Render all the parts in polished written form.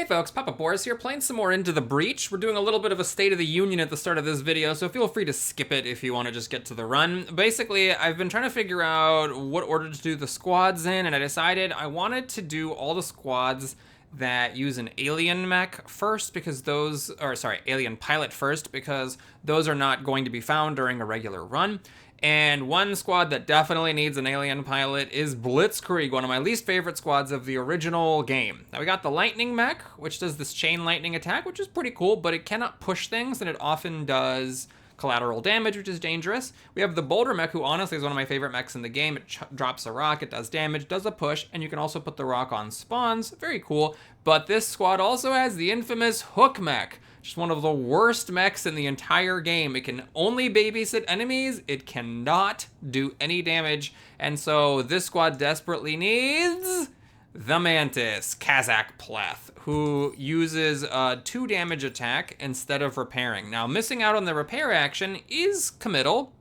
Hey folks, Papa Boris here, playing some more Into the Breach. We're doing a little bit of a State of the Union at the start of this video, so feel free to skip it if you want to just get to the run. Basically, I've been trying to figure out what order to do the squads in, and I decided I wanted to do all the squads that use an alien mech first, because those, or sorry, alien pilot first, because those are not going to be found during a regular run. And one squad that definitely needs an alien pilot is Blitzkrieg, one of my least favorite squads of the original game. Now we got the lightning mech, which does this chain lightning attack, which is pretty cool, but it cannot push things, and it often does collateral damage, which is dangerous. We have the boulder mech, who honestly is one of my favorite mechs in the game. It drops a rock, it does damage, does a push, and you can also put the rock on spawns. Very cool. But this squad also has the infamous hook mech. Just one of the worst mechs in the entire game. It can only babysit enemies. It cannot do any damage. And so this squad desperately needs the Mantis, Kazakh Pleth, who uses a 2 damage attack instead of repairing. Now, missing out on the repair action is committal,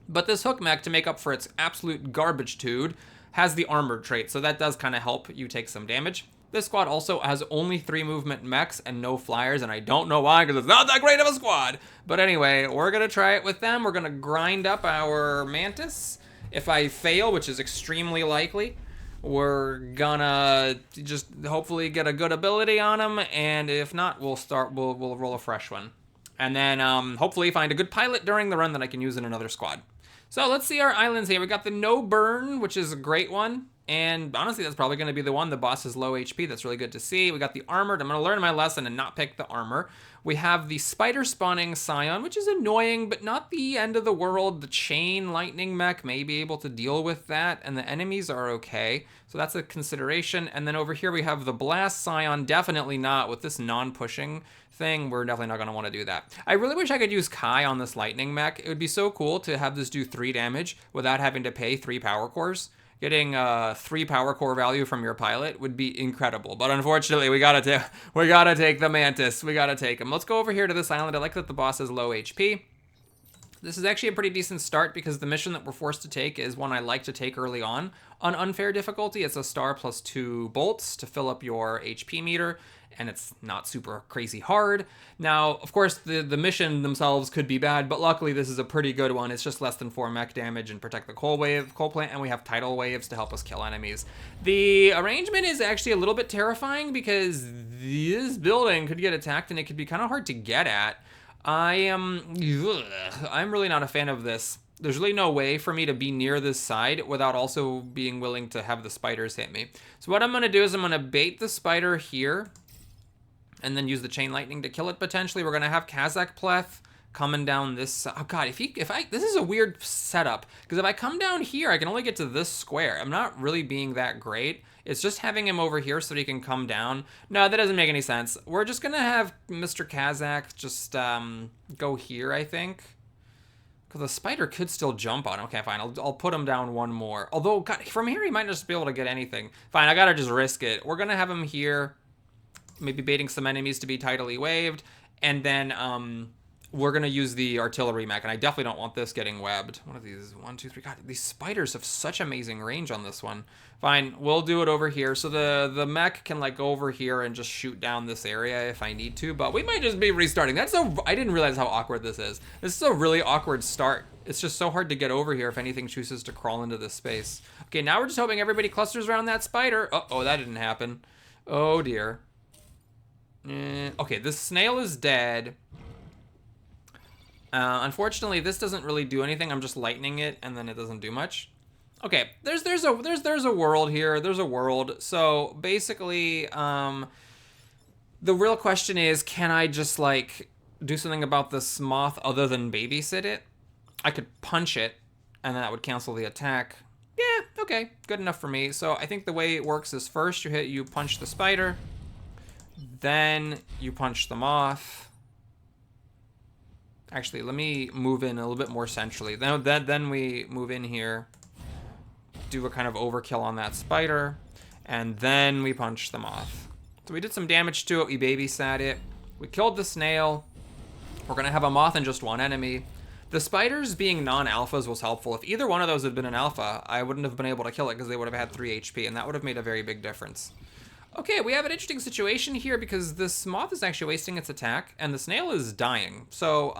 but this hook mech, to make up for its absolute garbage-tude, has the armored trait, so that does kind of help you take some damage. This squad also has only 3 movement mechs and no flyers, and I don't know why, because it's not that great of a squad. But anyway, we're going to try it with them. We're going to grind up our Mantis. If I fail, which is extremely likely, we're gonna just hopefully get a good ability on him, and if not, we'll roll a fresh one. And then hopefully find a good pilot during the run that I can use in another squad. So let's see our islands here. We got the no burn, which is a great one. And honestly, that's probably going to be the one. The boss is low HP. That's really good to see. We got the armored. I'm going to learn my lesson and not pick the armor. We have the spider spawning scion, which is annoying, but not the end of the world. The chain lightning mech may be able to deal with that, and the enemies are okay. So that's a consideration. And then over here we have the blast scion. Definitely not with this non-pushing thing. We're definitely not going to want to do that. I really wish I could use Kai on this lightning mech. It would be so cool to have this do 3 damage without having to pay 3 power cores. Getting 3 power core value from your pilot would be incredible, but unfortunately, we gotta take the Mantis. We gotta take him. Let's go over here to this island. I like that the boss is low HP. This is actually a pretty decent start because the mission that we're forced to take is one I like to take early on unfair difficulty. It's a star plus 2 bolts to fill up your HP meter, and it's not super crazy hard. Now, of course, the mission themselves could be bad, but luckily this is a pretty good one. It's just less than 4 mech damage and protect the coal plant, and we have tidal waves to help us kill enemies. The arrangement is actually a little bit terrifying because this building could get attacked and it could be kind of hard to get at. I'm really not a fan of this. There's really no way for me to be near this side without also being willing to have the spiders hit me. So what I'm gonna do is I'm gonna bait the spider here and then use the chain lightning to kill it potentially. We're gonna have Kazakh Pleth coming down this. Oh god, this is a weird setup because if I come down here, I can only get to this square. I'm not really being that great. It's just having him over here so that he can come down. No, that doesn't make any sense. We're just gonna have Mr. Kazakh just go here, I think. Because the spider could still jump on him. Okay, fine, I'll put him down one more. Although, god, from here he might just be able to get anything. Fine, I gotta just risk it. We're gonna have him here, maybe baiting some enemies to be tidally waved, and then we're gonna use the artillery mech, and I definitely don't want this getting webbed. One of these, 1, 2, 3, god, these spiders have such amazing range on this one. Fine, we'll do it over here. So the mech can like go over here and just shoot down this area if I need to, but we might just be restarting. I didn't realize how awkward this is. This is a really awkward start. It's just so hard to get over here if anything chooses to crawl into this space. Okay, now we're just hoping everybody clusters around that spider. Uh-oh, that didn't happen. Oh dear. Okay, this snail is dead. Unfortunately, this doesn't really do anything. I'm just lightning it, and then it doesn't do much. Okay, there's a world here. There's a world. So basically, the real question is, can I just like do something about this moth other than babysit it? I could punch it, and that would cancel the attack. Yeah, okay, good enough for me. So I think the way it works is first you punch the spider, then you punch the moth. Actually, let me move in a little bit more centrally. Then we move in here, do a kind of overkill on that spider, and then we punch the moth. So we did some damage to it, we babysat it, we killed the snail. We're gonna have a moth and just one enemy. The spiders being non-alphas was helpful. If either one of those had been an alpha, I wouldn't have been able to kill it because they would have had 3 HP, and that would have made a very big difference. Okay, we have an interesting situation here because this moth is actually wasting its attack, and the snail is dying. So,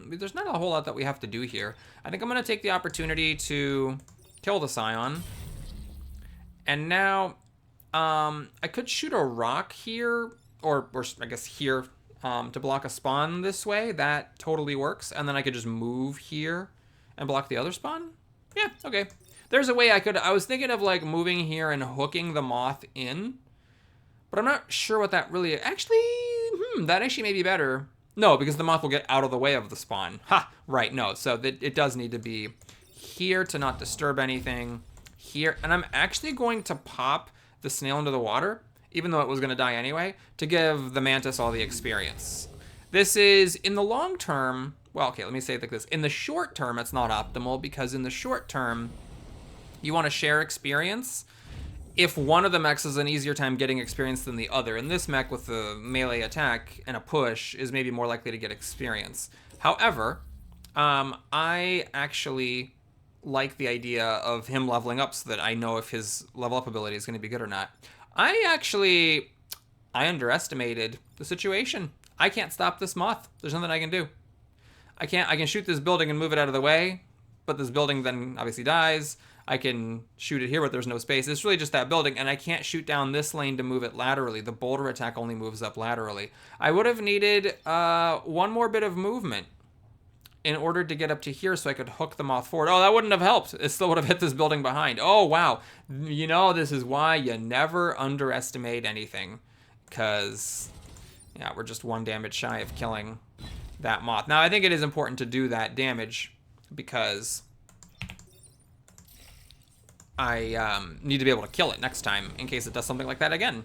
there's not a whole lot that we have to do here. I think I'm going to take the opportunity to kill the scion. And now, I could shoot a rock here, or I guess here, to block a spawn this way. That totally works. And then I could just move here and block the other spawn. Yeah, okay. There's a way I was thinking of like moving here and hooking the moth in, but I'm not sure what that really, actually, that actually may be better. No, because the moth will get out of the way of the spawn. Ha, right, no, so it does need to be here to not disturb anything, here, and I'm actually going to pop the snail into the water, even though it was gonna die anyway, to give the mantis all the experience. This is, in the long term, well, okay, let me say it like this. In the short term, it's not optimal, because in the short term, you want to share experience. If one of the mechs has an easier time getting experience than the other, and this mech with the melee attack and a push is maybe more likely to get experience. However, I actually like the idea of him leveling up so that I know if his level up ability is going to be good or not. I underestimated the situation. I can't stop this moth. There's nothing I can do. I can shoot this building and move it out of the way, but this building then obviously dies. I can shoot it here, but there's no space. It's really just that building, and I can't shoot down this lane to move it laterally. The boulder attack only moves up laterally. I would have needed one more bit of movement in order to get up to here so I could hook the moth forward. Oh, that wouldn't have helped. It still would have hit this building behind. Oh, wow. You know, this is why you never underestimate anything, because, yeah, we're just 1 damage shy of killing that moth. Now, I think it is important to do that damage because I need to be able to kill it next time in case it does something like that again.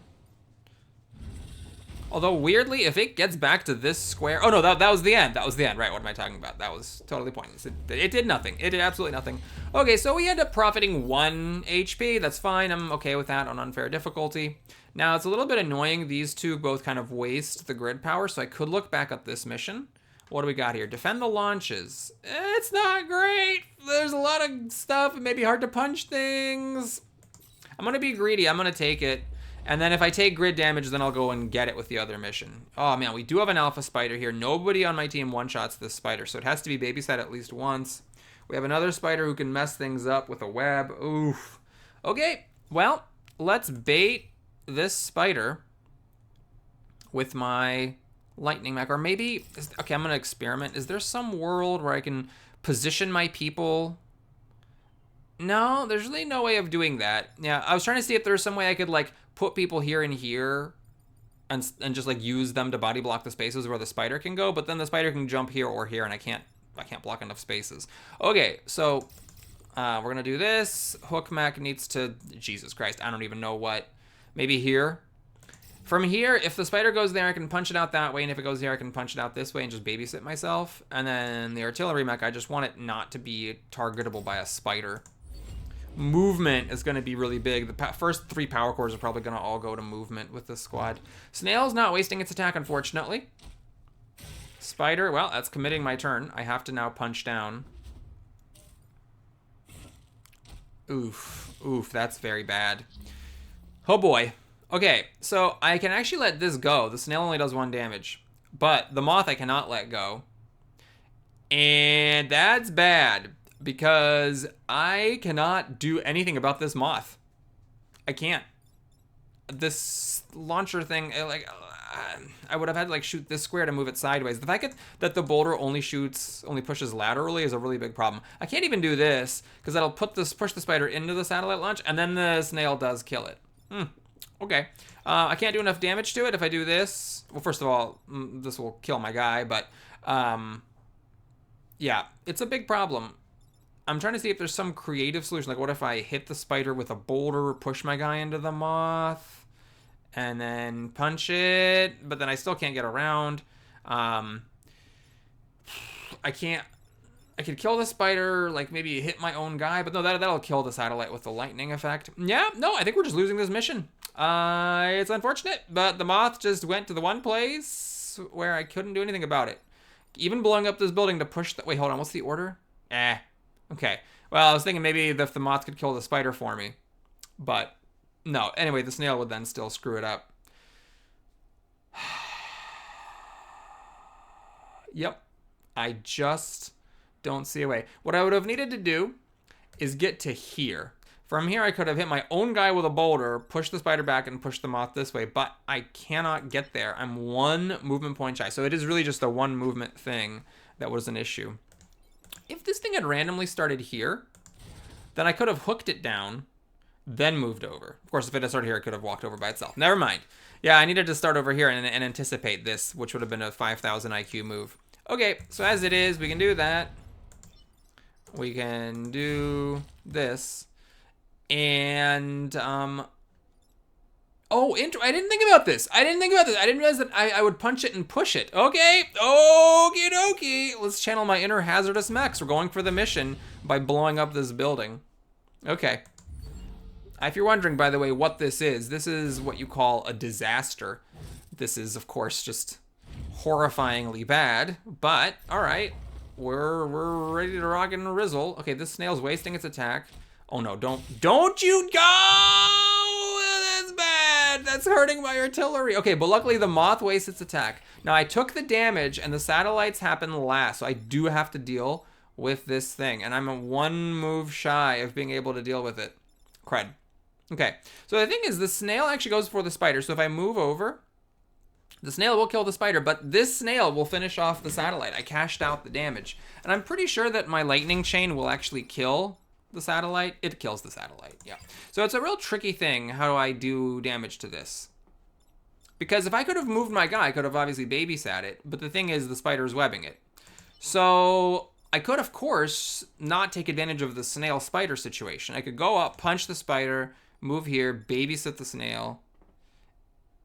Although, weirdly, if it gets back to this square... Oh, no, that was the end. That was the end. Right, what am I talking about? That was totally pointless. It did nothing. It did absolutely nothing. Okay, so we end up profiting 1 HP. That's fine. I'm okay with that on unfair difficulty. Now, it's a little bit annoying. These two both kind of waste the grid power, so I could look back at this mission. What do we got here? Defend the launches. It's not great. There's a lot of stuff. It may be hard to punch things. I'm going to be greedy. I'm going to take it. And then if I take grid damage, then I'll go and get it with the other mission. Oh, man, we do have an alpha spider here. Nobody on my team one-shots this spider, so it has to be babysat at least once. We have another spider who can mess things up with a web. Oof. Okay, well, let's bait this spider with my lightning mech, or maybe, okay, I'm gonna experiment. Is there some world where I can position my people? No, there's really no way of doing that. Yeah, I was trying to see if there's some way I could like put people here and here and just like use them to body block the spaces where the spider can go, but then the spider can jump here or here and I can't block enough spaces. Okay, so we're gonna do this. Hook mech needs to, Jesus Christ, I don't even know what, maybe here. From here, if the spider goes there, I can punch it out that way, and if it goes here, I can punch it out this way and just babysit myself. And then the artillery mech, I just want it not to be targetable by a spider. Movement is going to be really big. The first 3 power cores are probably going to all go to movement with this squad. Snail's not wasting its attack, unfortunately. Spider, well, that's committing my turn. I have to now punch down. Oof, that's very bad. Oh boy. Okay, so I can actually let this go. The snail only does 1 damage. But the moth I cannot let go. And that's bad, because I cannot do anything about this moth. I can't. This launcher thing, like, I would have had to like shoot this square to move it sideways. The fact that the boulder only pushes laterally is a really big problem. I can't even do this, because that'll push the spider into the satellite launch, and then the snail does kill it. Okay, I can't do enough damage to it if I do this. Well, first of all, this will kill my guy, but yeah, it's a big problem. I'm trying to see if there's some creative solution. Like, what if I hit the spider with a boulder, push my guy into the moth, and then punch it, but then I still can't get around. I could kill the spider, like maybe hit my own guy, but no, that'll kill the satellite with the lightning effect. Yeah, no, I think we're just losing this mission. It's unfortunate, but the moth just went to the one place where I couldn't do anything about it. Even blowing up this building to push the... Wait, hold on, what's the order? Okay. Well, I was thinking maybe if the moth could kill the spider for me, but No, anyway, the snail would then still screw it up. Yep. I just don't see a way. What I would have needed to do is get to here. From here, I could have hit my own guy with a boulder, push the spider back, and push the moth this way, but I cannot get there. I'm 1 movement point shy, so it is really just a 1 movement thing that was an issue. If this thing had randomly started here, then I could have hooked it down, then moved over. Of course, if it had started here, it could have walked over by itself. Never mind. Yeah, I needed to start over here and anticipate this, which would have been a 5,000 IQ move. Okay, so as it is, we can do that. We can do this. And, oh, I didn't think about this. I didn't realize that I would punch it and push it. Okay, okie dokie. Let's channel my inner hazardous mechs. We're going for the mission by blowing up this building. Okay. If you're wondering, by the way, what this is what you call a disaster. This is, of course, just horrifyingly bad, but all right. We're ready to rock and rizzle. Okay, this snail's wasting its attack. Oh no, don't you go! That's bad. That's hurting my artillery. Okay, but luckily the moth wastes its attack. Now I took the damage and the satellites happen last, so I do have to deal with this thing. And I'm a 1 move shy of being able to deal with it. Cred. Okay, so the thing is the snail actually goes for the spider. So if I move over, the snail will kill the spider, but this snail will finish off the satellite. I cashed out the damage. And I'm pretty sure that my lightning chain will actually kill the satellite. It kills the satellite, yeah. So it's a real tricky thing. How do I do damage to this? Because if I could have moved my guy, I could have obviously babysat it, but the thing is the spider's webbing it. So I could, of course, not take advantage of the snail-spider situation. I could go up, punch the spider, move here, babysit the snail,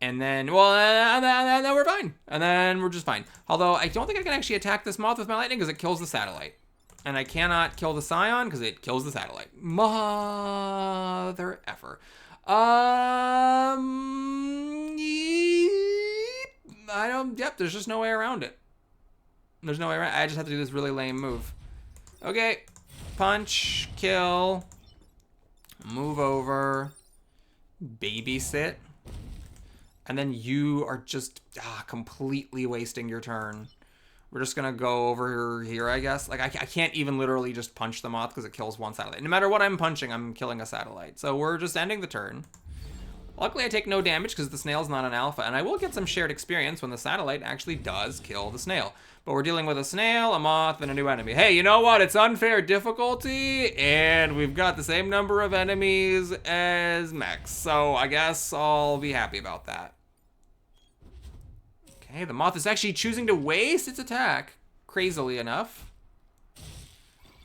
and then, well, then we're fine. And then we're just fine. Although I don't think I can actually attack this moth with my lightning because it kills the satellite. And I cannot kill the scion because it kills the satellite. Mother effer. Yep, there's just no way around it. There's no way around it. I just have to do this really lame move. Okay, punch, kill, move over, babysit. And then you are just completely wasting your turn. We're just gonna go over here, I guess. Like, I can't even literally just punch the moth because it kills 1 satellite. No matter what I'm punching, I'm killing a satellite. So we're just ending the turn. Luckily, I take no damage because the snail's not an alpha, and I will get some shared experience when the satellite actually does kill the snail. But we're dealing with a snail, a moth, and a new enemy. Hey, you know what? It's unfair difficulty, and we've got the same number of enemies as mechs. So I guess I'll be happy about that. Okay, the moth is actually choosing to waste its attack, crazily enough.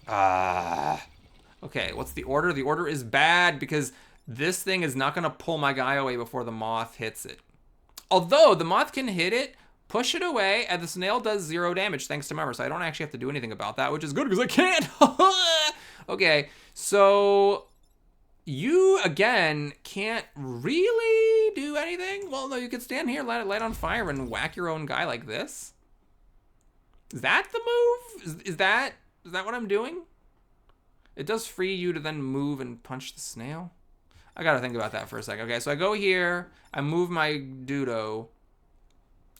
Okay, what's the order? The order is bad because this thing is not going to pull my guy away before the moth hits it. Although the moth can hit it, push it away, and the snail does 0 damage thanks to Member, so I don't actually have to do anything about that, which is good because I can't. Okay, so you, again, can't really do anything. Well, no, you could stand here, light it light on fire, and whack your own guy like this. Is that the move? Is that what I'm doing? It does free you to then move and punch the snail. I gotta think about that for a second. Okay, so I go here, I move my Dudo.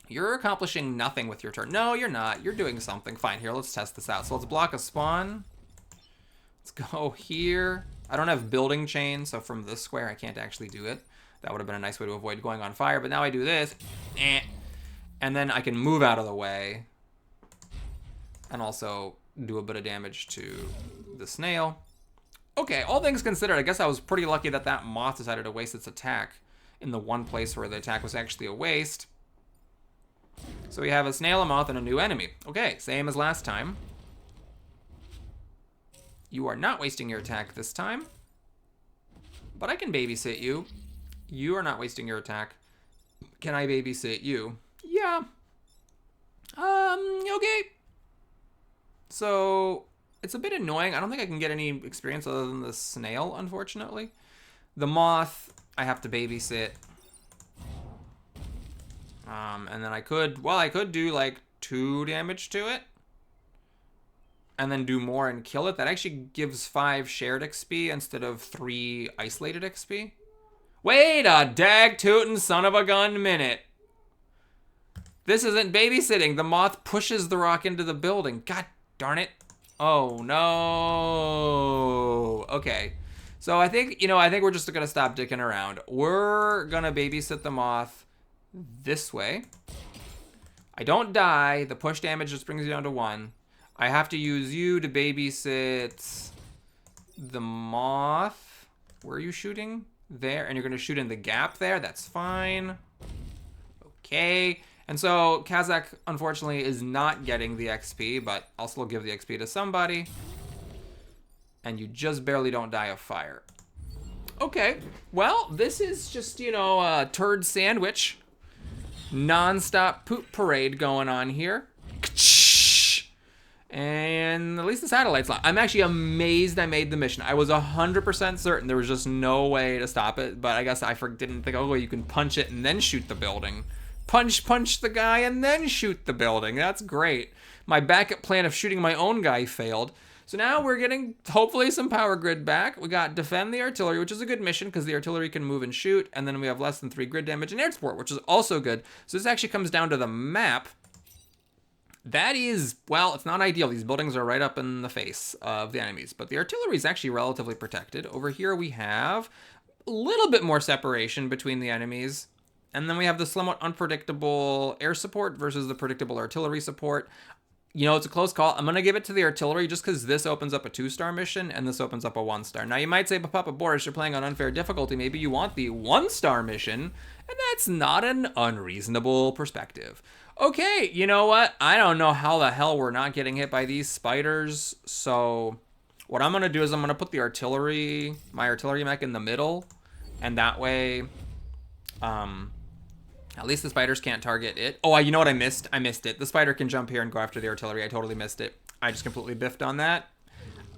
You're accomplishing nothing with your turn. No, you're not. You're doing something. Fine, here, let's test this out. So let's block a spawn. Let's go here. I don't have building chain, so from this square, I can't actually do it. That would have been a nice way to avoid going on fire, but now I do this. And then I can move out of the way. And also do a bit of damage to the snail. Okay, all things considered, I guess I was pretty lucky that that moth decided to waste its attack in the one place where the attack was actually a waste. So we have a snail, a moth, and a new enemy. Okay, same as last time. You are not wasting your attack this time. But I can babysit you. You are not wasting your attack. Can I babysit you? Yeah. Okay. So it's a bit annoying. I don't think I can get any experience other than the snail, unfortunately. The moth, I have to babysit. And then I could do like 2 damage to it. And then do more and kill it. That actually gives 5 shared XP instead of 3 isolated XP. Wait a dag-tootin' son of a gun minute. This isn't babysitting. The moth pushes the rock into the building. God darn it. Oh, no. Okay. So I think, I think we're just going to stop dicking around. We're going to babysit the moth this way. I don't die. The push damage just brings you down to 1. I have to use you to babysit the moth. Where are you shooting? There. And you're going to shoot in the gap there. That's fine. Okay. And so Kazakh, unfortunately, is not getting the XP, but I'll still give the XP to somebody. And you just barely don't die of fire. Okay. Well, this is just, a turd sandwich. Non-stop poop parade going on here. And at least the satellite's not. I'm actually amazed I made the mission. I was 100% certain there was just no way to stop it, but I guess I didn't think, oh, you can punch it and then shoot the building. Punch the guy and then shoot the building. That's great. My backup plan of shooting my own guy failed. So now we're getting, hopefully, some power grid back. We got defend the artillery, which is a good mission because the artillery can move and shoot. And then we have less than 3 grid damage and air support, which is also good. So this actually comes down to the map. That is, well, it's not ideal. These buildings are right up in the face of the enemies. But the artillery is actually relatively protected. Over here we have a little bit more separation between the enemies. And then we have the somewhat unpredictable air support versus the predictable artillery support. It's a close call. I'm going to give it to the artillery just because this opens up a 2-star mission and this opens up a 1-star. Now, you might say, but Papa Boris, you're playing on unfair difficulty. Maybe you want the 1-star mission, and that's not an unreasonable perspective. Okay, you know what? I don't know how the hell we're not getting hit by these spiders. So what I'm going to do is I'm going to put the artillery, my artillery mech in the middle, and that way... at least the spiders can't target it. Oh, you know what I missed? I missed it. The spider can jump here and go after the artillery. I totally missed it. I just completely biffed on that.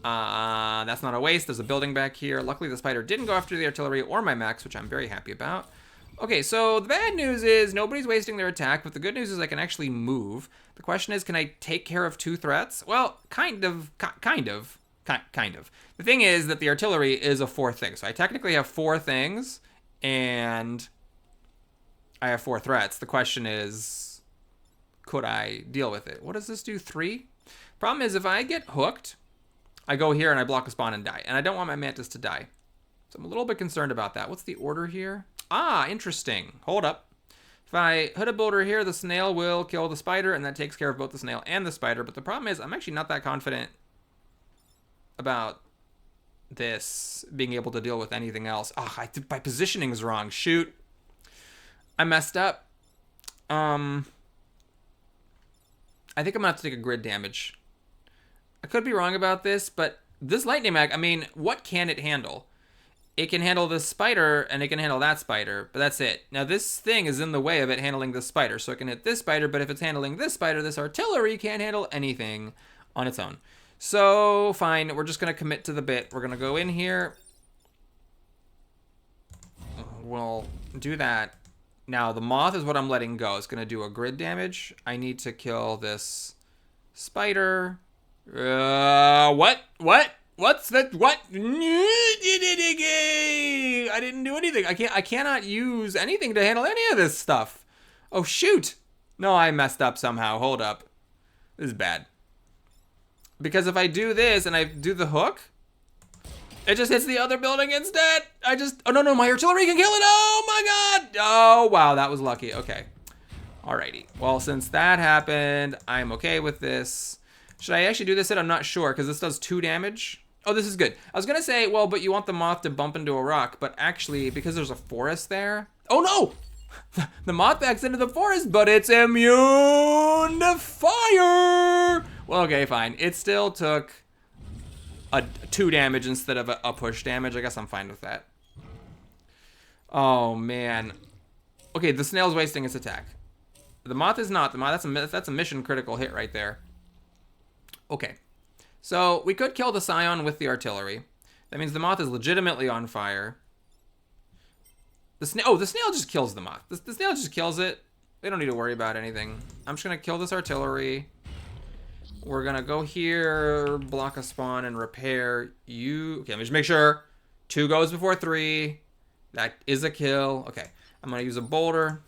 That's not a waste. There's a building back here. Luckily, the spider didn't go after the artillery or my mechs, which I'm very happy about. Okay, so the bad news is nobody's wasting their attack, but the good news is I can actually move. The question is, can I take care of 2 threats? Well, kind of. The thing is that the artillery is a 4th thing. So I technically have 4 things, and... I have 4 threats. The question is, could I deal with it? What does this do? 3? Problem is, if I get hooked, I go here and I block a spawn and die. And I don't want my mantis to die. So I'm a little bit concerned about that. What's the order here? Ah, interesting. Hold up. If I hit a builder here, the snail will kill the spider, and that takes care of both the snail and the spider. But the problem is, I'm actually not that confident about this being able to deal with anything else. Oh, my positioning is wrong. Shoot. I messed up. I think I'm gonna have to take a grid damage. I could be wrong about this, but this lightning mag, I mean, what can it handle? It can handle this spider, and it can handle that spider, but that's it. Now, this thing is in the way of it handling this spider, so it can hit this spider, but if it's handling this spider, this artillery can't handle anything on its own. So, fine, we're just gonna commit to the bit. We're gonna go in here. We'll do that. Now, the moth is what I'm letting go. It's going to do a grid damage. I need to kill this spider. What? What's that? What? I didn't do anything. I cannot use anything to handle any of this stuff. Oh, shoot. No, I messed up somehow. Hold up. This is bad. Because if I do this and I do the hook, it just hits the other building instead. Oh, no, my artillery can kill it. Oh, my God. Oh, wow, that was lucky. Okay. Alrighty. Well, since that happened, I'm okay with this. Should I actually do this hit? I'm not sure, because this does 2 damage. Oh, this is good. I was going to say, well, but you want the moth to bump into a rock, but actually, because there's a forest there. Oh, no. The moth backs into the forest, but it's immune to fire. Well, okay, fine. It still took... a 2 damage instead of a push damage. I guess I'm fine with that. Oh, man. Okay, the snail's wasting its attack. The moth is not. The moth, that's a mission critical hit right there. Okay. So, we could kill the scion with the artillery. That means the moth is legitimately on fire. The snail just kills the moth. The snail just kills it. They don't need to worry about anything. I'm just going to kill this artillery. We're going to go here, block a spawn, and repair you. Okay, let me just make sure. 2 goes before 3. That is a kill. Okay, I'm gonna use a boulder,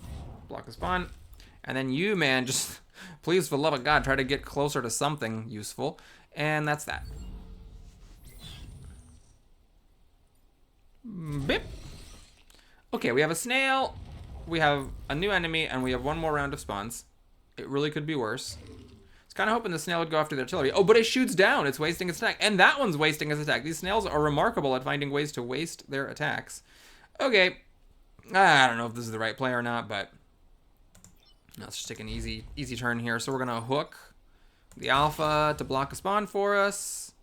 block the spawn, and then you, man, just please, for the love of God, try to get closer to something useful, and that's that. Bip. Okay, we have a snail, we have a new enemy, and we have one more round of spawns. It really could be worse. I was kind of hoping the snail would go after the artillery. Oh, but it shoots down. It's wasting its attack. And that one's wasting its attack. These snails are remarkable at finding ways to waste their attacks. Okay. I don't know if this is the right play or not, but let's just take an easy turn here. So we're going to hook the alpha to block a spawn for us.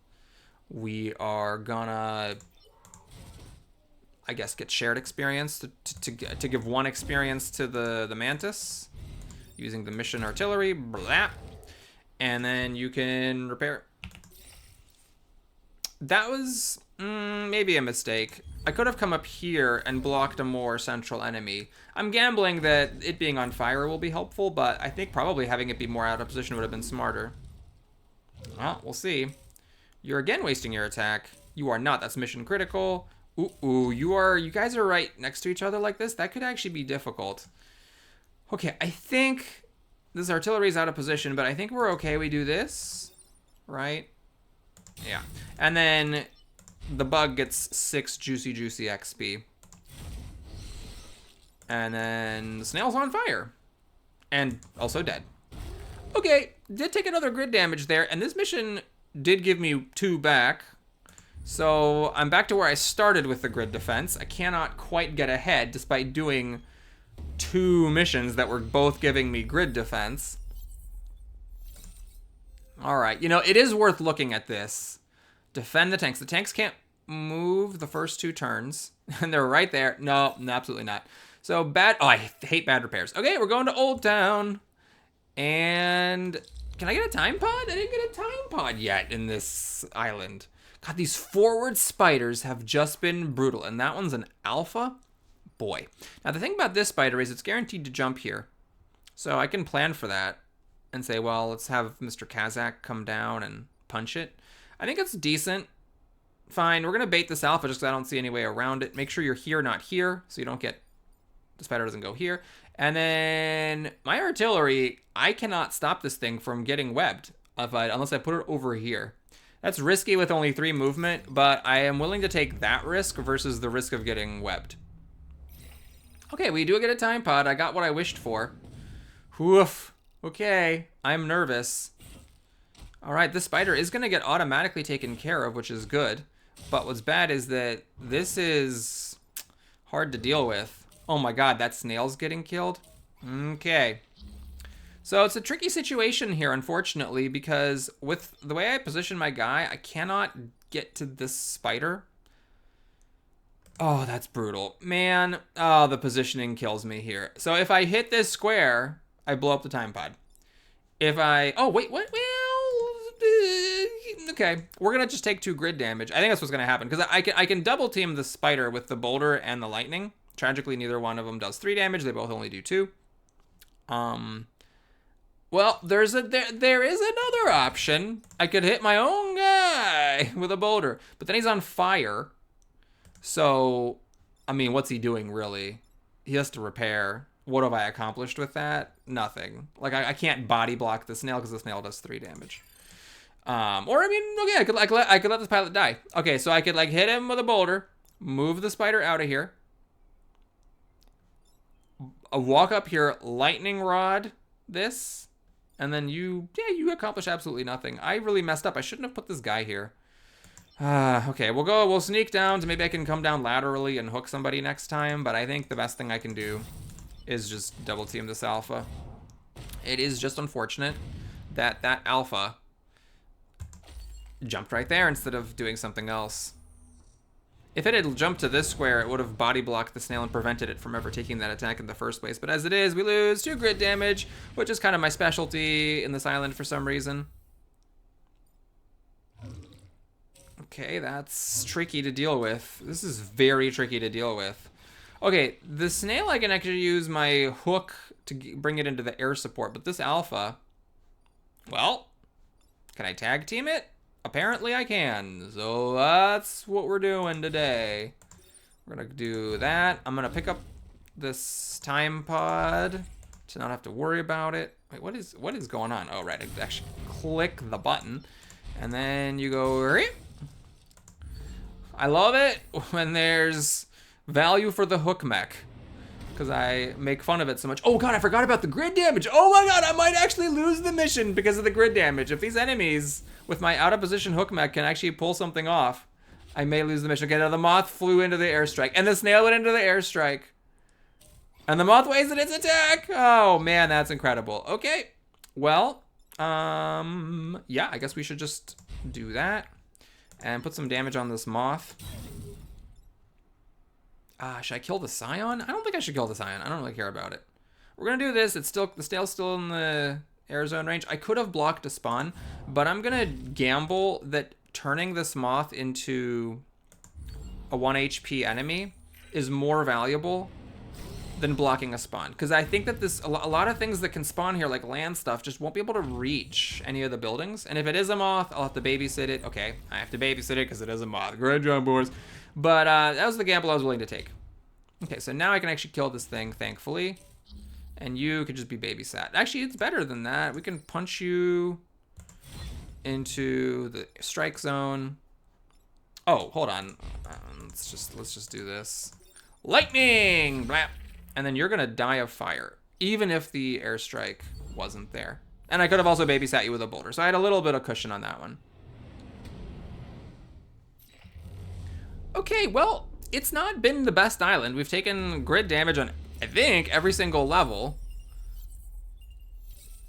We are going to, I guess, get shared experience to give 1 experience to the mantis using the mission artillery. Blah. And then you can repair it. That was maybe a mistake. I could have come up here and blocked a more central enemy. I'm gambling that it being on fire will be helpful, but I think probably having it be more out of position would have been smarter. Well, we'll see. You're again wasting your attack. You are not. That's mission critical. Ooh, you guys are right next to each other like this. That could actually be difficult. Okay, I think this artillery is out of position, but I think we're okay. We do this, right? Yeah. And then the bug gets 6 juicy XP. And then the snail's on fire. And also dead. Okay, did take another grid damage there, and this mission did give me 2 back. So I'm back to where I started with the grid defense. I cannot quite get ahead despite doing 2 missions that were both giving me grid defense. Alright, you know, it is worth looking at this. Defend the tanks. The tanks can't move the first 2 turns. And they're right there. No, absolutely not. So bad. Oh, I hate bad repairs. Okay, we're going to Old Town. And can I get a time pod? I didn't get a time pod yet in this island. God, these forward spiders have just been brutal. And that one's an alpha. Boy. Now, the thing about this spider is it's guaranteed to jump here. So I can plan for that and say, well, let's have Mr. Kazakh come down and punch it. I think it's decent. Fine. We're going to bait this alpha just because I don't see any way around it. Make sure you're here, not here, so you don't get... the spider doesn't go here. And then my artillery, I cannot stop this thing from getting webbed unless I put it over here. That's risky with only 3 movement, but I am willing to take that risk versus the risk of getting webbed. Okay, we do get a time pod. I got what I wished for. Woof. Okay, I'm nervous. All right, this spider is going to get automatically taken care of, which is good. But what's bad is that this is hard to deal with. Oh my god, that snail's getting killed? Okay. So it's a tricky situation here, unfortunately, because with the way I position my guy, I cannot get to this spider. Oh, that's brutal. Man, oh, the positioning kills me here. So if I hit this square, I blow up the time pod. If I... oh, wait, what? Well, okay. We're going to just take 2 grid damage. I think that's what's going to happen, because I can double team the spider with the boulder and the lightning. Tragically, neither one of them does 3 damage. They both only do 2. Well, there is another option. I could hit my own guy with a boulder, but then he's on fire. So, I mean, what's he doing, really? He has to repair. What have I accomplished with that? Nothing. Like, I can't body block the snail because the snail does 3 damage. Or, I mean, okay, I could let this pilot die. Okay, so I could, like, hit him with a boulder, move the spider out of here, walk up here, lightning rod this, and then you accomplish absolutely nothing. I really messed up. I shouldn't have put this guy here. Okay, we'll sneak down, so maybe I can come down laterally and hook somebody next time, but I think the best thing I can do is just double team this alpha. It is just unfortunate that that alpha jumped right there instead of doing something else. If it had jumped to this square, it would have body blocked the snail and prevented it from ever taking that attack in the first place. But as it is, we lose 2 grid damage, which is kind of my specialty in this island for some reason. Okay, that's tricky to deal with. This is very tricky to deal with. Okay, the snail, I can actually use my hook to bring it into the air support, but this alpha, well, can I tag team it? Apparently I can, so that's what we're doing today. We're gonna do that. I'm gonna pick up this time pod to not have to worry about it. Wait, what is going on? Oh, right, I actually click the button, and then you go, right? I love it when there's value for the hook mech, because I make fun of it so much. Oh god, I forgot about the grid damage. Oh my god, I might actually lose the mission because of the grid damage. If these enemies with my out of position hook mech can actually pull something off, I may lose the mission. Okay, now the moth flew into the airstrike, and the snail went into the airstrike. And the moth wasted its attack. Oh man, that's incredible. Okay, well, yeah, I guess we should just do that and put some damage on this moth. Should I kill the Scion? I don't think I should kill the Scion. I don't really care about it. We're gonna do this. It's still, the snail's still in the air zone range. I could have blocked a spawn, but I'm gonna gamble that turning this moth into a 1 HP enemy is more valuable than blocking a spawn. Because I think that a lot of things that can spawn here, like land stuff, just won't be able to reach any of the buildings. And if it is a moth, I'll have to babysit it. Okay, I have to babysit it because it is a moth. Great job, boys. But that was the gamble I was willing to take. Okay, so now I can actually kill this thing, thankfully. And you could just be babysat. Actually, it's better than that. We can punch you into the strike zone. Oh, hold on. Let's just do this. Lightning! Blah. And then you're gonna die of fire, even if the airstrike wasn't there. And I could have also babysat you with a boulder, so I had a little bit of cushion on that one. Okay, well, it's not been the best island. We've taken grid damage on, I think, every single level.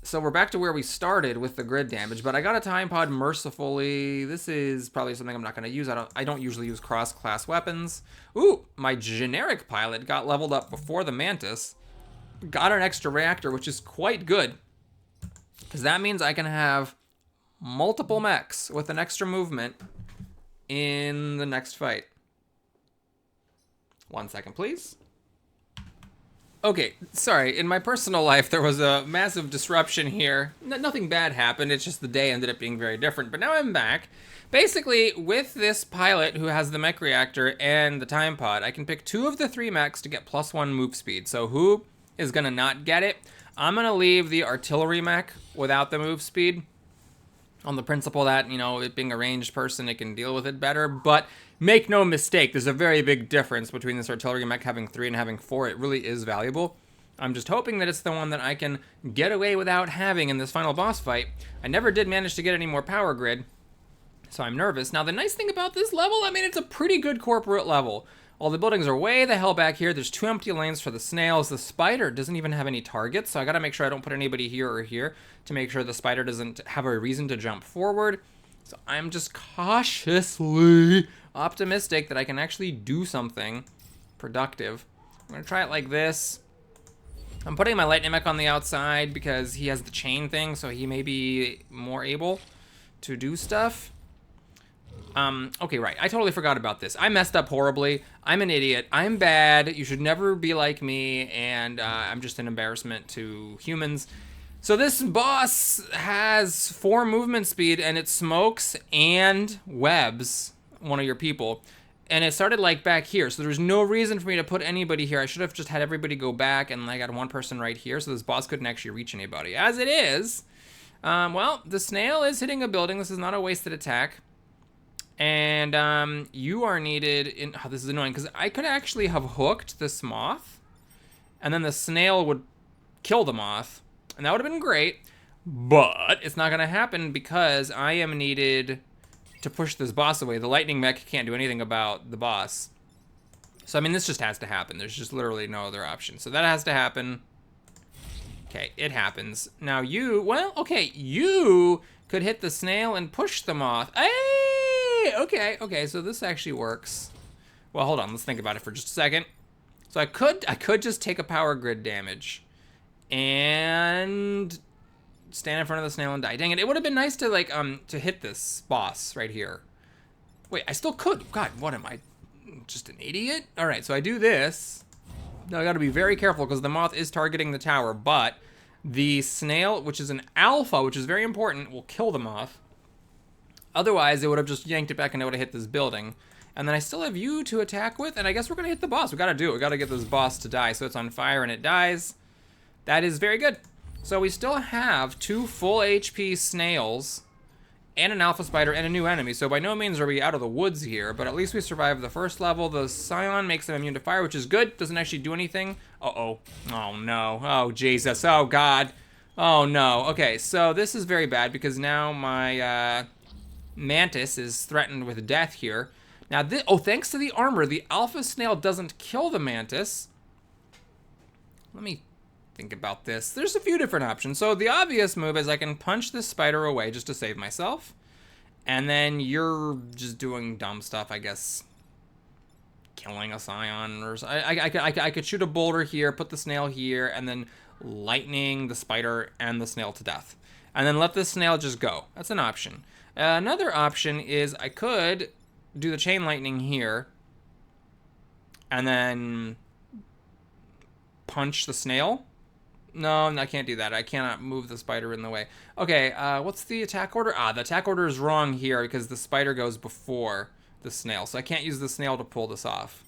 So we're back to where we started with the grid damage, but I got a time pod mercifully. This is probably something I'm not gonna use. I don't usually use cross-class weapons. Ooh, my generic pilot got leveled up before the Mantis. Got an extra reactor, which is quite good, because that means I can have multiple mechs with an extra movement in the next fight. 1 second, please. Okay, sorry, in my personal life, there was a massive disruption here. Nothing bad happened, it's just the day ended up being very different, but now I'm back. Basically, with this pilot who has the mech reactor and the time pod, I can pick 2 of the 3 mechs to get +1 move speed. So who is gonna not get it? I'm gonna leave the artillery mech without the move speed, on the principle that, you know, it being a ranged person, it can deal with it better, but make no mistake, there's a very big difference between this artillery mech having 3 and having 4. It really is valuable. I'm just hoping that it's the one that I can get away without having in this final boss fight. I never did manage to get any more power grid, so I'm nervous. Now, the nice thing about this level, I mean, it's a pretty good corporate level. All the buildings are way the hell back here. There's 2 empty lanes for the snails. The spider doesn't even have any targets, so I gotta make sure I don't put anybody here or here to make sure the spider doesn't have a reason to jump forward. So I'm just cautiously optimistic that I can actually do something productive. I'm gonna try it like this. I'm putting my lightning mech on the outside because he has the chain thing, so he may be more able to do stuff. Okay, right. I totally forgot about this. I messed up horribly. I'm an idiot. I'm bad. You should never be like me, and I'm just an embarrassment to humans. So this boss has 4 movement speed, and it smokes and webs one of your people. And it started like back here, so there's no reason for me to put anybody here. I should have just had everybody go back, and I got 1 person right here, so this boss couldn't actually reach anybody. As it is, well, the snail is hitting a building. This is not a wasted attack. And you are needed in, oh, this is annoying, because I could actually have hooked this moth, and then the snail would kill the moth, and that would have been great, but it's not gonna happen because I am needed to push this boss away. The lightning mech can't do anything about the boss. So, I mean, this just has to happen. There's just literally no other option. So that has to happen. Okay, it happens. Now you, well, okay, you could hit the snail and push the moth. Hey! Okay, so this actually works. Well, hold on, let's think about it for just a second. So I could just take a power grid damage and stand in front of the snail and die. Dang it, it would have been nice to, like, to hit this boss right here. Wait, I still could. God, what am I, just an idiot? All right, so I do this. Now I gotta be very careful because the moth is targeting the tower, but the snail, which is an alpha, which is very important, will kill the moth. Otherwise, it would have just yanked it back and it would have hit this building. And then I still have you to attack with, and I guess we're gonna hit the boss. We gotta do it. We gotta get this boss to die. So it's on fire and it dies. That is very good. So we still have 2 full HP snails and an alpha spider and a new enemy. So by no means are we out of the woods here, but at least we survived the first level. The scion makes them immune to fire, which is good. Doesn't actually do anything. Uh-oh. Oh, no. Oh, Jesus. Oh, God. Oh, no. Okay, so this is very bad because now my mantis is threatened with death here. Now, thanks to the armor, the alpha snail doesn't kill the mantis. Let me think about this. There's a few different options. So the obvious move is I can punch this spider away just to save myself. And then you're just doing dumb stuff, I guess. Killing a scion. Or I could shoot a boulder here, put the snail here, and then lightning the spider and the snail to death. And then let the snail just go. That's an option. Another option is I could do the chain lightning here. And then punch the snail. No, I can't do that. I cannot move the spider in the way. Okay, what's the attack order? The attack order is wrong here because the spider goes before the snail. So I can't use the snail to pull this off.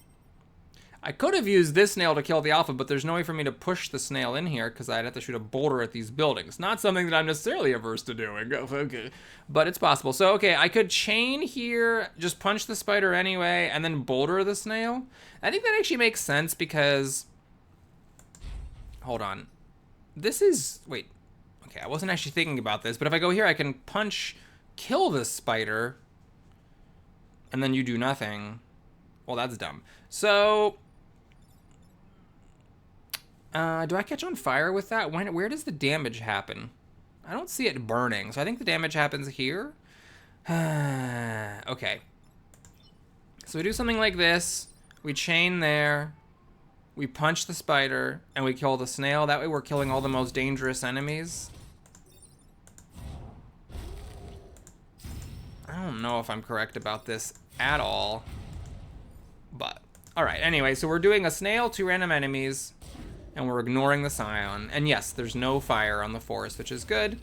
I could have used this snail to kill the alpha, but there's no way for me to push the snail in here because I'd have to shoot a boulder at these buildings. Not something that I'm necessarily averse to doing. Okay. But it's possible. So, okay, I could chain here, just punch the spider anyway, and then boulder the snail. I think that actually makes sense because... Hold on. This is, wait, okay, I wasn't actually thinking about this, but if I go here, I can kill this spider, and then you do nothing. Well, that's dumb. So, do I catch on fire with that? Where does the damage happen? I don't see it burning, so I think the damage happens here. Okay. So we do something like this, we chain there, we punch the spider, and we kill the snail. That way we're killing all the most dangerous enemies. I don't know if I'm correct about this at all. But, alright, anyway, so we're doing a snail, 2 random enemies, and we're ignoring the scion. And yes, there's no fire on the forest, which is good.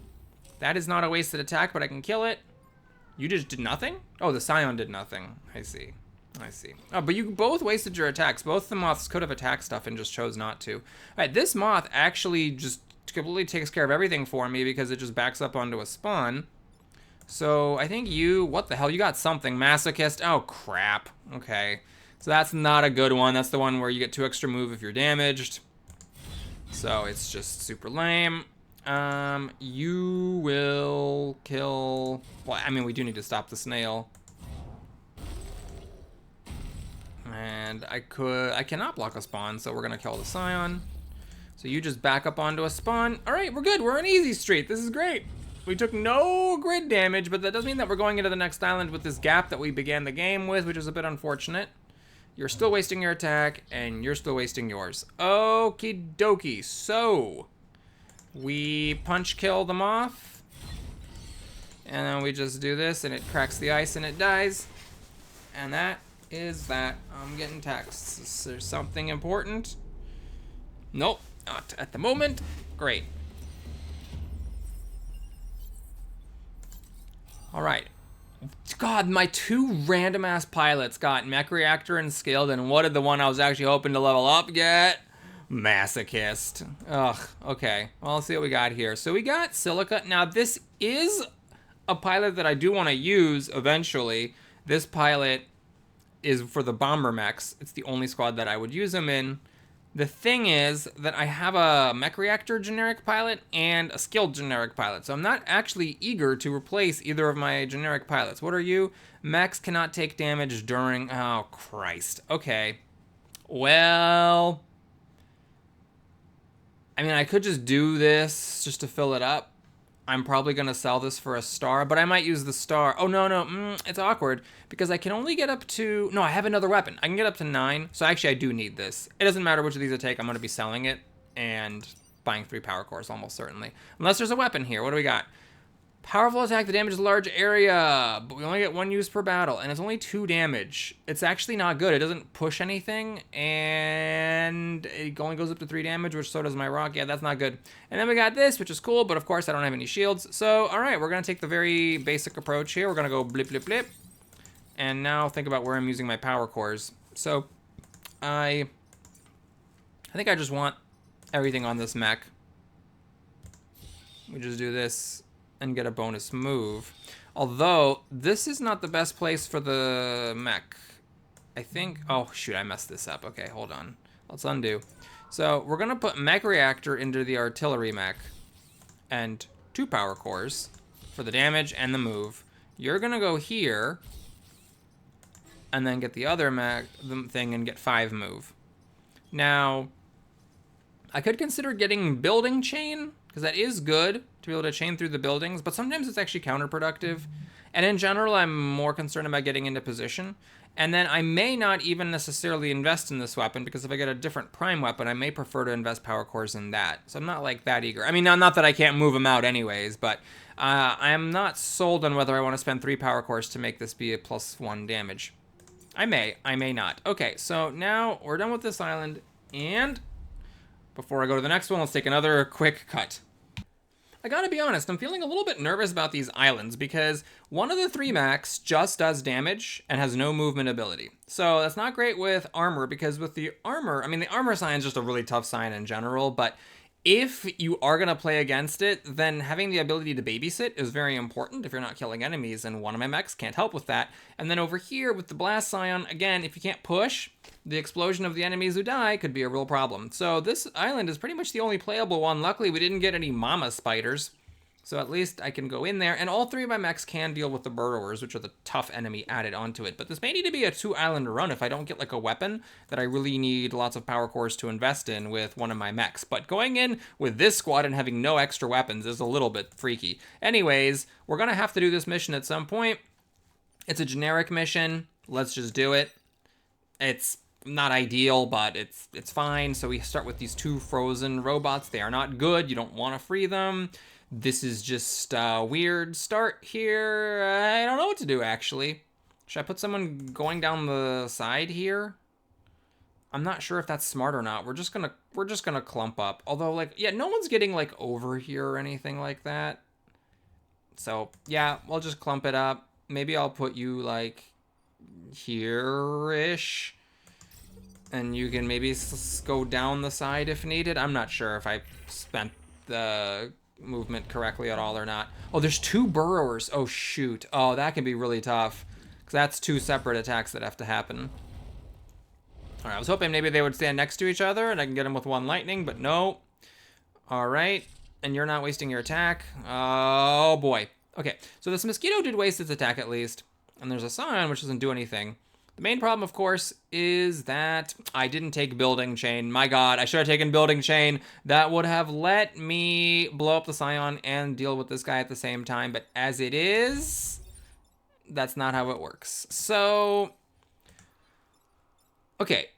That is not a wasted attack, but I can kill it. You just did nothing? Oh, the scion did nothing. I see. I see. Oh, but you both wasted your attacks. Both the moths could have attacked stuff and just chose not to. All right, this moth actually just completely takes care of everything for me because it just backs up onto a spawn. So I think you, what the hell? You got something. Masochist. Oh, crap. Okay. So that's not a good one. That's the one where you get 2 extra move if you're damaged. So it's just super lame. You will kill... Well, I mean, we do need to stop the snail. And I cannot block a spawn, so we're gonna kill the scion. So you just back up onto a spawn. All right, we're good. We're on easy street. This is great. We took no grid damage, but that does mean that we're going into the next island with this gap that we began the game with, which is a bit unfortunate. You're still wasting your attack, and you're still wasting yours. Okie dokie. So we punch kill them off, and then we just do this, and it cracks the ice, and it dies. And that is that. I'm getting texts. Is there something important? Nope, not at the moment. Great. All right. God, my 2 random ass pilots got mech reactor and scaled, and what did the one I was actually hoping to level up get? Masochist. Ugh, okay. Well, let's see what we got here. So we got silica. Now, this is a pilot that I do want to use eventually. This pilot is for the bomber mechs. It's the only squad that I would use them in. The thing is that I have a mech reactor generic pilot and a skilled generic pilot, so I'm not actually eager to replace either of my generic pilots. What are you? Mechs cannot take damage during... Oh, Christ. Okay. Well... I mean, I could just do this just to fill it up. I'm probably going to sell this for a star, but I might use the star. Oh, no, it's awkward because I can only get up to... No, I have another weapon. I can get up to 9, so actually I do need this. It doesn't matter which of these I take. I'm going to be selling it and buying 3 power cores almost certainly. Unless there's a weapon here. What do we got? Powerful attack that damages a large area, but we only get 1 use per battle, and it's only 2 damage. It's actually not good. It doesn't push anything, and it only goes up to 3 damage, which so does my rock. Yeah, that's not good. And then we got this, which is cool, but of course I don't have any shields. So, all right, we're going to take the very basic approach here. We're going to go blip, blip, blip. and now think about where I'm using my power cores. So I think I just want everything on this mech. We just do this and get a bonus move. Although, this is not the best place for the mech. I think, oh shoot, I messed this up. Okay, hold on. Let's undo. So we're gonna put mech reactor into the artillery mech and 2 power cores for the damage and the move. You're gonna go here and then get the other mech thing and get 5 move. Now, I could consider getting building chain, because that is good to be able to chain through the buildings, but sometimes it's actually counterproductive. And in general, I'm more concerned about getting into position. And then I may not even necessarily invest in this weapon, because if I get a different prime weapon, I may prefer to invest power cores in that. So I'm not like that eager. I mean, not that I can't move them out anyways, but I am not sold on whether I want to spend 3 power cores to make this be a +1 damage. I may not. Okay, so now we're done with this island, and before I go to the next one, let's take another quick cut. I gotta be honest, I'm feeling a little bit nervous about these islands because one of the 3 mechs just does damage and has no movement ability. So that's not great with armor, because with the armor, I mean, the armor sign is just a really tough sign in general, but if you are gonna play against it, then having the ability to babysit is very important if you're not killing enemies, and one of my mechs can't help with that. And then over here with the blast scion, again, if you can't push, the explosion of the enemies who die could be a real problem. So this island is pretty much the only playable one. Luckily, we didn't get any mama spiders, so at least I can go in there. And all 3 of my mechs can deal with the burrowers, which are the tough enemy added onto it. But this may need to be a 2-island run if I don't get like a weapon that I really need lots of power cores to invest in with one of my mechs. But going in with this squad and having no extra weapons is a little bit freaky. Anyways, we're gonna have to do this mission at some point. It's a generic mission. Let's just do it. It's not ideal, but it's fine. So we start with these 2 frozen robots. They are not good. You don't want to free them. This is just a weird start here. I don't know what to do, actually. Should I put someone going down the side here? I'm not sure if that's smart or not. We're just gonna clump up. Although, like, yeah, no one's getting like over here or anything like that. So yeah, we'll just clump it up. Maybe I'll put you like here-ish. And you can maybe go down the side if needed. I'm not sure if I spent the movement correctly at all or not. Oh, there's 2 burrowers. Oh, shoot. Oh, that can be really tough, because that's 2 separate attacks that have to happen. All right, I was hoping maybe they would stand next to each other and I can get them with 1 lightning, but no. All right, and you're not wasting your attack. Oh, boy. Okay, so this mosquito did waste its attack at least, and there's a scion which doesn't do anything. The main problem, of course, is that I didn't take building chain. My god, I should have taken building chain. That would have let me blow up the scion and deal with this guy at the same time. But as it is, that's not how it works. So, okay.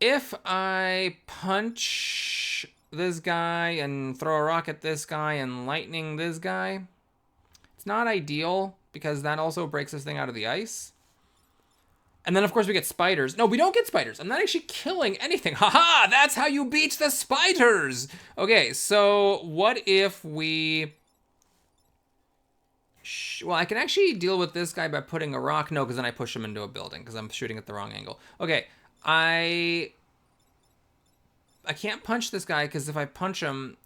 If I punch this guy and throw a rock at this guy and lightning this guy, it's not ideal because that also breaks this thing out of the ice. And then, of course, we get spiders. No, we don't get spiders. I'm not actually killing anything. Haha, that's how you beat the spiders. Okay, so what if we... Well, I can actually deal with this guy by putting a rock. No, because then I push him into a building because I'm shooting at the wrong angle. Okay, I can't punch this guy because if I punch him...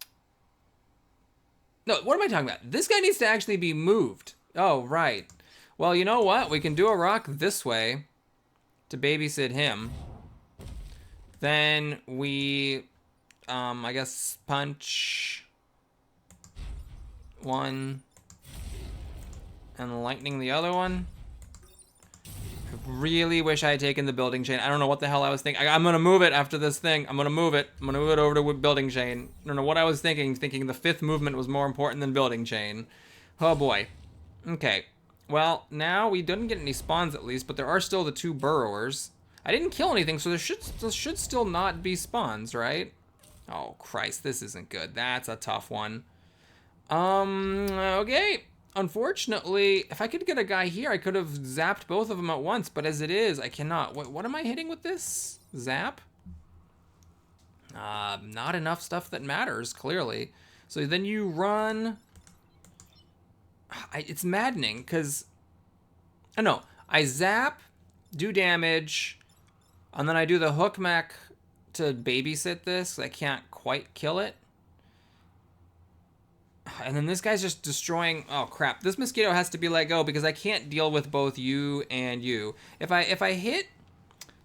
No, what am I talking about? This guy needs to actually be moved. Oh, right. Well, you know what? We can do a rock this way to babysit him. Then we, I guess, punch 1 and lightning the other one. I really wish I had taken the building chain. I don't know what the hell I was thinking. I'm gonna move it after this thing. I'm gonna move it. I'm gonna move it over to building chain. I don't know what I was thinking the 5th movement was more important than building chain. Oh boy. Okay. Well, now we didn't get any spawns at least, but there are still the 2 burrowers. I didn't kill anything, so there should still not be spawns, right? Oh, Christ, this isn't good. That's a tough one. Okay. Unfortunately, if I could get a guy here, I could have zapped both of them at once, but as it is, I cannot. What am I hitting with this? Zap? Not enough stuff that matters, clearly. So then you run... It's maddening, because... Oh, no. I zap, do damage, and then I do the hook mech to babysit this. I can't quite kill it. And then this guy's just destroying. Oh crap! This mosquito has to be let go because I can't deal with both you and you. If I hit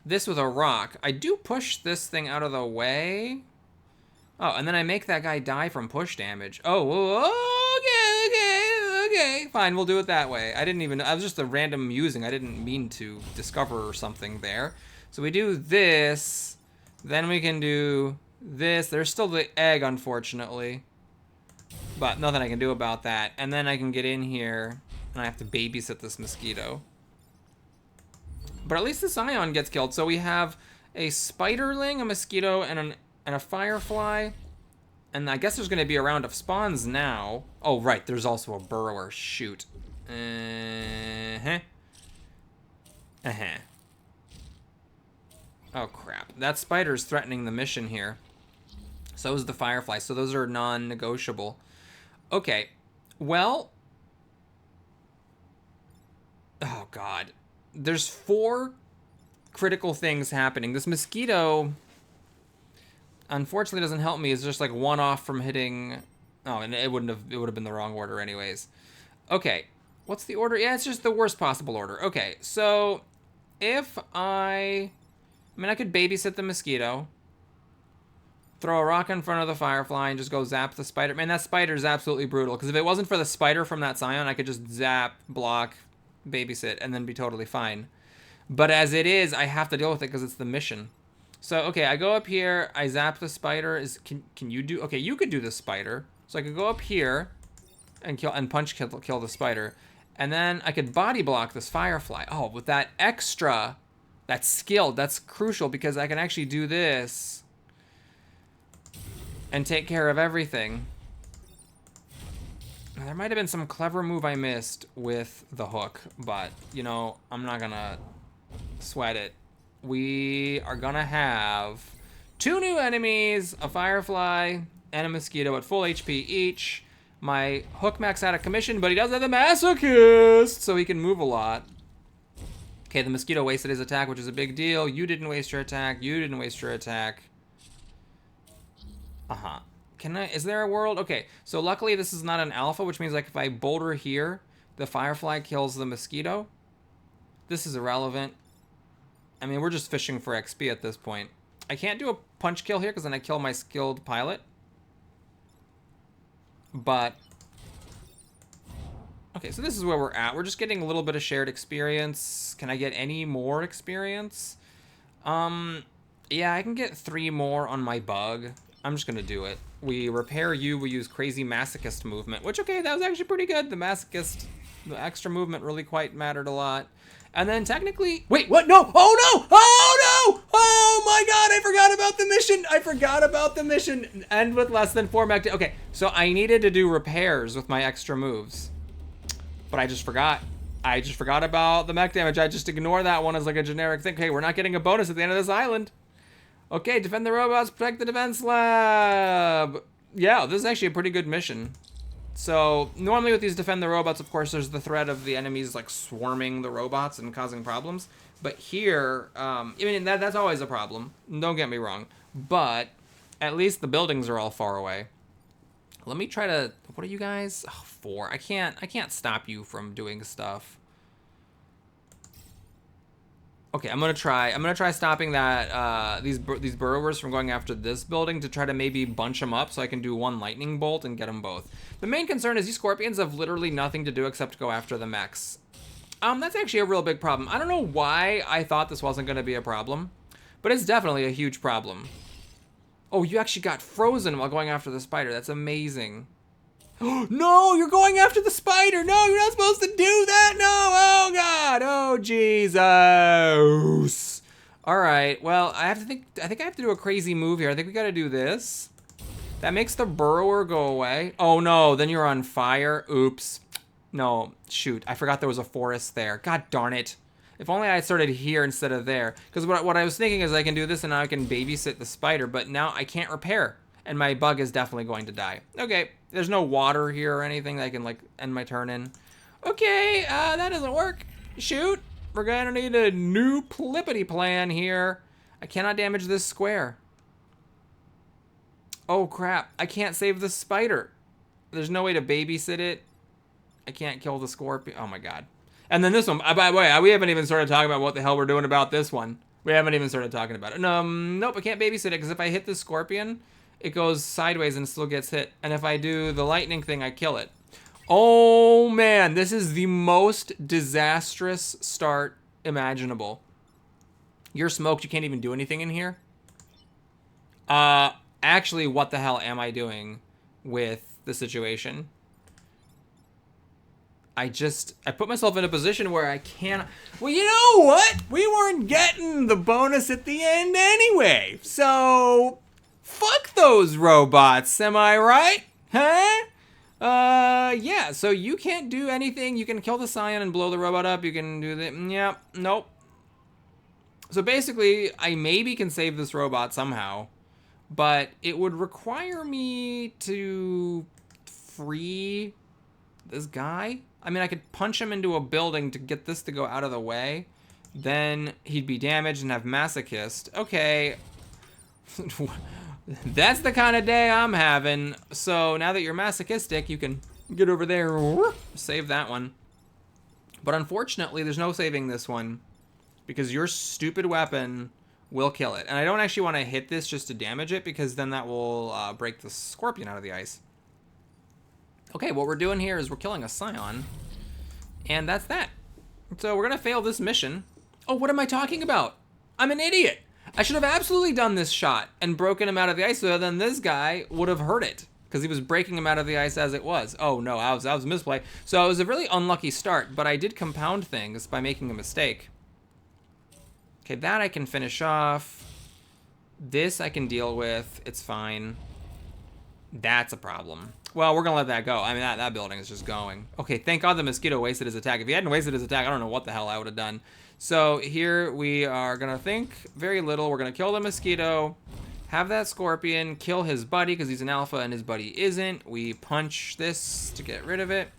this with a rock, I do push this thing out of the way. Oh, and then I make that guy die from push damage. Oh, okay. Fine, we'll do it that way. I was just a random using. I didn't mean to discover something there. So we do this. Then we can do this. There's still the egg, unfortunately. But nothing I can do about that. And then I can get in here, and I have to babysit this mosquito. But at least the scion gets killed. So we have a spiderling, a mosquito, and a firefly. And I guess there's going to be a round of spawns now. Oh, right. There's also a burrower. Shoot. Oh, crap. That spider's threatening the mission here. So is the firefly. So those are non-negotiable. Okay. Well. Oh, God. There's 4 critical things happening. This mosquito, unfortunately, doesn't help me. It's just like one off from hitting. Oh, and it would have been the wrong order anyways. Okay, what's the order? Yeah, it's just the worst possible order. Okay, so if I mean, I could babysit the mosquito, throw a rock in front of the firefly, and just go zap the spider. Man, that spider is absolutely brutal. Because if it wasn't for the spider from that scion, I could just zap, block, babysit, and then be totally fine. But as it is, I have to deal with it because it's the mission. So, okay, I go up here, I zap the spider. Can you do... Okay, you could do the spider. So I could go up here and kill the spider. And then I could body block this firefly. Oh, with that extra, that skill, that's crucial because I can actually do this and take care of everything. Now, there might have been some clever move I missed with the hook, but, you know, I'm not gonna sweat it. We are gonna have 2 new enemies, a firefly and a mosquito at full HP each. My hook mech's out of commission, but he does have the masochist, so he can move a lot. Okay, the mosquito wasted his attack, which is a big deal. You didn't waste your attack. You didn't waste your attack. Uh-huh. Is there a world? Okay, so luckily this is not an alpha, which means like if I boulder here, the firefly kills the mosquito. This is irrelevant. I mean, we're just fishing for XP at this point. I can't do a punch kill here because then I kill my skilled pilot. But, okay, so this is where we're at. We're just getting a little bit of shared experience. Can I get any more experience? Yeah, I can get 3 more on my bug. I'm just gonna do it. We repair you, we use crazy masochist movement, which, okay, that was actually pretty good. The masochist, the extra movement really quite mattered a lot. And then technically, wait, what? No, oh no, oh no, oh my God, I forgot about the mission. I forgot about the mission. End with less than 4 mech. Okay, so I needed to do repairs with my extra moves, but I just forgot. I just forgot about the mech damage. I just ignore that one as like a generic thing. Okay, we're not getting a bonus at the end of this island. Okay, defend the robots, protect the defense lab. Yeah, this is actually a pretty good mission. So, normally with these defend the robots, of course, there's the threat of the enemies, like, swarming the robots and causing problems. But here, I mean, that's always a problem. Don't get me wrong. But, at least the buildings are all far away. Let me try to... What are you guys? Oh, 4. I can't stop you from doing stuff. Okay, I'm gonna try stopping that these burrowers from going after this building to try to maybe bunch them up so I can do 1 lightning bolt and get them both. The main concern is these scorpions have literally nothing to do except go after the mechs. That's actually a real big problem. I don't know why I thought this wasn't gonna be a problem, but it's definitely a huge problem. Oh, you actually got frozen while going after the spider. That's amazing. No, you're going after the spider. No, you're not supposed to do that. No, oh God, oh Jesus. All right, well, I think I have to do a crazy move here. I think we gotta do this. That makes the burrower go away. Oh no, then you're on fire. Oops. No, shoot, I forgot there was a forest there. God darn it. If only I had started here instead of there. Because what I was thinking is I can do this and now I can babysit the spider, but now I can't repair. And my bug is definitely going to die. Okay, there's no water here or anything that I can, like, end my turn in. Okay, that doesn't work. Shoot. we're gonna need a new plippity plan here. I cannot damage this square. Oh crap, I can't save the spider. There's no way to babysit it. I can't kill the scorpion. Oh my god. And then this one, by the way, we haven't even started talking about what the hell we're doing about this one. We haven't even started talking about it. Nope, I can't babysit it because if I hit the scorpion, it goes sideways and still gets hit. And if I do the lightning thing, I kill it. Oh man, this is the most disastrous start imaginable. You're smoked, you can't even do anything in here. Actually, what the hell am I doing with the situation? I put myself in a position where I can't. Well, you know what? We weren't getting the bonus at the end anyway. So, fuck those robots, am I right? Huh? Yeah, so you can't do anything. You can kill the Scion and blow the robot up. You can do the, yeah, nope. So basically, I maybe can save this robot somehow, but it would require me to free this guy. I mean, I could punch him into a building to get this to go out of the way. Then he'd be damaged and have masochist. Okay. That's the kind of day I'm having. So now that you're masochistic, you can get over there, save that one. But unfortunately, there's no saving this one because your stupid weapon will kill it. And I don't actually want to hit this just to damage it because then that will break the scorpion out of the ice. Okay, what we're doing here is we're killing a Scion, and that's that. So we're gonna fail this mission. Oh, what am I talking about? I'm an idiot. I should have absolutely done this shot and broken him out of the ice so then this guy would have heard it because he was breaking him out of the ice as it was. Oh no, that was a misplay. So it was a really unlucky start, but I did compound things by making a mistake. Okay, that I can finish off. This I can deal with, it's fine. That's a problem. Well, we're gonna let that go. I mean, that building is just going. Okay, thank God the mosquito wasted his attack. If he hadn't wasted his attack, I don't know what the hell I would have done. So here we are gonna think very little. We're gonna kill the mosquito, have that scorpion, kill his buddy because he's an alpha and his buddy isn't. We punch this to get rid of it.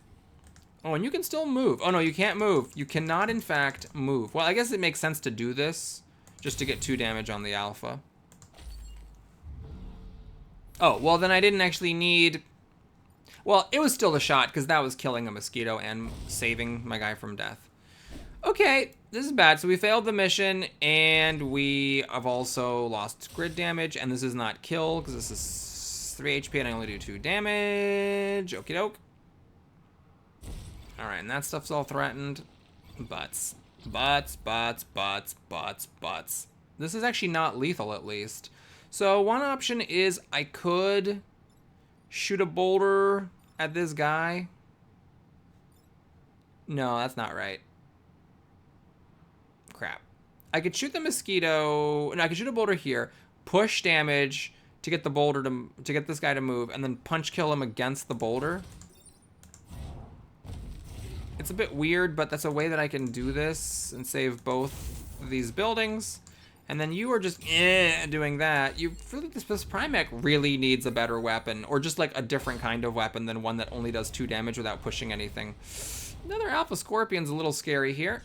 Oh, and you can still move. Oh no, you can't move. You cannot in fact move. Well, I guess it makes sense to do this just to get 2 damage on the alpha. Oh, well then I didn't actually need... Well, it was still a shot because that was killing a mosquito and saving my guy from death. Okay, this is bad. So we failed the mission and we have also lost grid damage and this is not kill because this is 3 HP and I only do 2 damage. Okie doke. All right, and that stuff's all threatened. Butts. Butts, butts, butts, butts, butts. This is actually not lethal at least. So one option is I could shoot a boulder at this guy. No, that's not right. Crap. I could shoot the mosquito. No, I could shoot a boulder here, push damage to get the boulder to get this guy to move, and then punch kill him against the boulder. It's a bit weird, but that's a way that I can do this and save both of these buildings. And then you are just doing that. You really, this Primeac really needs a better weapon, or just like a different kind of weapon than one that only does 2 damage without pushing anything. Another Alpha Scorpion's a little scary here.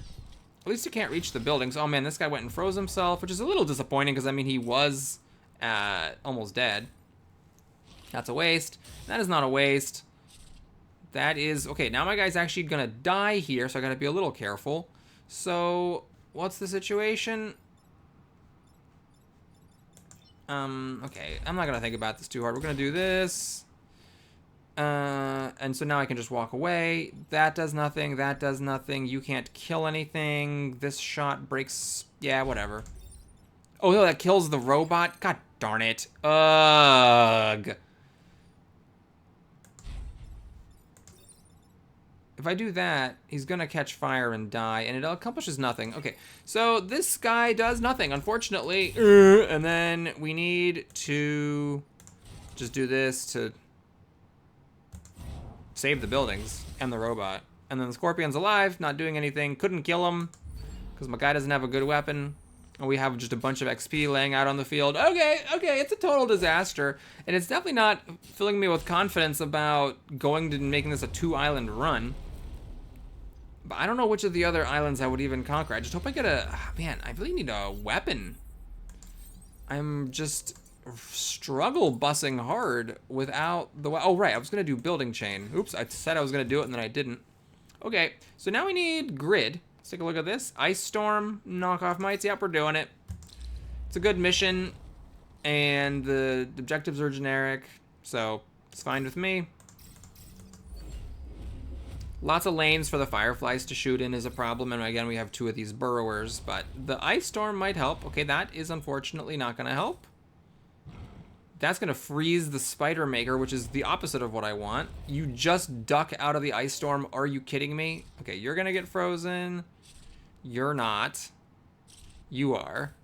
At least you can't reach the buildings. Oh man, this guy went and froze himself, which is a little disappointing because I mean he was almost dead. That's a waste. That is not a waste. That is okay. Now my guy's actually gonna die here, so I gotta be a little careful. So what's the situation? Okay, I'm not gonna think about this too hard. We're gonna do this. And so now I can just walk away. That does nothing, that does nothing. You can't kill anything. This shot breaks, yeah, whatever. Oh no, that kills the robot? God darn it. Ugh. If I do that, he's gonna catch fire and die, and it accomplishes nothing. Okay, so this guy does nothing, unfortunately. And then we need to just do this to save the buildings and the robot. And then the Scorpion's alive, not doing anything. Couldn't kill him because my guy doesn't have a good weapon. And we have just a bunch of XP laying out on the field. Okay, it's a total disaster. And it's definitely not filling me with confidence about going to making this a 2-island run. But I don't know which of the other islands I would even conquer. I just hope I get a... Man, I really need a weapon. I'm just struggle bussing hard without the... Oh, right. I was going to do building chain. Oops, I said I was going to do it and then I didn't. Okay, so now we need grid. Let's take a look at this. Ice storm, knockoff mites. Yep, we're doing it. It's a good mission. And the objectives are generic. So it's fine with me. Lots of lanes for the fireflies to shoot in is a problem, and again, we have 2 of these burrowers, but the ice storm might help. Okay, that is unfortunately not going to help. That's going to freeze the spider maker, which is the opposite of what I want. You just duck out of the ice storm. Are you kidding me? Okay, you're going to get frozen. You're not. You are.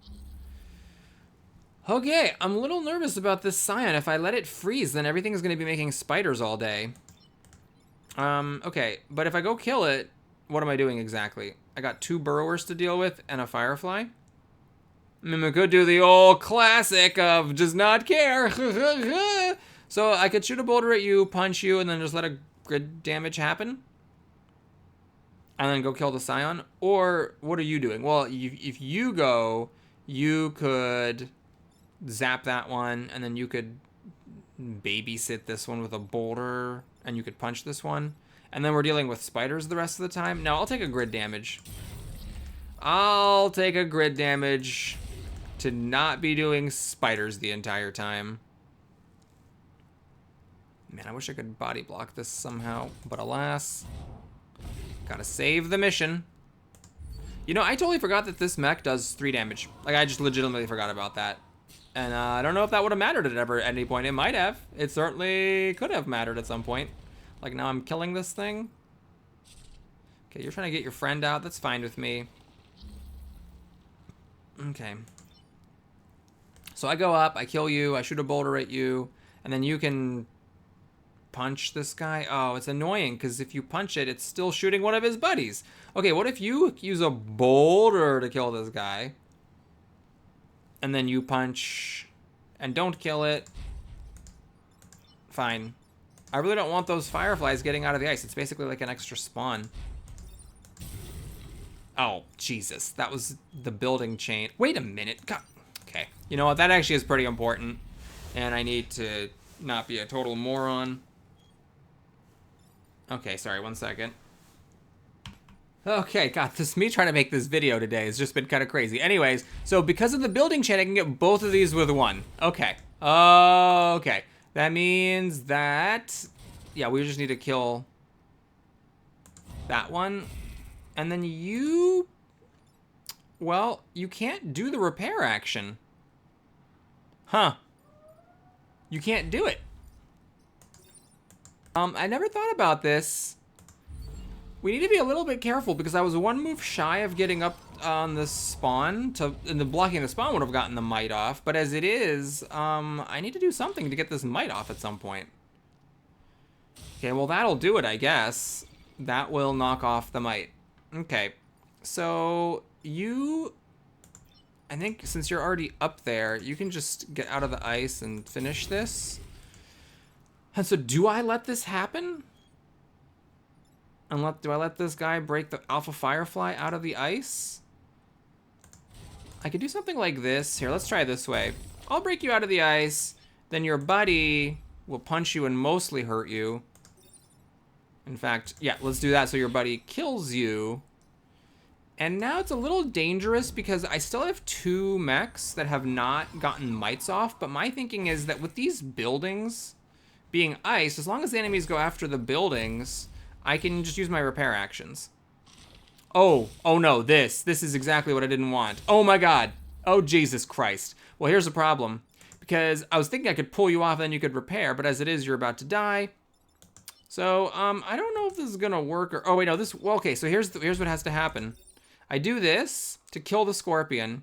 Okay, I'm a little nervous about this scion. If I let it freeze, then everything is going to be making spiders all day. Okay, but if I go kill it, what am I doing exactly? I got 2 burrowers to deal with and a firefly. I mean, I could do the old classic of just not care. So I could shoot a boulder at you, punch you, and then just let a grid damage happen. And then go kill the scion. Or what are you doing? Well, if you go, you could zap that one, and then you could babysit this one with a boulder, and you could punch this one. And then we're dealing with spiders the rest of the time. No, I'll take a grid damage. I'll take a grid damage to not be doing spiders the entire time. Man, I wish I could body block this somehow, but alas. Gotta save the mission. You know, I totally forgot that this mech does 3 damage. Like, I just legitimately forgot about that. And I don't know if that would have mattered at any point. It might have. It certainly could have mattered at some point. Like, now I'm killing this thing. Okay, you're trying to get your friend out. That's fine with me. Okay. So I go up, I kill you, I shoot a boulder at you, and then you can punch this guy. Oh, it's annoying, because if you punch it, it's still shooting one of his buddies. Okay, what if you use a boulder to kill this guy? And then you punch and don't kill it. Fine. I really don't want those fireflies getting out of the ice. It's basically like an extra spawn. Oh, Jesus. That was the building chain. Wait a minute. God. Okay. You know what? That actually is pretty important. And I need to not be a total moron. Okay, sorry. 1 second. Okay, God, me trying to make this video today has just been kind of crazy. Anyways, so because of the building chain, I can get both of these with 1. Okay. Okay. That means that... Yeah, we just need to kill that one. And then you... Well, you can't do the repair action. Huh. You can't do it. I never thought about this. We need to be a little bit careful because I was 1 move shy of getting up on the spawn and the blocking the spawn would have gotten the mite off. But as it is, I need to do something to get this mite off at some point. Okay, well that'll do it, I guess. That will knock off the mite. Okay, so you, I think since you're already up there, you can just get out of the ice and finish this. And so do I let this happen? Do I let this guy break the Alpha Firefly out of the ice? I could do something like this. Here, let's try this way. I'll break you out of the ice, then your buddy will punch you and mostly hurt you. In fact, yeah, let's do that so your buddy kills you. And now it's a little dangerous because I still have 2 mechs that have not gotten mites off, but my thinking is that with these buildings being ice, as long as the enemies go after the buildings, I can just use my repair actions. Oh no, this is exactly what I didn't want. Oh my God. Oh, Jesus Christ. Well, here's the problem. Because I was thinking I could pull you off and then you could repair, but as it is, you're about to die. So, I don't know if this is gonna work or, oh wait, no, well, okay, so here's what has to happen. I do this to kill the scorpion.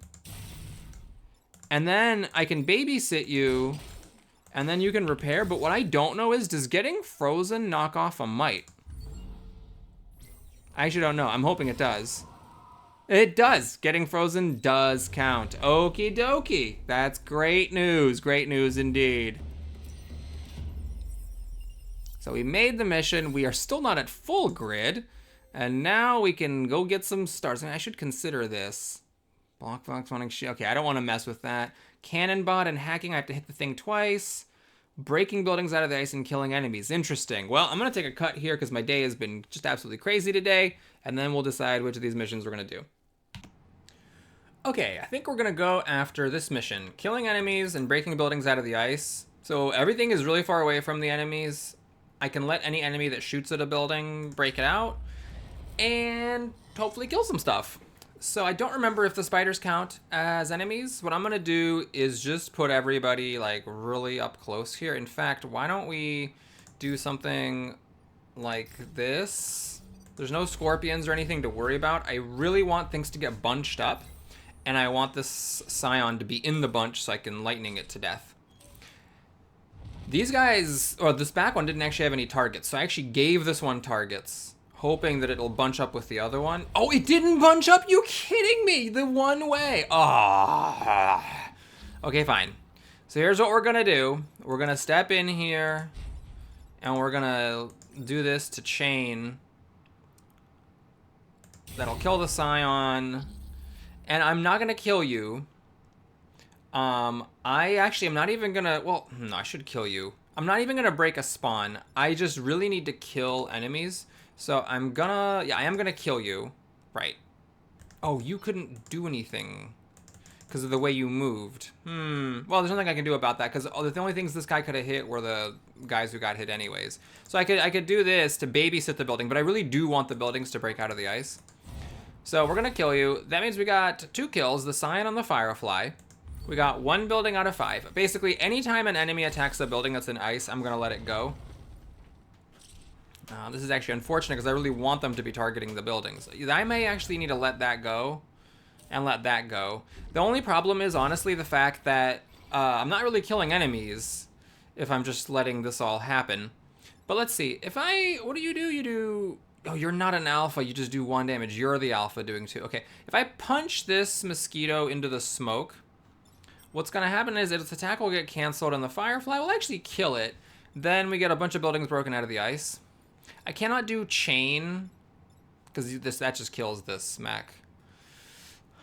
And then I can babysit you, and then you can repair, but what I don't know is, does getting frozen knock off a mite? I actually don't know. I'm hoping it does. It does. Getting frozen does count. Okie dokie. That's great news. Great news indeed. So we made the mission. We are still not at full grid. And now we can go get some stars. I should consider this. Block box wanting shield. Okay, I don't want to mess with that. Cannon bot and hacking. I have to hit the thing twice. Breaking buildings out of the ice and killing enemies. Interesting. Well, I'm going to take a cut here because my day has been just absolutely crazy today. And then we'll decide which of these missions we're going to do. Okay, I think we're going to go after this mission. Killing enemies and breaking buildings out of the ice. So everything is really far away from the enemies. I can let any enemy that shoots at a building break it out. And hopefully kill some stuff. So I don't remember if the spiders count as enemies. What I'm going to do is just put everybody like really up close here. In fact, why don't we do something like this? There's no scorpions or anything to worry about. I really want things to get bunched up. And I want this scion to be in the bunch so I can lightning it to death. These guys, or this back one didn't actually have any targets. So I actually gave this one targets, hoping that it'll bunch up with the other one. Oh, it didn't bunch up? You kidding me? The one way. Ah. Okay, fine. So here's what we're gonna do. We're gonna step in here and we're gonna do this to chain. That'll kill the scion. And I'm not gonna kill you. I actually am not even gonna, well, no, I should kill you. I'm not even gonna break a spawn. I just really need to kill enemies. So I'm gonna, yeah, I am gonna kill you. Right. Oh, you couldn't do anything because of the way you moved. Well, there's nothing I can do about that because the only things this guy could have hit were the guys who got hit anyways. So I could do this to babysit the building, but I really do want the buildings to break out of the ice. So we're gonna kill you. That means we got 2 kills, the Scion and the Firefly. We got 1 building out of 5. Basically, anytime an enemy attacks a building that's in ice, I'm gonna let it go. This is actually unfortunate because I really want them to be targeting the buildings. I may actually need to let that go and let that go. The only problem is honestly the fact that I'm not really killing enemies if I'm just letting this all happen. But let's see, if what do? You do, oh, you're not an alpha, you just do 1 damage. You're the alpha doing 2. Okay, if I punch this mosquito into the smoke, what's gonna happen is its attack will get canceled and the Firefly will actually kill it. Then we get a bunch of buildings broken out of the ice. I cannot do chain because that just kills this mech.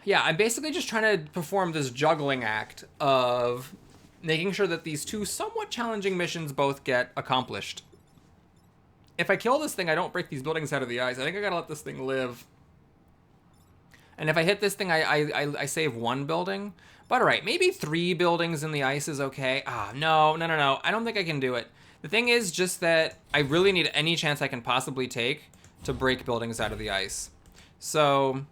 Yeah, I'm basically just trying to perform this juggling act of making sure that these 2 somewhat challenging missions both get accomplished. If I kill this thing, I don't break these buildings out of the ice. I think I gotta let this thing live. And if I hit this thing, I save 1 building. But all right, maybe 3 buildings in the ice is okay. No. I don't think I can do it. The thing is just that I really need any chance I can possibly take to break buildings out of the ice. So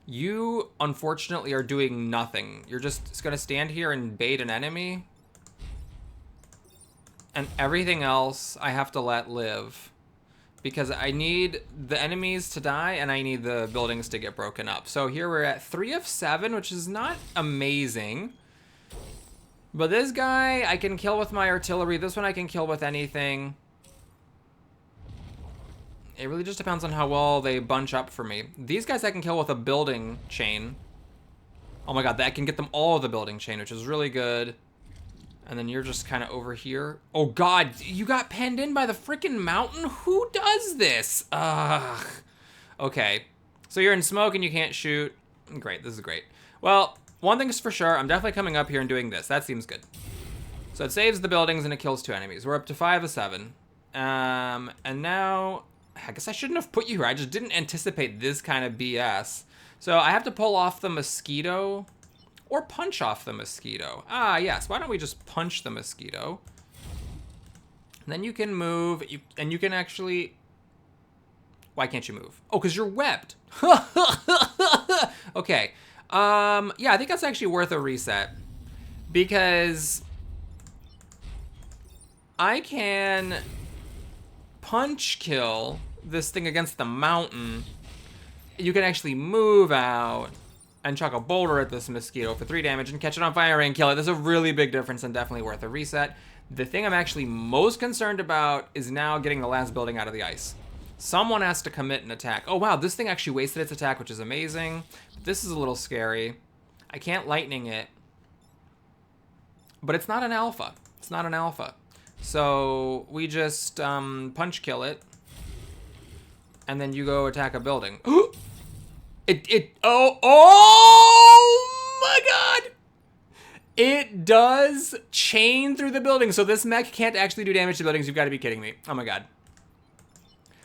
you, unfortunately, are doing nothing. You're just going to stand here and bait an enemy. And everything else I have to let live. Because I need the enemies to die and I need the buildings to get broken up. So here we're at 3 of 7, which is not amazing. But this guy I can kill with my artillery. This one I can kill with anything. It really just depends on how well they bunch up for me. These guys I can kill with a building chain. Oh my god, that can get them all the building chain, which is really good. And then you're just kind of over here. Oh god, you got penned in by the freaking mountain? Who does this? Ugh. Okay, so you're in smoke and you can't shoot. Great, this is great. Well, one thing's for sure, I'm definitely coming up here and doing this. That seems good. So it saves the buildings and it kills 2 enemies. We're up to 5 of 7. And now, I guess I shouldn't have put you here. I just didn't anticipate this kind of BS. So I have to pull off the mosquito or punch off the mosquito. Yes, why don't we just punch the mosquito? And then you can move, and you can actually, why can't you move? Oh, because you're webbed. Okay. Yeah, I think that's actually worth a reset because I can punch kill this thing against the mountain. You can actually move out and chuck a boulder at this mosquito for 3 damage and catch it on fire and kill it. There's a really big difference and definitely worth a reset. The thing I'm actually most concerned about is now getting the last building out of the ice. Someone has to commit an attack. Oh wow, this thing actually wasted its attack, which is amazing. This is a little scary. I can't lightning it. But it's not an alpha. It's not an alpha. So we just punch kill it. and then you go attack a building. Oh my god! It does chain through the building, so this mech can't actually do damage to buildings. You've got to be kidding me. Oh my god.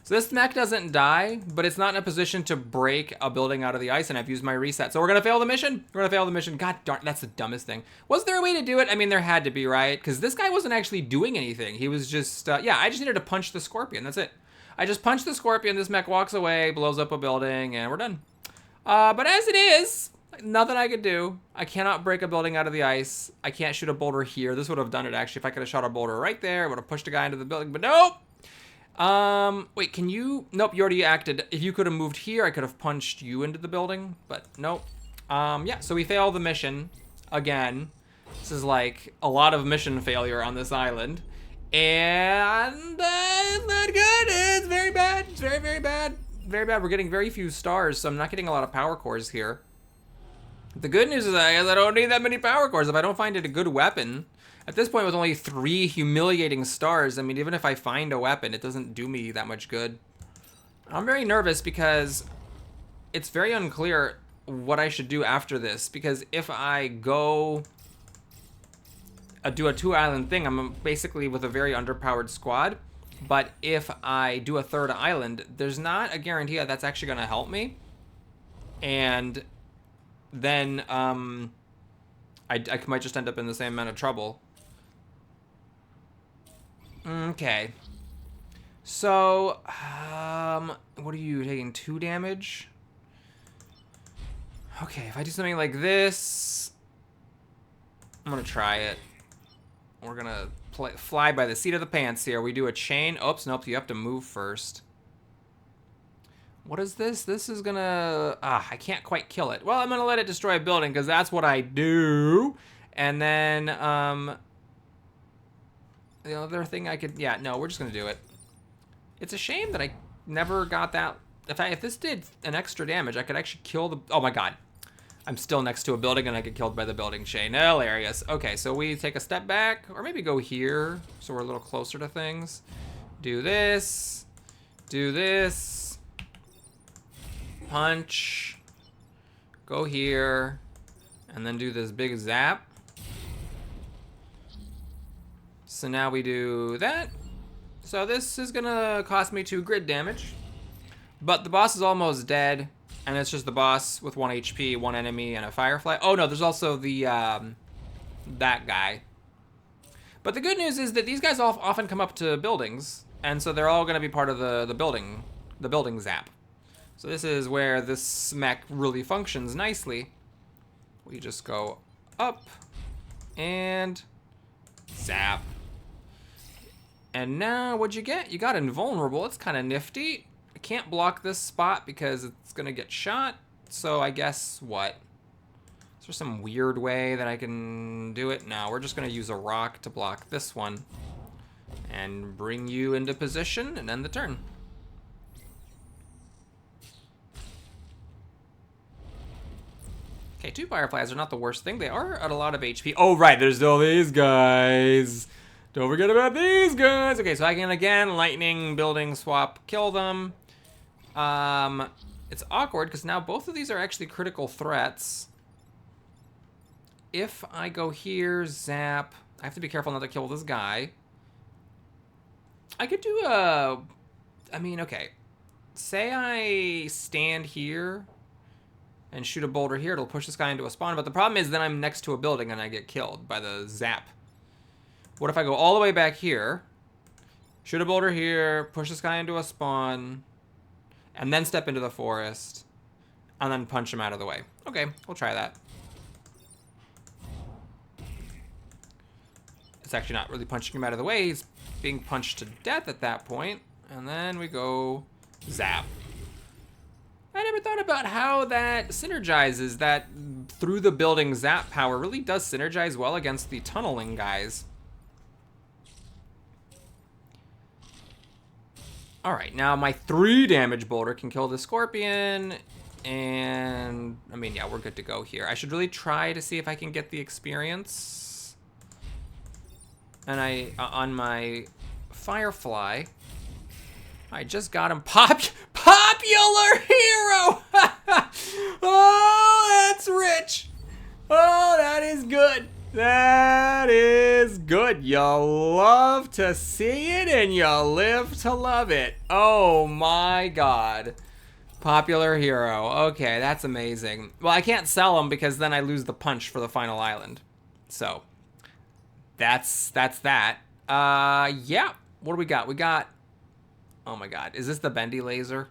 So this mech doesn't die, but it's not in a position to break a building out of the ice, and I've used my reset. So we're gonna fail the mission. We're gonna fail the mission. God darn, that's the dumbest thing. Was there a way to do it? I mean, there had to be, right? Because this guy wasn't actually doing anything. He was just, yeah, I just needed to punch the scorpion. That's it. I just punched the scorpion. This mech walks away, blows up a building, and we're done. But as it is, nothing I could do. I cannot break a building out of the ice. I can't shoot a boulder here. This would have done it, actually. If I could have shot a boulder right there, it would have pushed a guy into the building, but nope. Wait, can you? Nope, you already acted. If you could have moved here, I could have punched you into the building, but nope. Yeah, so we failed the mission again. This is like a lot of mission failure on this island. And it's not good. It's very bad. It's very, very bad. Very bad. We're getting very few stars, so I'm not getting a lot of power cores here. The good news is I don't need that many power cores if I don't find it a good weapon. At this point, with only 3 humiliating stars, I mean, even if I find a weapon, it doesn't do me that much good. I'm very nervous because it's very unclear what I should do after this. Because if I go do a 2-island thing, I'm basically with a very underpowered squad. But if I do a 3rd island, there's not a guarantee that that's actually going to help me. And then I might just end up in the same amount of trouble. Okay. So, what are you taking? 2 damage? Okay, if I do something like this, I'm gonna try it. We're gonna fly by the seat of the pants here. We do a chain. Oops, nope, you have to move first. What is this? This is gonna, I can't quite kill it. Well, I'm gonna let it destroy a building because that's what I do. And then, the other thing I could, yeah, no, we're just gonna do it. It's a shame that I never got that. If this did an extra damage, I could actually kill the, oh my god. I'm still next to a building and I get killed by the building chain. Hilarious. Okay, so we take a step back, or maybe go here, so we're a little closer to things. Do this, punch, go here, and then do this big zap. So now we do that. So this is gonna cost me 2 grid damage, but the boss is almost dead, and it's just the boss with 1 HP, 1 enemy, and a firefly. Oh no, there's also the, that guy. But the good news is that these guys often come up to buildings, and so they're all gonna be part of the building zap. So this is where this mech really functions nicely. We just go up and zap. And now what'd you get? You got invulnerable. It's kind of nifty. I can't block this spot because it's gonna get shot. So I guess what? Is there some weird way that I can do it? No, we're just gonna use a rock to block this one and bring you into position and end the turn. Okay, 2 fireflies are not the worst thing. They are at a lot of HP. Oh, right, there's still these guys. Don't forget about these guys. Okay, so I can, again, lightning, building, swap, kill them. It's awkward, because now both of these are actually critical threats. If I go here, zap, I have to be careful not to kill this guy. I could do a... I mean, okay. Say I stand here and shoot a boulder here, it'll push this guy into a spawn. But the problem is then I'm next to a building and I get killed by the zap. What if I go all the way back here, shoot a boulder here, push this guy into a spawn, and then step into the forest, and then punch him out of the way? Okay, we'll try that. It's actually not really punching him out of the way. He's being punched to death at that point. And then we go zap. I never thought about how that synergizes, that through the building zap power really does synergize well against the tunneling guys. All right, now my 3 damage boulder can kill the scorpion, and I mean, yeah, we're good to go here. I should really try to see if I can get the experience. And on my firefly, I just got him. Pop Popular hero! Oh, that's rich. Oh, that is good. That is good. You'll love to see it and you'll live to love it. Oh my god. Popular hero. Okay, that's amazing. Well, I can't sell him because then I lose the punch for the final island. So, that's that. Yeah. What do we got? We got... Oh my god. Is this the bendy laser?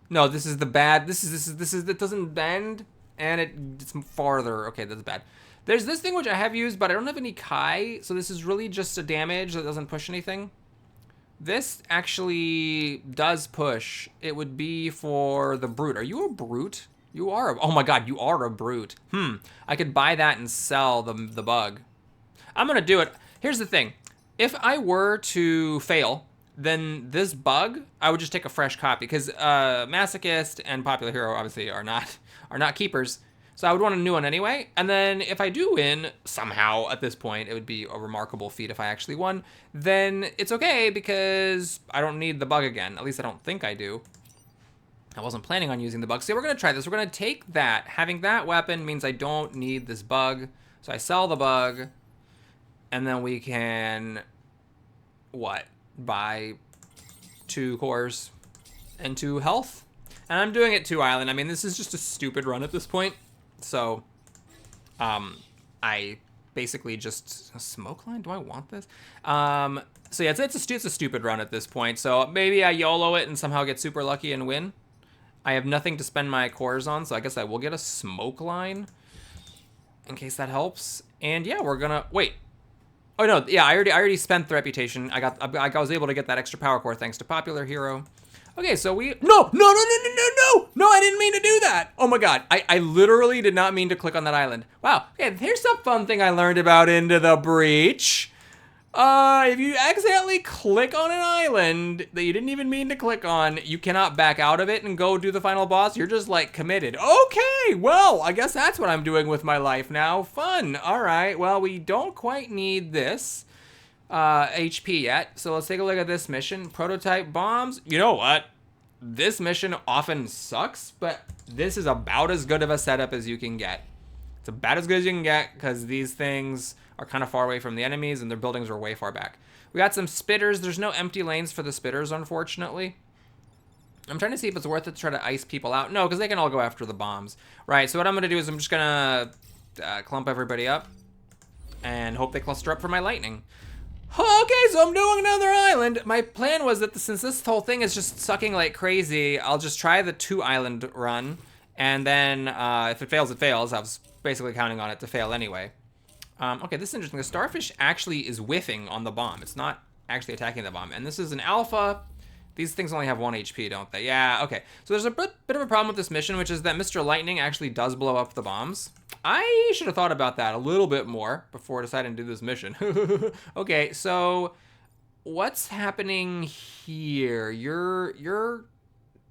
No, this is the bad. This is it doesn't bend and it's farther. Okay, that's bad. There's this thing which I have used, but I don't have any Kai, so this is really just a damage that doesn't push anything. This actually does push. It would be for the brute. Are you a brute? You are. Oh my god, you are a brute. I could buy that and sell the bug. I'm gonna do it. Here's the thing. If I were to fail, then this bug, I would just take a fresh copy because Masochist and Popular Hero obviously are not keepers. So I would want a new one anyway. And then if I do win somehow at this point, it would be a remarkable feat if I actually won. Then it's okay because I don't need the bug again. At least I don't think I do. I wasn't planning on using the bug. So we're going to try this. We're going to take that. Having that weapon means I don't need this bug. So I sell the bug. And then we can, what? Buy 2 cores and 2 health. And I'm doing it 2 island. I mean, this is just a stupid run at this point. So, I basically just... A smoke line? Do I want this? So yeah, it's a stupid run at this point. So maybe I YOLO it and somehow get super lucky and win. I have nothing to spend my cores on, so I guess I will get a smoke line. In case that helps. And yeah, we're gonna... Wait. Oh no, yeah, I already spent the reputation. I was able to get that extra power core thanks to Popular Hero. Okay, so we... No, I didn't mean to do that. Oh my god, I literally did not mean to click on that island. Wow, okay, here's a fun thing I learned about Into the Breach. If you accidentally click on an island that you didn't even mean to click on, you cannot back out of it and go do the final boss. You're just, like, committed. Okay, well, I guess that's what I'm doing with my life now. Fun. All right, well, we don't quite need this HP yet. So let's take a look at this mission. Prototype bombs. You know what? This mission often sucks, but this is about as good of a setup as you can get. It's about as good as you can get because these things are kind of far away from the enemies and their buildings are way far back. We got some spitters. There's no empty lanes for the spitters, unfortunately. I'm trying to see if it's worth it to try to ice people out. No, because they can all go after the bombs. Right, so what I'm going to do is I'm just going to clump everybody up and hope they cluster up for my lightning. Okay, so I'm doing another island. My plan was that since this whole thing is just sucking like crazy, I'll just try the 2 island run. And then if it fails, it fails. I was basically counting on it to fail anyway. Okay, this is interesting. The starfish actually is whiffing on the bomb. It's not actually attacking the bomb. And this is an alpha. These things only have 1 HP, don't they? Yeah, okay. So there's a bit of a problem with this mission, which is that Mr. Lightning actually does blow up the bombs. I should have thought about that a little bit more before deciding to do this mission. Okay, so what's happening here? You're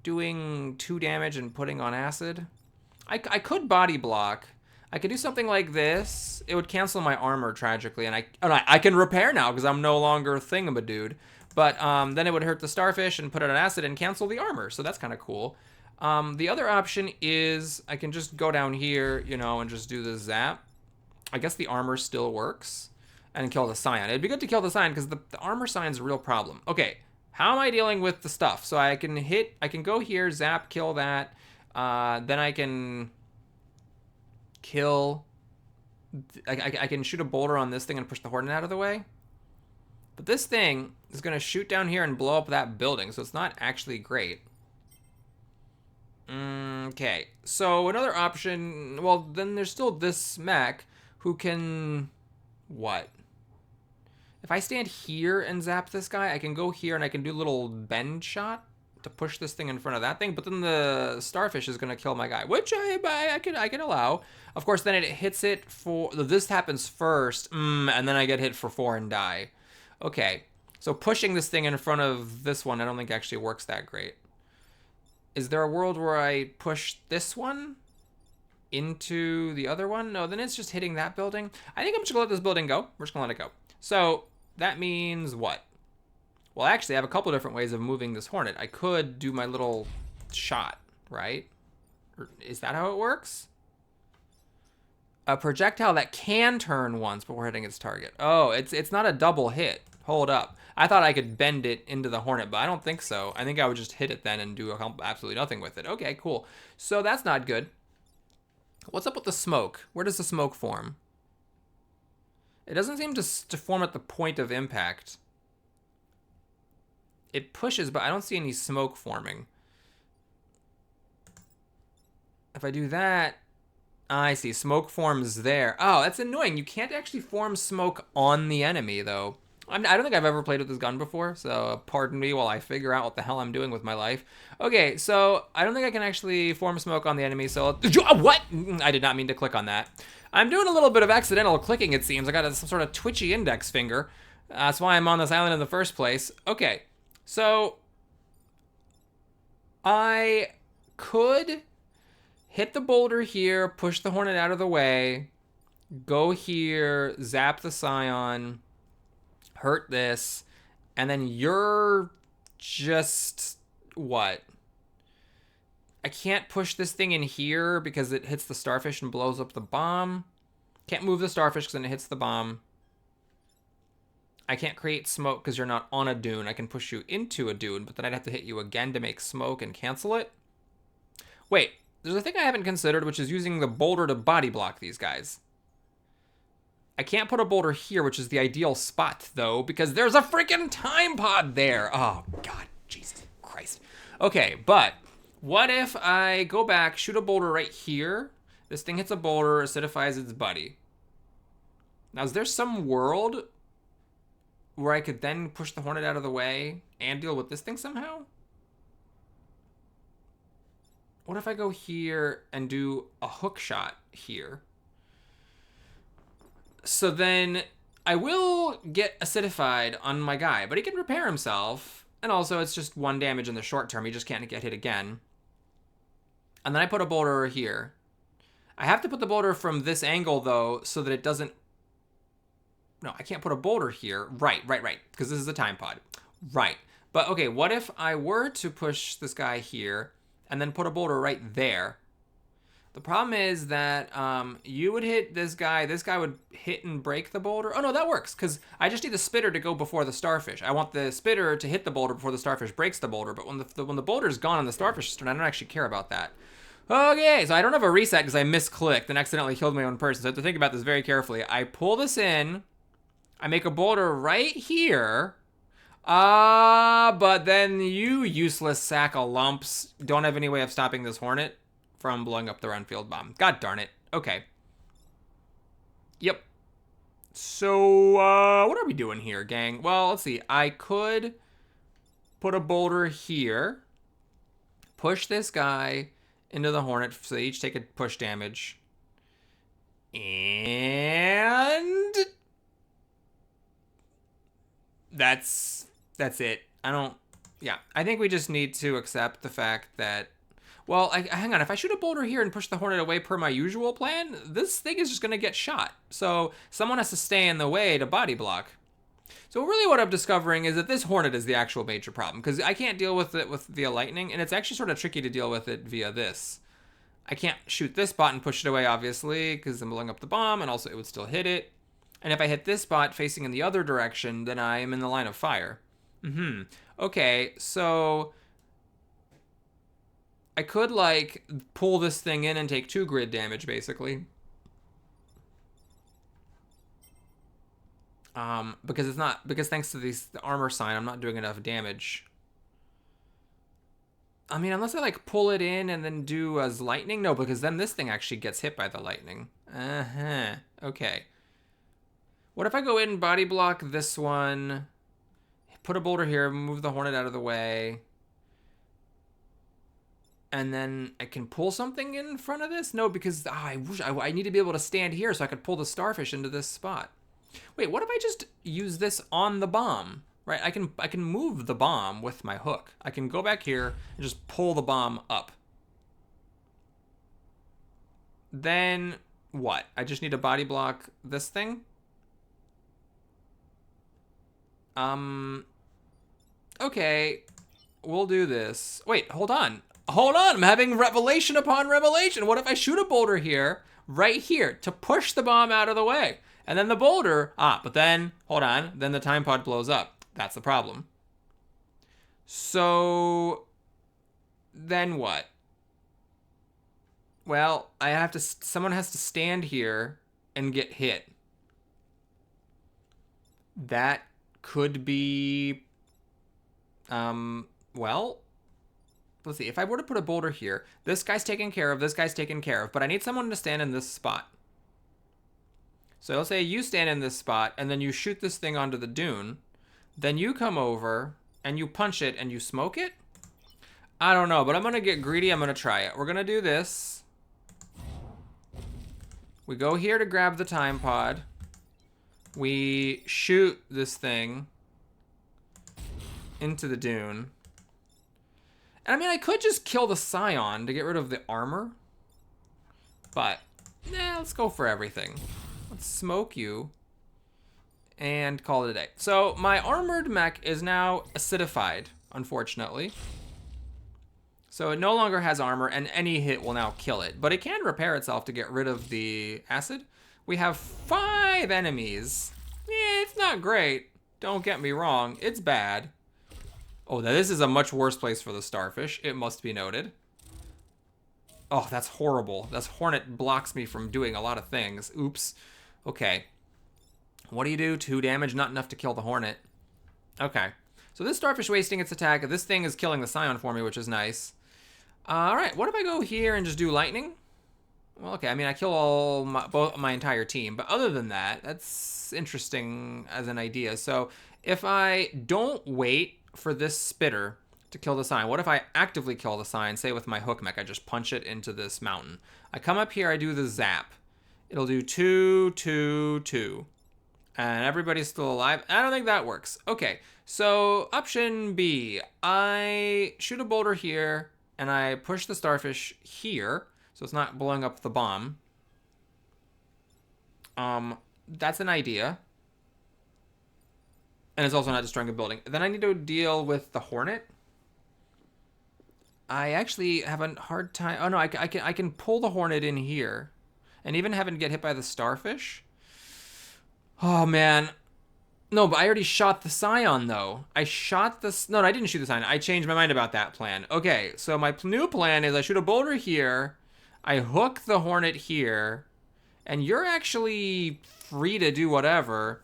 doing 2 damage and putting on acid? I could body block. I could do something like this. It would cancel my armor, tragically, and I can repair now because I'm no longer thingamadude. But then it would hurt the starfish and put it on acid and cancel the armor, so that's kind of cool. The other option is I can just go down here, you know, and just do the zap. I guess the armor still works. And kill the scion. It'd be good to kill the scion because the armor scion's a real problem. Okay, how am I dealing with the stuff? So I can go here, zap, kill that. Then I can kill... I can shoot a boulder on this thing and push the Hornet out of the way. But this thing is going to shoot down here and blow up that building, so it's not actually great. Okay, so another option... Well, then there's still this mech who can... What? If I stand here and zap this guy, I can go here and I can do a little bend shot to push this thing in front of that thing, but then the starfish is going to kill my guy, which I can allow. Of course, then it hits it for... This happens first, and then I get hit for 4 and die. Okay, so pushing this thing in front of this one, I don't think actually works that great. Is there a world where I push this one into the other one? No, then it's just hitting that building. I think I'm just going to let this building go. We're just going to let it go. So that means what? Well, actually, I have a couple different ways of moving this Hornet. I could do my little shot, right? Or is that how it works? A projectile that can turn once before hitting its target. Oh, it's not a double hit. Hold up. I thought I could bend it into the Hornet, but I don't think so. I think I would just hit it then and do absolutely nothing with it. Okay, cool. So that's not good. What's up with the smoke? Where does the smoke form? It doesn't seem to form at the point of impact. It pushes, but I don't see any smoke forming. If I do that, I see. Smoke forms there. Oh, that's annoying. You can't actually form smoke on the enemy, though. I don't think I've ever played with this gun before, so pardon me while I figure out what the hell I'm doing with my life. Okay, so I don't think I can actually form smoke on the enemy, so... What? I did not mean to click on that. I'm doing a little bit of accidental clicking, it seems. I got some sort of twitchy index finger. That's why I'm on this island in the first place. Okay, so... I could hit the boulder here, push the Hornet out of the way, go here, zap the Scion, hurt this, and then you're just... what? I can't push this thing in here because it hits the starfish and blows up the bomb. Can't move the starfish because then it hits the bomb. I can't create smoke because you're not on a dune. I can push you into a dune, but then I'd have to hit you again to make smoke and cancel it. Wait, there's a thing I haven't considered, which is using the boulder to body block these guys. I can't put a boulder here, which is the ideal spot, though, because there's a freaking time pod there. Oh, God. Jesus Christ. Okay, but what if I go back, shoot a boulder right here? This thing hits a boulder, acidifies its buddy. Now, is there some world where I could then push the Hornet out of the way and deal with this thing somehow? What if I go here and do a hook shot here? So then I will get acidified on my guy, but he can repair himself. And also it's just 1 damage in the short term. He just can't get hit again. And then I put a boulder here. I have to put the boulder from this angle, though, so that it doesn't... No, I can't put a boulder here. Right. Because this is a time pod. Right. But, okay, what if I were to push this guy here and then put a boulder right there? The problem is that you would hit this guy would hit and break the boulder. Oh, no, that works, because I just need the spitter to go before the starfish. I want the spitter to hit the boulder before the starfish breaks the boulder, but when the boulder's gone and the starfish is turned, I don't actually care about that. Okay, so I don't have a reset because I misclicked and accidentally killed my own person, so I have to think about this very carefully. I pull this in, I make a boulder right here, but then you useless sack of lumps don't have any way of stopping this Hornet from blowing up the Renfield bomb. God darn it. Okay. Yep. So, what are we doing here, gang? Well, let's see. I could put a boulder here, push this guy into the Hornet so they each take a push damage. And that's it. I think we just need to accept the fact that, well, hang on, if I shoot a boulder here and push the Hornet away per my usual plan, this thing is just gonna get shot. So someone has to stay in the way to body block. So really what I'm discovering is that this Hornet is the actual major problem, because I can't deal with it via lightning, and it's actually sort of tricky to deal with it via this. I can't shoot this bot and push it away, obviously, because I'm blowing up the bomb, and also it would still hit it. And if I hit this bot facing in the other direction, then I am in the line of fire. Okay, so I could, like, pull this thing in and take 2 grid damage, basically. Because thanks to the armor sign, I'm not doing enough damage. I mean, unless I, like, pull it in and then do as lightning? No, because then this thing actually gets hit by the lightning. Okay. What if I go in and body block this one, put a boulder here, move the Hornet out of the way, and then I can pull something in front of this? No, because I need to be able to stand here so I could pull the starfish into this spot. Wait, what if I just use this on the bomb? Right, I can move the bomb with my hook. I can go back here and just pull the bomb up. Then what? I just need to body block this thing? Okay, we'll do this. Wait, hold on. Hold on, I'm having revelation upon revelation. What if I shoot a boulder here, right here, to push the bomb out of the way? And then the boulder, but then, hold on, then the time pod blows up. That's the problem. So, then what? Well, someone has to stand here and get hit. That could be, well, let's see. If I were to put a boulder here, this guy's taken care of, this guy's taken care of, but I need someone to stand in this spot. So let's say you stand in this spot, and then you shoot this thing onto the dune. Then you come over, and you punch it, and you smoke it? I don't know, but I'm going to get greedy. I'm going to try it. We're going to do this. We go here to grab the time pod. We shoot this thing into the dune. And I mean, I could just kill the Scion to get rid of the armor. But, let's go for everything. Let's smoke you and call it a day. So, my armored mech is now acidified, unfortunately. So, it no longer has armor, and any hit will now kill it. But it can repair itself to get rid of the acid. We have 5 enemies. It's not great. Don't get me wrong. It's bad. Oh, now this is a much worse place for the starfish. It must be noted. Oh, that's horrible. This hornet blocks me from doing a lot of things. Oops. Okay. What do you do? 2 damage, not enough to kill the hornet. Okay. So this starfish wasting its attack. This thing is killing the Scion for me, which is nice. Alright, what if I go here and just do lightning? Well, okay, I mean, I kill my entire team. But other than that, that's interesting as an idea. So if I don't wait for this spitter to kill the Scion, what if I actively kill the Scion, say with my hook mech? I just punch it into this mountain. I come up here, I do the zap. It'll do 2, 2, 2. And everybody's still alive. I don't think that works. Okay, so option B. I shoot a boulder here, and I push the starfish here, so it's not blowing up the bomb. That's an idea. And it's also not destroying a building. Then I need to deal with the hornet. I actually have a hard time. Oh no, I can pull the hornet in here, and even have it get hit by the starfish. Oh man, no, but I already shot the Scion though. I didn't shoot the Scion. I changed my mind about that plan. Okay, so my new plan is I shoot a boulder here, I hook the hornet here, and you're actually free to do whatever.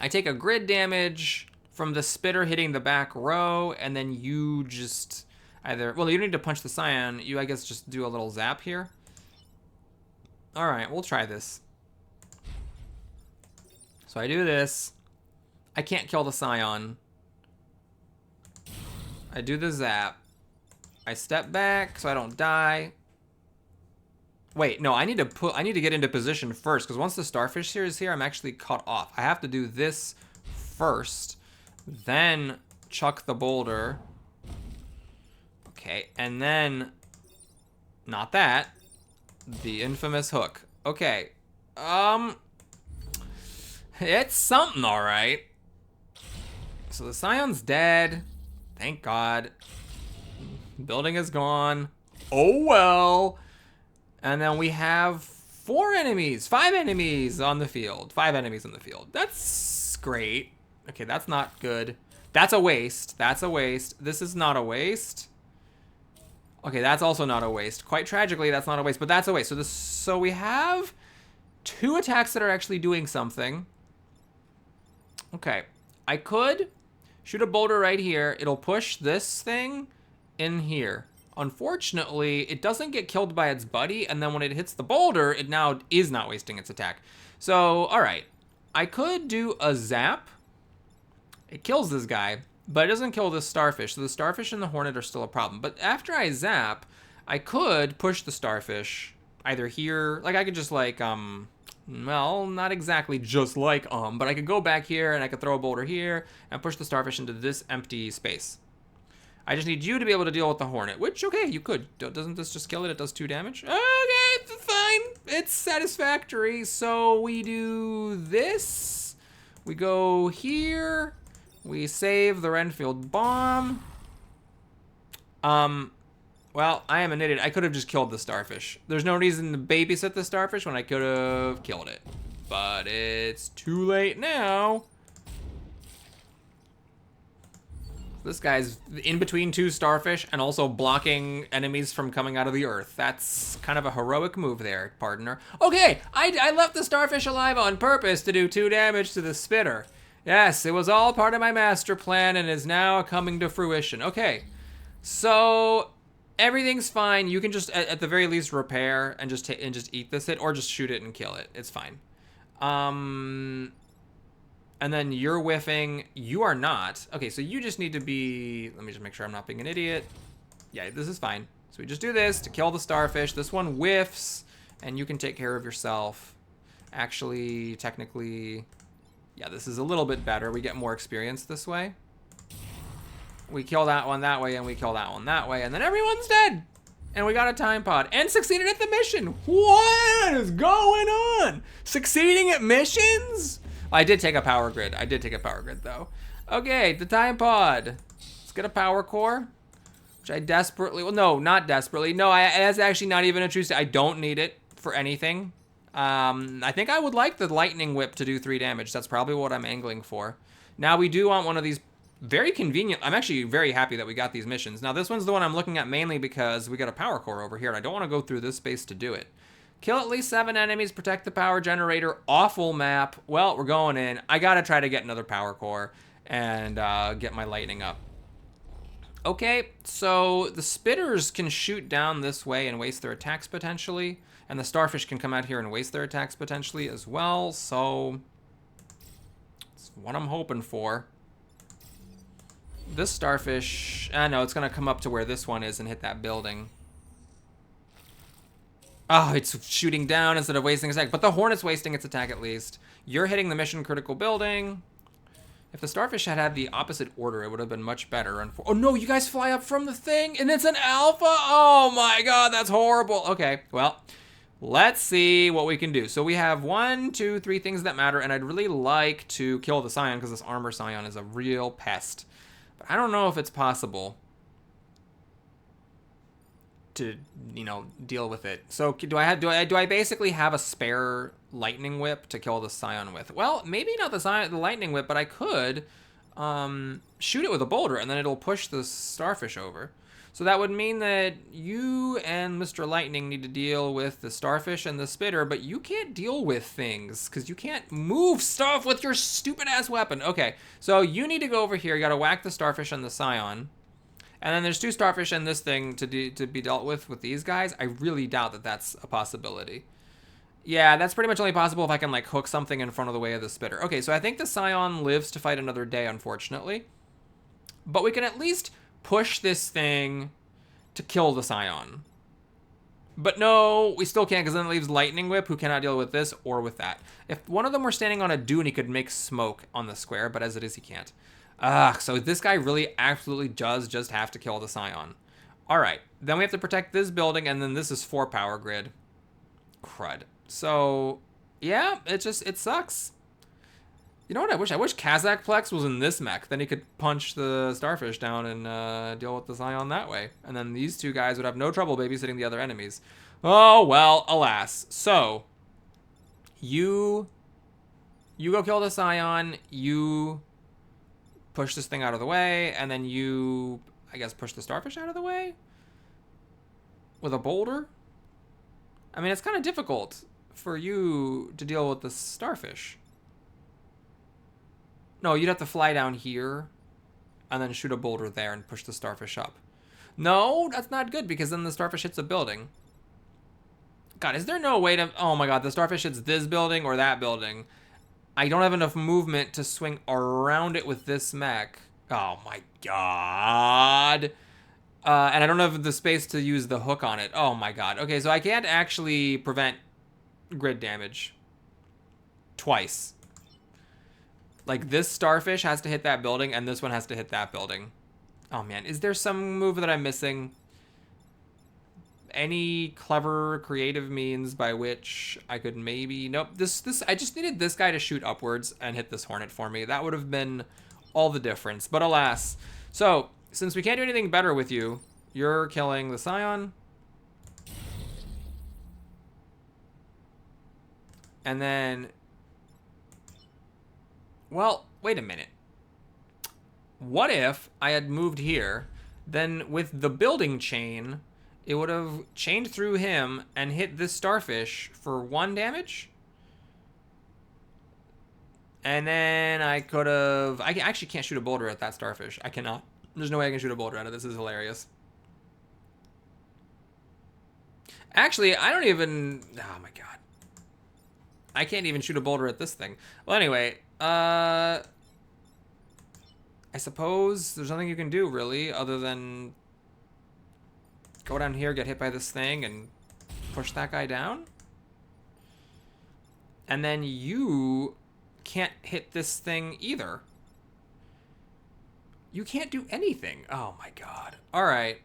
I take a grid damage from the spitter hitting the back row, and then you just you don't need to punch the Scion. You, I guess, just do a little zap here. All right, we'll try this. So I do this. I can't kill the Scion. I do the zap. I step back so I don't die. Wait, no, I need to get into position first, because once the starfish here is here, I'm actually cut off. I have to do this first, then chuck the boulder. Okay, and then not that. The infamous hook. Okay. It's something, all right. So the Scion's dead. Thank God. Building is gone. Oh well. And then we have 5 enemies on the field. 5 enemies on the field. That's great. Okay, that's not good. That's a waste. That's a waste. This is not a waste. Okay, that's also not a waste. Quite tragically, that's not a waste, but that's a waste. So we have 2 attacks that are actually doing something. Okay, I could shoot a boulder right here. It'll push this thing in here. Unfortunately, it doesn't get killed by its buddy, and then when it hits the boulder, it now is not wasting its attack. So, all right. I could do a zap. It kills this guy, but it doesn't kill this starfish. So the starfish and the hornet are still a problem. But after I zap, I could push the starfish either here. Like, I could just, like, well, not exactly just like, but I could go back here, and I could throw a boulder here, and push the starfish into this empty space. I just need you to be able to deal with the hornet, which, okay, you could. Doesn't this just kill it? It does 2 damage? Okay, fine. It's satisfactory. So we do this. We go here. We save the Renfield bomb. Well, I am an idiot. I could have just killed the starfish. There's no reason to babysit the starfish when I could have killed it. But it's too late now. This guy's in between two starfish and also blocking enemies from coming out of the earth. That's kind of a heroic move there, partner. Okay, I left the starfish alive on purpose to do 2 damage to the spitter. Yes, it was all part of my master plan and is now coming to fruition. Okay, so everything's fine. You can just, at the very least, repair and just eat this hit, or just shoot it and kill it. It's fine. And then you're whiffing. You are not. Okay, so you just need to be... Let me just make sure I'm not being an idiot. Yeah, this is fine. So we just do this to kill the starfish. This one whiffs, and you can take care of yourself. Actually, technically... Yeah, this is a little bit better. We get more experience this way. We kill that one that way, and we kill that one that way, and then everyone's dead! And we got a time pod, and succeeded at the mission! What is going on? Succeeding at missions? I did take a power grid. I did take a power grid, though. Okay, the time pod. Let's get a power core, which I desperately... Well, no, not desperately. No, that's actually not even a true state. I don't need it for anything. I think I would like the lightning whip to do 3 damage. That's probably what I'm angling for. Now, we do want one of these very convenient... I'm actually very happy that we got these missions. Now, this one's the one I'm looking at mainly because we got a power core over here, and I don't want to go through this space to do it. Kill at least 7 enemies, protect the power generator. Awful map. Well, we're going in. I gotta try to get another power core and get my lightning up. Okay, so the spitters can shoot down this way and waste their attacks potentially. And the starfish can come out here and waste their attacks potentially as well. So, that's what I'm hoping for. This starfish, I know it's gonna come up to where this one is and hit that building. Oh, it's shooting down instead of wasting its attack. But the Hornet's wasting its attack at least. You're hitting the mission critical building. If the starfish had had the opposite order, it would have been much better. Oh no, you guys fly up from the thing and it's an alpha? Oh my god, that's horrible. Okay, well, let's see what we can do. So we have 1, 2, 3 things that matter, and I'd really like to kill the Scion because this armor Scion is a real pest. But I don't know if it's possible to, you know, deal with it. So do I basically have a spare lightning whip to kill the Scion with? Well, maybe not the lightning whip, but I could shoot it with a boulder and then it'll push the starfish over. So that would mean that you and Mr. Lightning need to deal with the starfish and the spitter, but you can't deal with things because you can't move stuff with your stupid ass weapon. Okay, so you need to go over here. You got to whack the starfish and the Scion. And then there's 2 starfish in this thing to be dealt with these guys. I really doubt that that's a possibility. Yeah, that's pretty much only possible if I can, like, hook something in front of the way of the spitter. Okay, so I think the Scion lives to fight another day, unfortunately. But we can at least push this thing to kill the Scion. But no, we still can't because then it leaves Lightning Whip, who cannot deal with this or with that. If one of them were standing on a dune, he could make smoke on the square, but as it is, he can't. So this guy really absolutely does just have to kill the Scion. All right, then we have to protect this building, and then this is 4 power grid. Crud. So, yeah, it sucks. You know what I wish? I wish Kazakplex was in this mech. Then he could punch the starfish down and deal with the Scion that way. And then these 2 guys would have no trouble babysitting the other enemies. Oh, well, alas. So, you go kill the Scion, you push this thing out of the way, and then you, I guess, push the starfish out of the way? With a boulder? I mean, it's kind of difficult for you to deal with the starfish. No, you'd have to fly down here, and then shoot a boulder there and push the starfish up. No, that's not good, because then the starfish hits a building. God, is there no way to... Oh my god, the starfish hits this building or that building. I don't have enough movement to swing around it with this mech. Oh my god. And I don't have the space to use the hook on it. Oh my god. Okay, so I can't actually prevent grid damage. Twice. Like, this starfish has to hit that building, and this one has to hit that building. Oh man, is there some move that I'm missing? Any clever, creative means by which I could maybe... Nope, I just needed this guy to shoot upwards and hit this Hornet for me. That would have been all the difference. But alas. So, since we can't do anything better with you, you're killing the Scion. And then... Well, wait a minute. What if I had moved here, then with the building chain, it would have chained through him and hit this starfish for 1 damage? And then I could have... I actually can't shoot a boulder at that starfish. I cannot. There's no way I can shoot a boulder at it. This is hilarious. Actually, I don't even... Oh my god. I can't even shoot a boulder at this thing. Well, anyway, I suppose there's nothing you can do, really, other than go down here, get hit by this thing, and push that guy down. And then you can't hit this thing either. You can't do anything. Oh, my God. All right.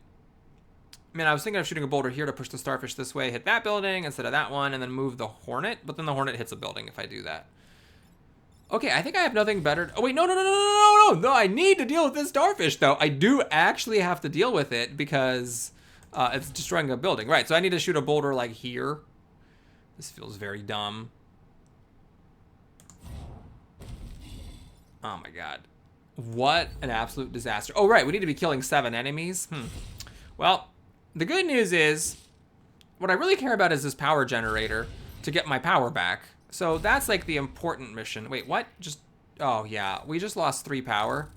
I mean, I was thinking of shooting a boulder here to push the starfish this way, hit that building instead of that one, and then move the hornet. But then the hornet hits a building if I do that. Okay, I think I have nothing better. Oh, wait, no, I need to deal with this starfish, though. I do actually have to deal with it because it's destroying a building. Right, so I need to shoot a boulder, like, here. This feels very dumb. Oh, my God. What an absolute disaster. Oh, right, we need to be killing 7 enemies. Well, the good news is, what I really care about is this power generator to get my power back. So that's like the important mission. Wait, what? Oh yeah, we just lost 3 power.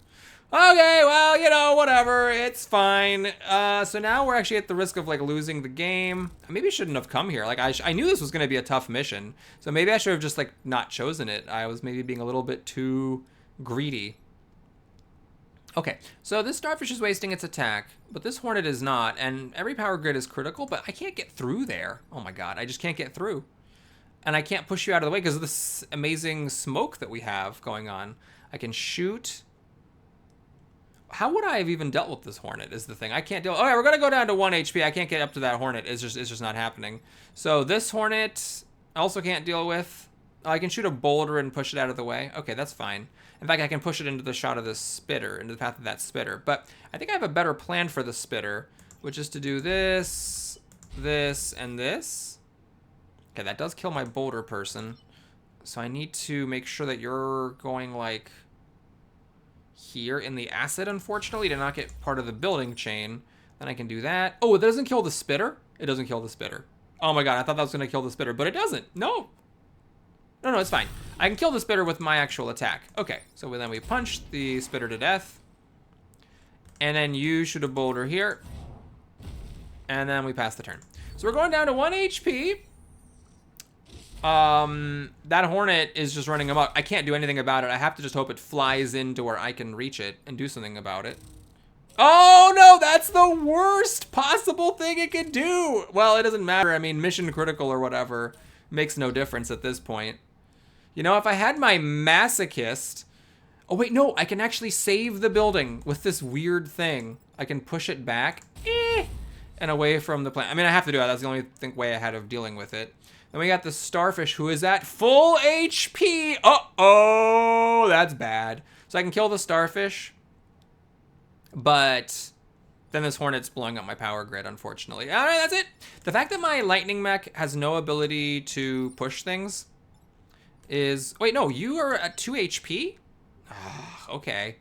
Okay, well, you know, whatever, it's fine. So now we're actually at the risk of like losing the game. Maybe I shouldn't have come here. Like I knew this was gonna be a tough mission. So maybe I should have just like not chosen it. I was maybe being a little bit too greedy. Okay, so this starfish is wasting its attack, but this hornet is not, and every power grid is critical, but I can't get through there. Oh my god, I just can't get through. And I can't push you out of the way because of this amazing smoke that we have going on. I can shoot. How would I have even dealt with this hornet is the thing. I can't deal. All right, we're going to go down to 1 HP. I can't get up to that hornet. It's just not happening. So this hornet I also can't deal with. I can shoot a boulder and push it out of the way. Okay, that's fine. In fact, I can push it into the shot of this spitter, into the path of that spitter. But I think I have a better plan for the spitter, which is to do this, this, and this. Okay, that does kill my boulder person. So I need to make sure that you're going, like, here in the acid, unfortunately, to not get part of the building chain. Then I can do that. Oh, it doesn't kill the spitter? It doesn't kill the spitter. Oh my god, I thought that was going to kill the spitter, but it doesn't. No. No, it's fine. I can kill the spitter with my actual attack. Okay, so then we punch the spitter to death. And then you shoot a boulder here. And then we pass the turn. So we're going down to 1 HP. That hornet is just running amok. I can't do anything about it. I have to just hope it flies into where I can reach it and do something about it. Oh no, that's the worst possible thing it could do. Well, it doesn't matter. I mean, mission critical or whatever makes no difference at this point. You know, if I had my masochist... Oh wait, no, I can actually save the building with this weird thing. I can push it back and away from the plant. I mean, I have to do that. That's the only way ahead of dealing with it. Then we got the starfish who is at full HP. Uh-oh, that's bad. So I can kill the starfish, but then this hornet's blowing up my power grid, unfortunately. All right, that's it. The fact that my lightning mech has no ability to push things is... Wait, no, you are at 2 HP? Okay.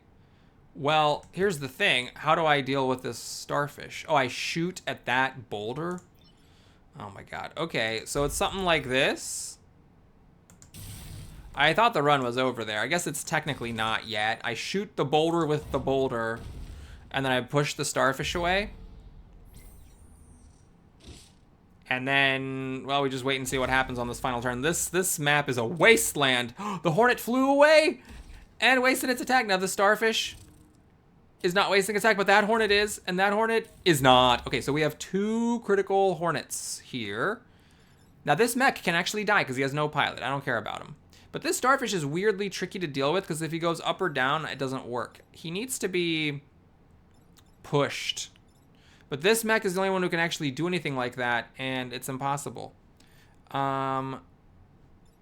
Well, here's the thing. How do I deal with this starfish? Oh, I shoot at that boulder? Oh my god. Okay, so it's something like this. I thought the run was over there. I guess it's technically not yet. I shoot the boulder with the boulder, and then I push the starfish away. And then, well, we just wait and see what happens on this final turn. This map is a wasteland. The hornet flew away and wasted its attack. Now the starfish is not wasting attack, but that hornet is, and that hornet is not. Okay, so we have 2 critical hornets here. Now this mech can actually die because he has no pilot. I don't care about him. But this starfish is weirdly tricky to deal with because if he goes up or down, it doesn't work. He needs to be pushed. But this mech is the only one who can actually do anything like that, and it's impossible. Crud.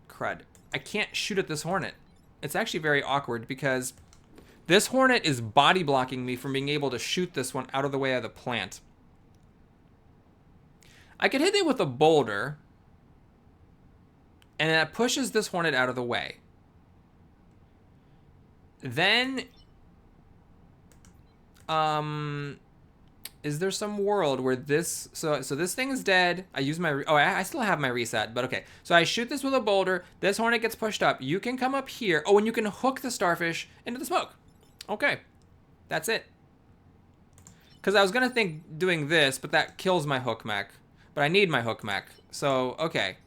I can't shoot at this hornet. It's actually very awkward because This Hornet is body blocking me from being able to shoot this one out of the way of the plant. I could hit it with a boulder, and that pushes this Hornet out of the way. Then, is there some world where this, so this thing is dead. I use my, I still have my reset, but okay. So I shoot this with a boulder. This Hornet gets pushed up. You can come up here. Oh, and you can hook the starfish into the smoke. Okay, that's it. Because I was gonna think doing this, but that kills my hook mech. But I need my hook mech. So, okay.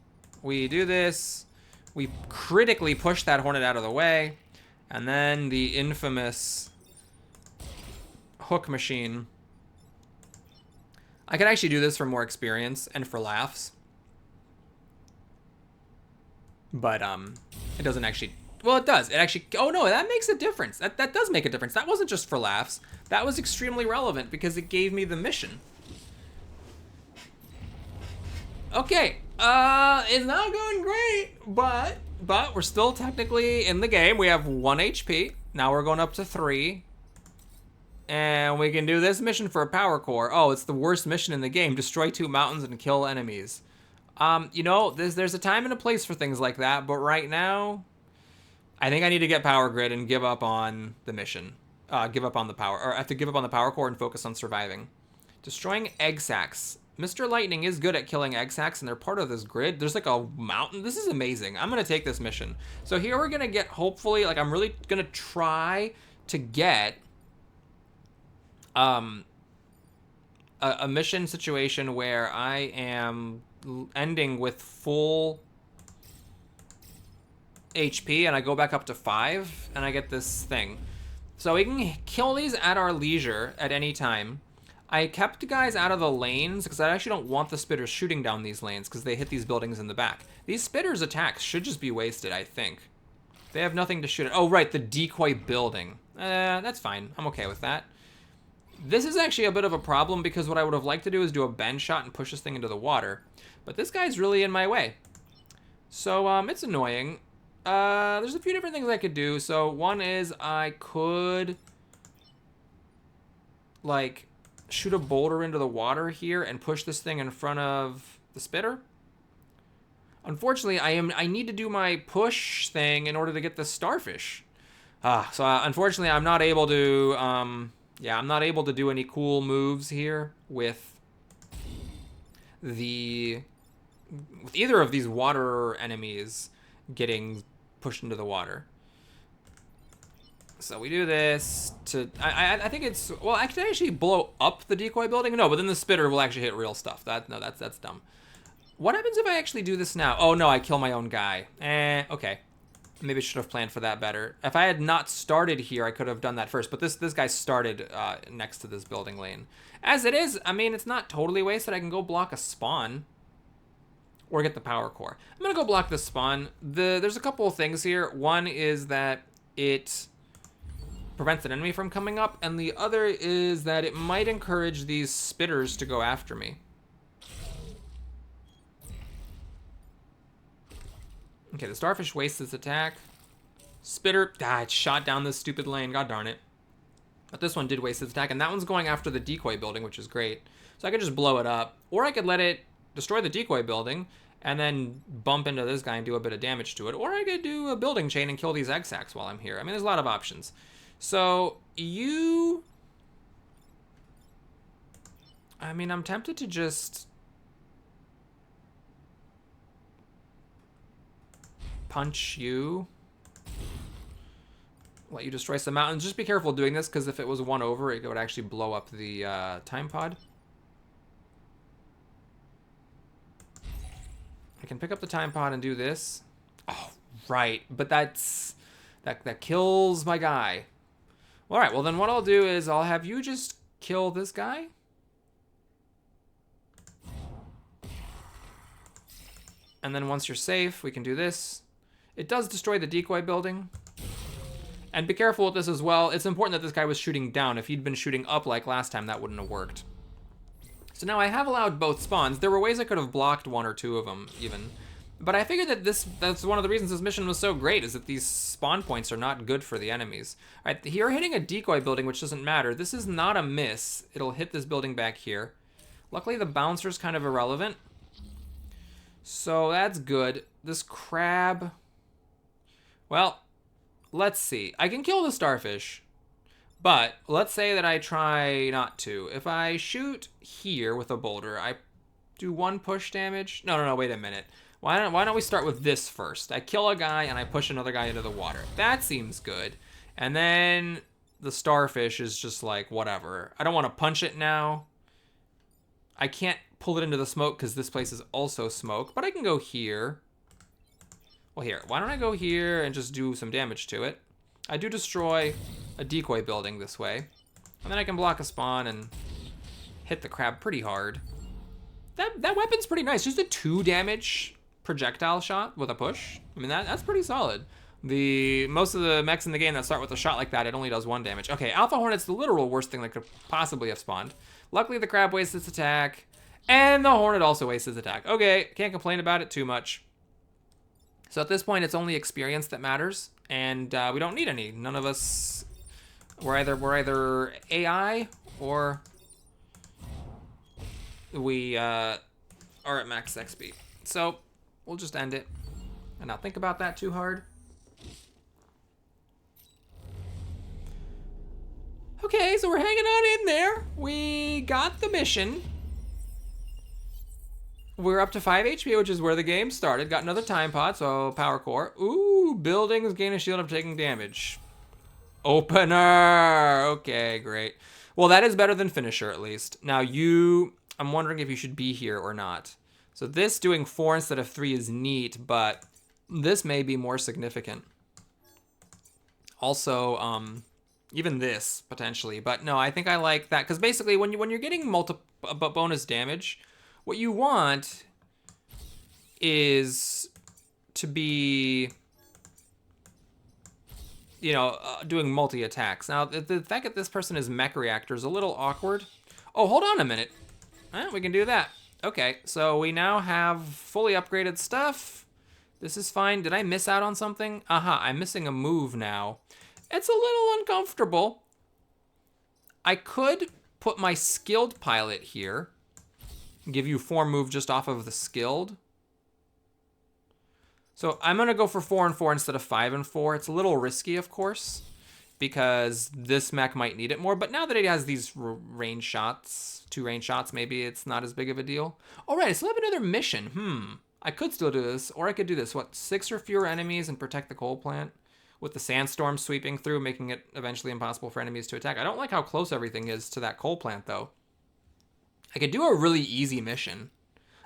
We do this. We critically push that Hornet out of the way. And then the infamous hook machine. I could actually do this for more experience and for laughs. But, it doesn't actually... Well, it does. It actually... Oh, no, that makes a difference. That does make a difference. That wasn't just for laughs. That was extremely relevant because it gave me the mission. Okay, it's not going great, but we're still technically in the game. We have 1 HP. Now we're going up to 3. And we can do this mission for a power core. Oh, it's the worst mission in the game. Destroy 2 mountains and kill enemies. You know, there's a time and a place for things like that, but right now, I think I need to get power grid and give up on the mission. Give up on the power, or I have to give up on the power core and focus on surviving. Destroying egg sacs. Mr. Lightning is good at killing egg sacs, and they're part of this grid. There's like a mountain. This is amazing. I'm going to take this mission. So here we're going to get, hopefully, like I'm really going to try to get a mission situation where I am ending with full HP, and I go back up to 5, and I get this thing. So we can kill these at our leisure at any time. I kept guys out of the lanes because I actually don't want the spitters shooting down these lanes because they hit these buildings in the back. These spitters' attacks should just be wasted, I think. They have nothing to shoot at. Oh, right, the decoy building. That's fine. I'm okay with that. This is actually a bit of a problem because what I would have liked to do is do a bend shot and push this thing into the water. But this guy's really in my way. So, it's annoying. There's a few different things I could do. So, one is I could, like, shoot a boulder into the water here and push this thing in front of the spitter. Unfortunately, I need to do my push thing in order to get the starfish. So unfortunately, I'm not able to, yeah, I'm not able to do any cool moves here with either of these water enemies getting pushed into the water. So we do this to, I think it's, well, I can actually blow up the decoy building. No, but then the spitter will actually hit real stuff. That's dumb. What happens if I actually do this now? Oh no, I kill my own guy. Okay. Maybe I should have planned for that better. If I had not started here, I could have done that first. But this guy started next to this building lane. As it is, I mean, it's not totally wasted. I can go block a spawn or get the power core. I'm gonna go block the spawn. There's a couple of things here. One is that it prevents an enemy from coming up, and the other is that it might encourage these spitters to go after me. Okay, the starfish wastes its attack. Spitter, it shot down this stupid lane, god darn it. But this one did waste its attack, and that one's going after the decoy building, which is great. So I could just blow it up, or I could let it destroy the decoy building, and then bump into this guy and do a bit of damage to it, or I could do a building chain and kill these egg sacs while I'm here. I mean, there's a lot of options. So, I mean, I'm tempted to just punch you. Let you destroy some mountains. Just be careful doing this, because if it was one over, it would actually blow up the time pod. I can pick up the time pod and do this. Oh, right. But that kills my guy. All right, well then what I'll do is I'll have you just kill this guy. And then once you're safe, we can do this. It does destroy the decoy building. And be careful with this as well. It's important that this guy was shooting down. If he'd been shooting up like last time, that wouldn't have worked. So now I have allowed both spawns. There were ways I could have blocked 1 or 2 of them even. But I figured that that's one of the reasons this mission was so great, is that these spawn points are not good for the enemies. All right, here hitting a decoy building, which doesn't matter. This is not a miss. It'll hit this building back here. Luckily, the bouncer's kind of irrelevant. So that's good. This crab... Well, let's see. I can kill the starfish. But let's say that I try not to. If I shoot here with a boulder, I do 1 push damage. No, wait a minute. Why don't we start with this first? I kill a guy and I push another guy into the water. That seems good. And then the starfish is just like, whatever. I don't want to punch it now. I can't pull it into the smoke because this place is also smoke, but I can go here. Well, here, why don't I go here and just do some damage to it? I do destroy a decoy building this way. And then I can block a spawn and hit the crab pretty hard. That weapon's pretty nice. Just a 2 damage projectile shot with a push. I mean, that's pretty solid. Most of the mechs in the game that start with a shot like that, it only does 1 damage. Okay, Alpha Hornet's the literal worst thing that could possibly have spawned. Luckily, the crab wastes its attack, and the Hornet also wastes its attack. Okay, can't complain about it too much. So at this point, it's only experience that matters, and we don't need any. None of us, we're either AI or we are at max XP. So we'll just end it and not think about that too hard. Okay, so we're hanging on in there. We got the mission. We're up to 5 HP, which is where the game started. Got another time pod, so power core. Ooh, buildings gain a shield of taking damage. Opener. Okay, great. Well, that is better than finisher, at least. Now I'm wondering if you should be here or not. So this doing 4 instead of 3 is neat, but this may be more significant. Also, even this potentially, but no, I think I like that because basically when you're getting bonus damage, what you want is to be, doing multi attacks. Now the fact that this person is mech reactor is a little awkward. Oh, hold on a minute. We can do that. Okay, so we now have fully upgraded stuff. This is fine. Did I miss out on something? Aha, I'm missing a move now. It's a little uncomfortable. I could put my skilled pilot here. Give you 4 move just off of the skilled. So I'm going to go for 4 and 4 instead of 5 and 4. It's a little risky, of course, because this mech might need it more. But now that it has these range shots, 2 range shots, maybe it's not as big of a deal. All right, I still have another mission. I could still do this, or I could do this. What, 6 or fewer enemies and protect the coal plant? With the sandstorm sweeping through, making it eventually impossible for enemies to attack. I don't like how close everything is to that coal plant, though. I could do a really easy mission.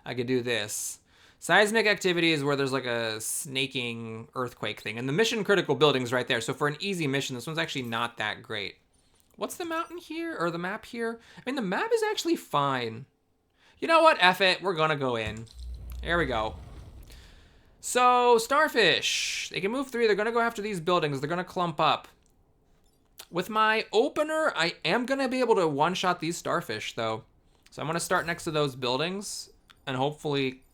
I could do this. Seismic activity is where there's like a snaking earthquake thing. And the mission critical building's right there. So for an easy mission, this one's actually not that great. What's the mountain here? Or the map here? I mean, the map is actually fine. You know what? F it. We're gonna go in. There we go. So, starfish. They can move 3. They're gonna go after these buildings. They're gonna clump up. With my opener, I am gonna be able to one-shot these starfish, though. So I'm gonna start next to those buildings and hopefully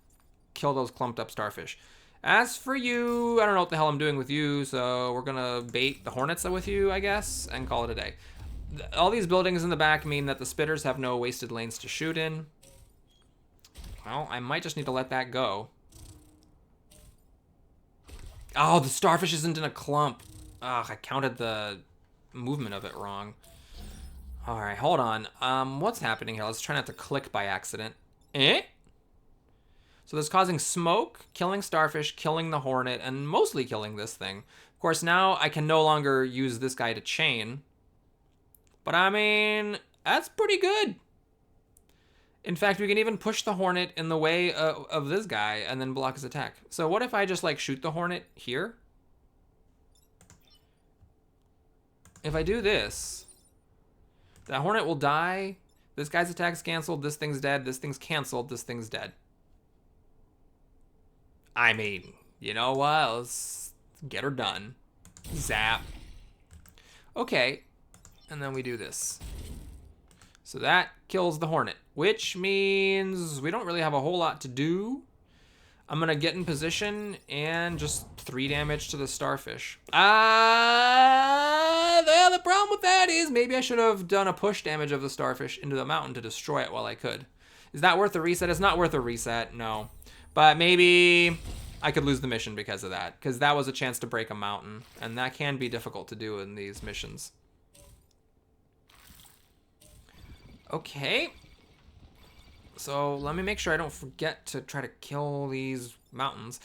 kill those clumped up starfish. As for you, I don't know what the hell I'm doing with you, so we're gonna bait the hornets with you, I guess, and call it a day. All these buildings in the back mean that the spitters have no wasted lanes to shoot in. Well, I might just need to let that go. Oh, the starfish isn't in a clump. Ugh, I counted the movement of it wrong. All right, hold on. What's happening here? Let's try not to click by accident. So this is causing smoke, killing starfish, killing the hornet, and mostly killing this thing. Of course, now I can no longer use this guy to chain. But I mean, that's pretty good. In fact, we can even push the hornet in the way of this guy and then block his attack. So what if I just like shoot the hornet here? If I do this, that hornet will die. This guy's attack's canceled. This thing's dead. This thing's canceled. This thing's dead. I mean, you know what? Let's get her done. Zap. Okay. And then we do this. So that kills the hornet, which means we don't really have a whole lot to do. I'm gonna get in position and just 3 damage to the starfish. The problem with that is maybe I should have done a push damage of the starfish into the mountain to destroy it while I could. Is that worth a reset? It's not worth a reset, no. But maybe I could lose the mission because of that, because that was a chance to break a mountain, and that can be difficult to do in these missions. Okay. So let me make sure I don't forget to try to kill these mountains.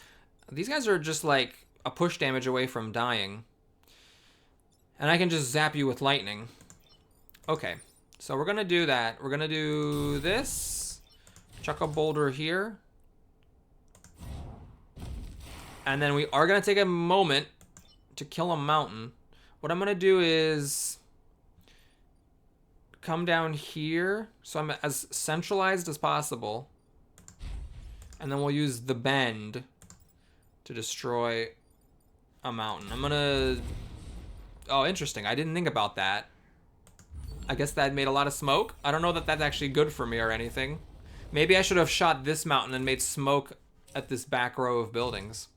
These guys are just like a push damage away from dying. And I can just zap you with lightning. Okay, so we're gonna do that. We're gonna do this. Chuck a boulder here. And then we are gonna take a moment to kill a mountain. What I'm gonna do is come down here, so I'm as centralized as possible, and then we'll use the bend to destroy a mountain. I'm gonna... Oh, interesting. I didn't think about that. I guess that made a lot of smoke. I don't know that that's actually good for me or anything. Maybe I should have shot this mountain and made smoke at this back row of buildings.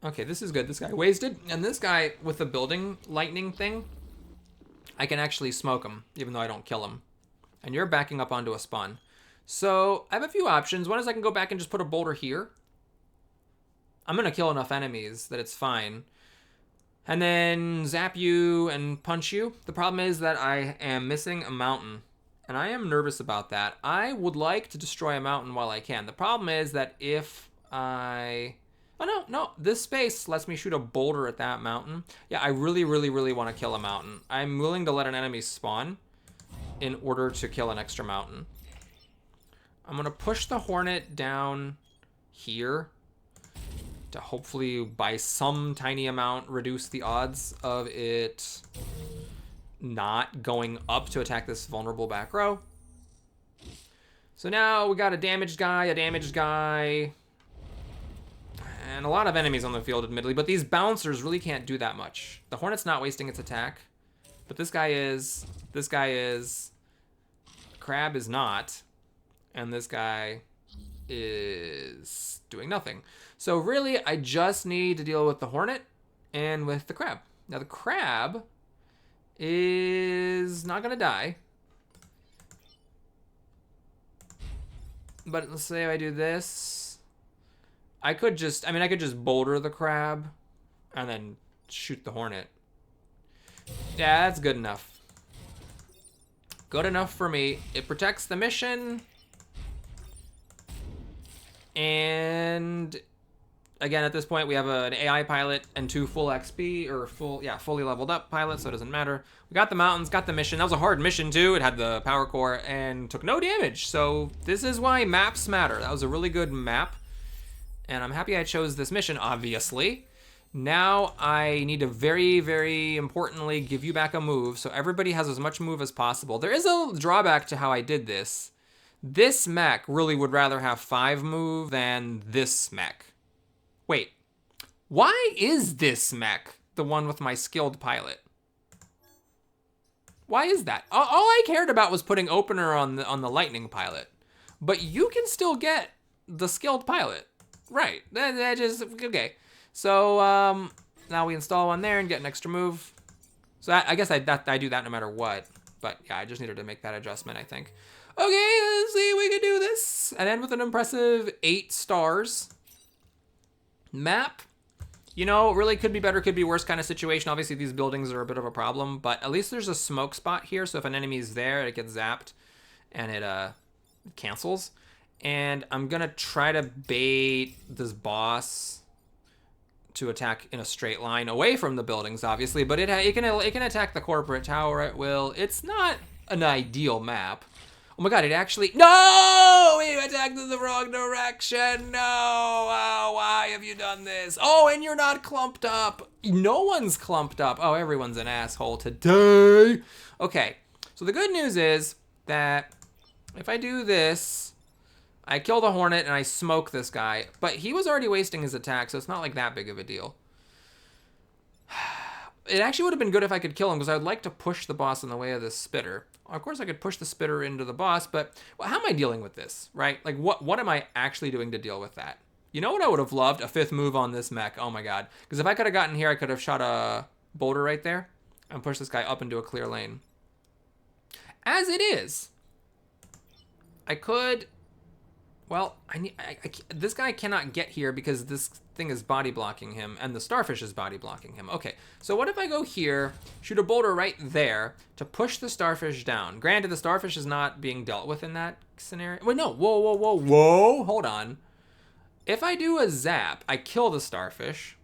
Okay, this is good. This guy wasted, and this guy with the building lightning thing, I can actually smoke him, even though I don't kill him. And you're backing up onto a spawn. So I have a few options. One is I can go back and just put a boulder here. I'm going to kill enough enemies that it's fine. And then zap you and punch you. The problem is that I am missing a mountain. And I am nervous about that. I would like to destroy a mountain while I can. The problem is that if I... Oh, no. This space lets me shoot a boulder at that mountain. Yeah, I really, really, really want to kill a mountain. I'm willing to let an enemy spawn in order to kill an extra mountain. I'm going to push the Hornet down here to hopefully, by some tiny amount, reduce the odds of it not going up to attack this vulnerable back row. So now we got a damaged guy, and a lot of enemies on the field, admittedly, but these bouncers really can't do that much. The Hornet's not wasting its attack, but this guy is, Crab is not, and this guy is doing nothing. So really, I just need to deal with the Hornet and with the Crab. Now the Crab is not gonna die, but let's say I do this. I could just boulder the Crab and then shoot the Hornet. Yeah, that's good enough. Good enough for me. It protects the mission. And again, at this point, we have an AI pilot and 2 full XP, or fully leveled up pilots, so it doesn't matter. We got the mountains, got the mission. That was a hard mission too. It had the power core and took no damage. So this is why maps matter. That was a really good map. And I'm happy I chose this mission, obviously. Now I need to very, very importantly give you back a move, so everybody has as much move as possible. There is a drawback to how I did this. This mech really would rather have 5 move than this mech. Wait, why is this mech the one with my skilled pilot? Why is that? All I cared about was putting opener on the lightning pilot, but you can still get the skilled pilot. Right, that just, okay. So now we install one there and get an extra move. So I guess I do that no matter what. But yeah, I just needed to make that adjustment, I think. Okay, let's see if we can do this. And end with an impressive 8 stars. Map, you know, really could be better, could be worse kind of situation. Obviously, these buildings are a bit of a problem, but at least there's a smoke spot here. So if an enemy is there, it gets zapped and it cancels. And I'm gonna try to bait this boss to attack in a straight line away from the buildings, obviously, but it can attack the corporate tower at will. It's not an ideal map. Oh my god, it actually... No! We attacked in the wrong direction! No! Oh, why have you done this? Oh, and you're not clumped up! No one's clumped up. Oh, everyone's an asshole today. Okay, so the good news is that if I do this... I kill the Hornet and I smoke this guy, but he was already wasting his attack, so it's not like that big of a deal. It actually would have been good if I could kill him, because I would like to push the boss in the way of this spitter. Of course, I could push the spitter into the boss, but well, how am I dealing with this, right? Like, what am I actually doing to deal with that? You know what I would have loved? A 5th move on this mech. Oh my god. Because if I could have gotten here, I could have shot a boulder right there and pushed this guy up into a clear lane. As it is, I could... Well, this guy cannot get here because this thing is body blocking him, and the starfish is body blocking him. Okay, so what if I go here, shoot a boulder right there to push the starfish down? Granted, the starfish is not being dealt with in that scenario. Wait, no. Whoa, whoa, whoa, whoa. Hold on. If I do a zap, I kill the starfish.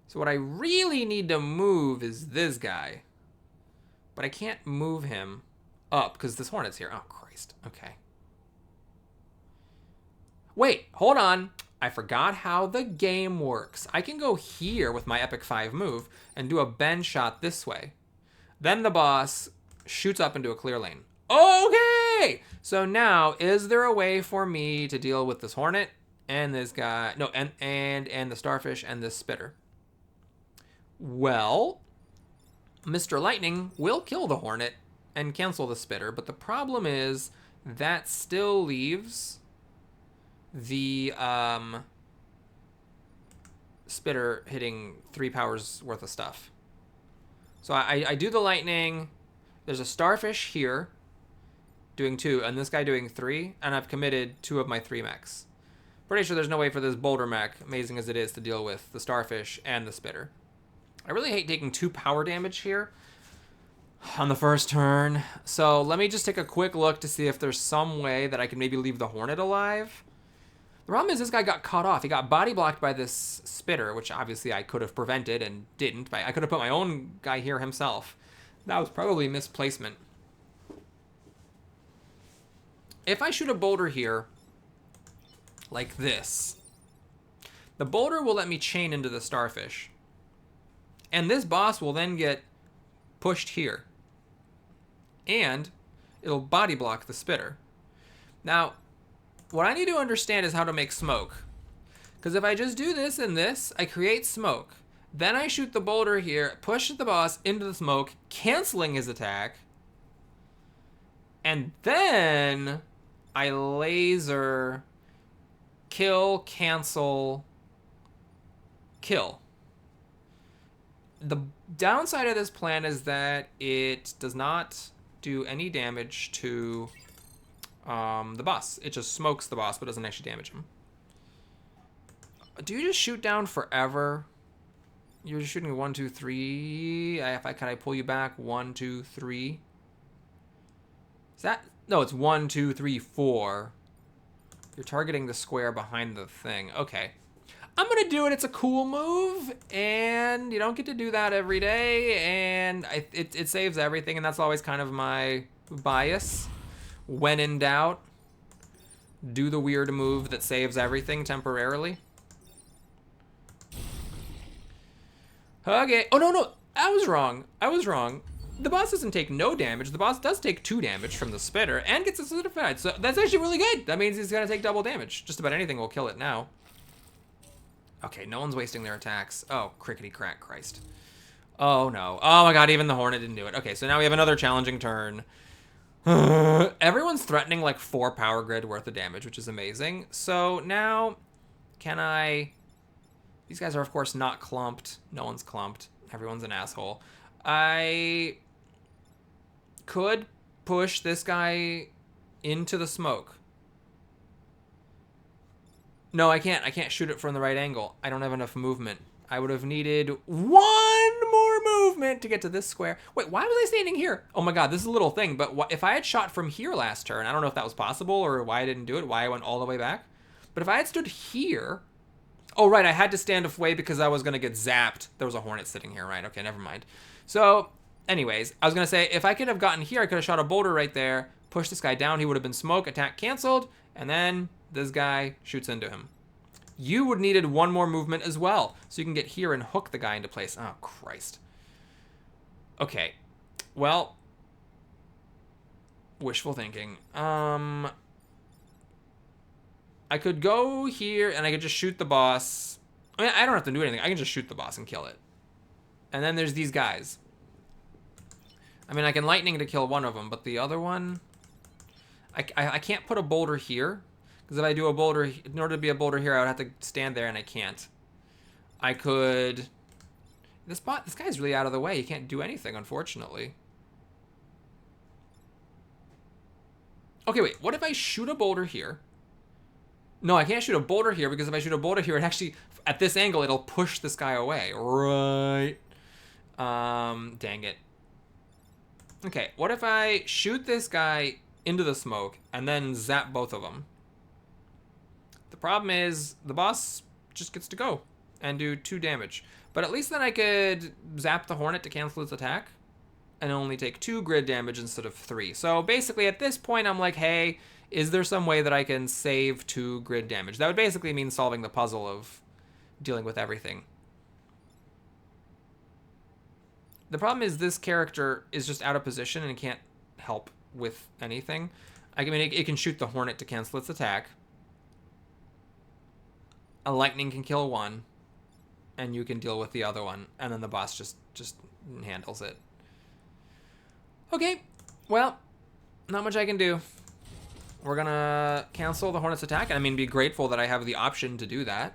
So what I really need to move is this guy. But I can't move him up because this hornet's here. Oh, Christ. Okay. Wait, hold on. I forgot how the game works. I can go here with my Epic 5 move and do a bend shot this way. Then the boss shoots up into a clear lane. Okay! So now, is there a way for me to deal with this hornet and this guy? No, and the starfish and this spitter. Well, Mr. Lightning will kill the hornet and cancel the spitter, but the problem is that still leaves the spitter hitting 3 powers worth of stuff. So I do the lightning. There's a starfish here doing 2, and this guy doing 3, and I've committed 2 of my 3 mechs. Pretty sure there's no way for this boulder mech, amazing as it is, to deal with the starfish and the spitter. I really hate taking 2 power damage here on the first turn. So let me just take a quick look to see if there's some way that I can maybe leave the hornet alive. The problem is this guy got cut off. He got body blocked by this spitter, which obviously I could have prevented and didn't. I could have put my own guy here himself. That was probably misplacement. If I shoot a boulder here, like this, the boulder will let me chain into the starfish. And this boss will then get pushed here. And it'll body block the spitter. Now, what I need to understand is how to make smoke. Because if I just do this and this, I create smoke. Then I shoot the boulder here, push the boss into the smoke, canceling his attack. And then I laser, kill, cancel, kill. The downside of this plan is that it does not do any damage to the boss. It just smokes the boss, but doesn't actually damage him. Do you just shoot down forever? You're just shooting 1, 2, 3. Can I pull you back? 1, 2, 3. Is that? No, it's 1, 2, 3, 4. You're targeting the square behind the thing. Okay. I'm gonna do it. It's a cool move, and you don't get to do that every day, and it saves everything, and that's always kind of my bias. When in doubt, do the weird move that saves everything temporarily. Okay. Oh, no. I was wrong. The boss doesn't take no damage. The boss does take 2 damage from the spitter and gets a solidified. So that's actually really good. That means he's gonna take double damage. Just about anything will kill it now. Okay, no one's wasting their attacks. Oh, crickety crack Christ. Oh, no. Oh, my God, even the hornet didn't do it. Okay, so now we have another challenging turn. Everyone's threatening like 4 power grid worth of damage, which is amazing. So now, can I... These guys are, of course, not clumped. No one's clumped. Everyone's an asshole. I could push this guy into the smoke. No, I can't. I can't shoot it from the right angle. I don't have enough movement. I would have needed 1 more movement to get to this square. Wait, why was I standing here? Oh my God, this is a little thing, but if I had shot from here last turn, I don't know if that was possible or why I didn't do it, why I went all the way back. But if I had stood here... Oh, right, I had to stand away because I was going to get zapped. There was a hornet sitting here, right? Okay, never mind. So, anyways, I was going to say, if I could have gotten here, I could have shot a boulder right there, pushed this guy down, he would have been smoke, attack canceled, and then this guy shoots into him. You would needed 1 more movement as well, so you can get here and hook the guy into place. Oh, Christ. Okay, well, wishful thinking. I could go here and I could just shoot the boss. I mean, I don't have to do anything. I can just shoot the boss and kill it. And then there's these guys. I mean, I can lightning to kill one of them, but the other one... I can't put a boulder here, because if I do a boulder... In order to be a boulder here, I would have to stand there, and I can't. I could... This guy's really out of the way. He can't do anything, unfortunately. Okay, wait. What if I shoot a boulder here? No, I can't shoot a boulder here, because if I shoot a boulder here, it actually... At this angle, it'll push this guy away. Right. Dang it. Okay, what if I shoot this guy into the smoke and then zap both of them? The problem is the boss just gets to go and do 2 damage. But at least then I could zap the Hornet to cancel its attack and only take 2 grid damage instead of 3. So basically at this point I'm like, hey, is there some way that I can save 2 grid damage? That would basically mean solving the puzzle of dealing with everything. The problem is this character is just out of position and can't help with anything. I mean, it can shoot the Hornet to cancel its attack. A lightning can kill one, and you can deal with the other one, and then the boss just handles it. Okay, well, not much I can do. We're gonna cancel the Hornet's attack, and I mean, be grateful that I have the option to do that.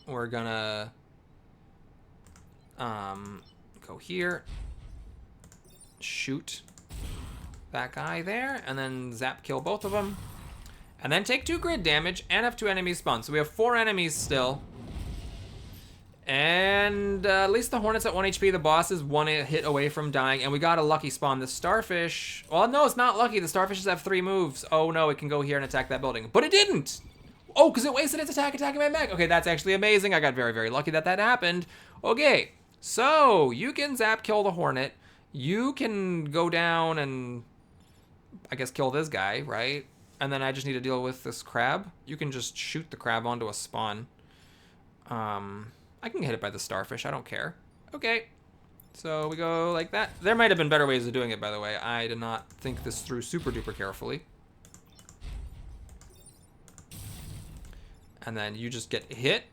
We're gonna go here, shoot that guy there, and then zap kill both of them, and then take 2 grid damage and have 2 enemies spawn. So we have 4 enemies still, and at least the Hornet's at 1 HP. The boss is 1 hit away from dying, and we got a lucky spawn. The starfish, well, no, it's not lucky. The starfishes have 3 moves. Oh no, it can go here and attack that building, but it didn't. Oh, because it wasted its attack attacking my mech. Okay, that's actually amazing. I got very, very lucky that happened. Okay, so you can zap kill the Hornet. You can go down and, I guess, kill this guy, right? And then I just need to deal with this crab. You can just shoot the crab onto a spawn. I can get hit by the starfish. I don't care. Okay, so we go like that. There might have been better ways of doing it, by the way. I did not think this through super duper carefully. And then you just get hit,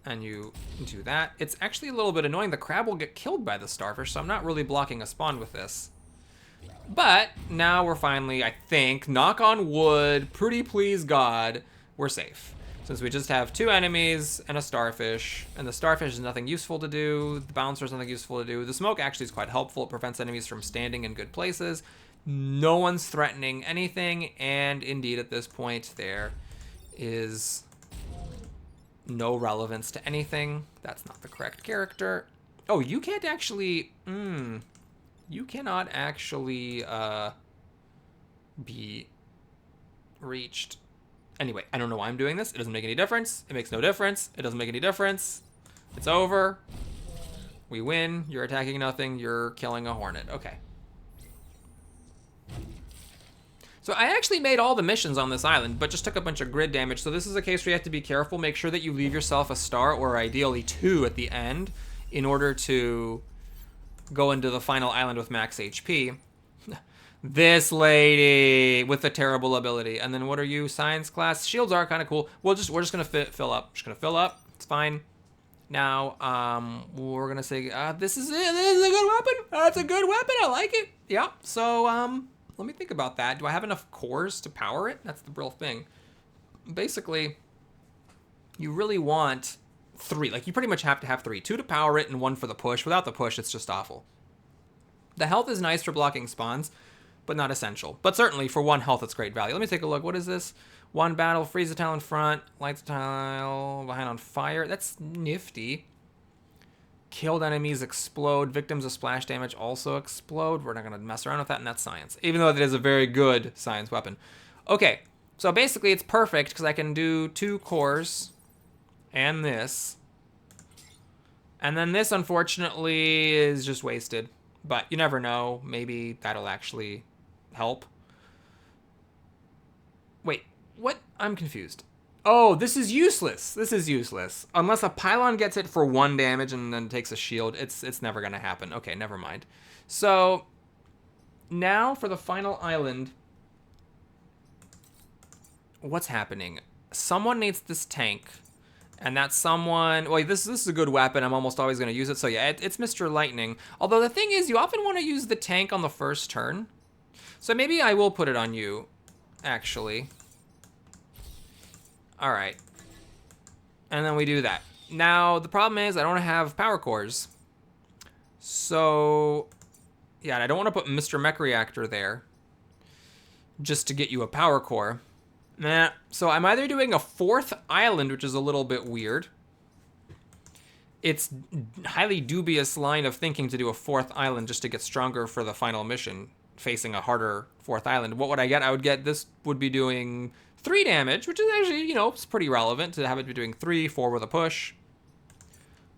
and you do that. It's actually a little bit annoying. The crab will get killed by the starfish, so I'm not really blocking a spawn with this. But now we're finally, I think, knock on wood, pretty please God, we're safe. Since we just have 2 enemies and a starfish, and the starfish is nothing useful to do, the bouncer is nothing useful to do. The smoke actually is quite helpful. It prevents enemies from standing in good places. No one's threatening anything, and indeed at this point there is no relevance to anything. That's not the correct character. Oh, you can't actually... you cannot actually be reached. Anyway, I don't know why I'm doing this. It doesn't make any difference. It makes no difference. It doesn't make any difference. It's over. We win. You're attacking nothing. You're killing a Hornet. Okay. So I actually made all the missions on this island, but just took a bunch of grid damage. So this is a case where you have to be careful. Make sure that you leave yourself a star, or ideally 2 at the end, in order to go into the final island with max HP. This lady with the terrible ability. And then what are you? Science class. Shields are kind of cool. We're just gonna fill up. Just gonna fill up. It's fine. Now we're gonna say this is it. This is a good weapon. That's a good weapon. I like it. Yeah. So let me think about that. Do I have enough cores to power it? That's the real thing. Basically, you really want 3. Like, you pretty much have to have 3. 2 to power it and 1 for the push. Without the push, it's just awful. The health is nice for blocking spawns, but not essential. But certainly, for 1 health, it's great value. Let me take a look. What is this? 1 battle, freeze the tile in front, lights the tile behind on fire. That's nifty. Killed enemies explode. Victims of splash damage also explode. We're not going to mess around with that, and that's science. Even though that is a very good science weapon. Okay, so basically it's perfect because I can do 2 cores and this. And then this, unfortunately, is just wasted. But you never know. Maybe that'll actually help. Wait, what? I'm confused. Oh, this is useless. This is useless. Unless a pylon gets it for 1 damage and then takes a shield, it's never going to happen. Okay, never mind. So, now for the final island. What's happening? Someone needs this tank, And that's someone, well, this is a good weapon. I'm almost always going to use it. So yeah, it's Mr. Lightning. Although the thing is, you often want to use the tank on the first turn. So maybe I will put it on you, actually. All right. And then we do that. Now, the problem is I don't have power cores. So, yeah, and I don't want to put Mr. Mech Reactor there just to get you a power core. Nah, so I'm either doing a 4th island, which is a little bit weird. It's highly dubious line of thinking to do a 4th island just to get stronger for the final mission, facing a harder 4th island. What would I get? I would get, this would be doing 3 damage, which is actually, you know, it's pretty relevant to have it be doing 3, 4 with a push.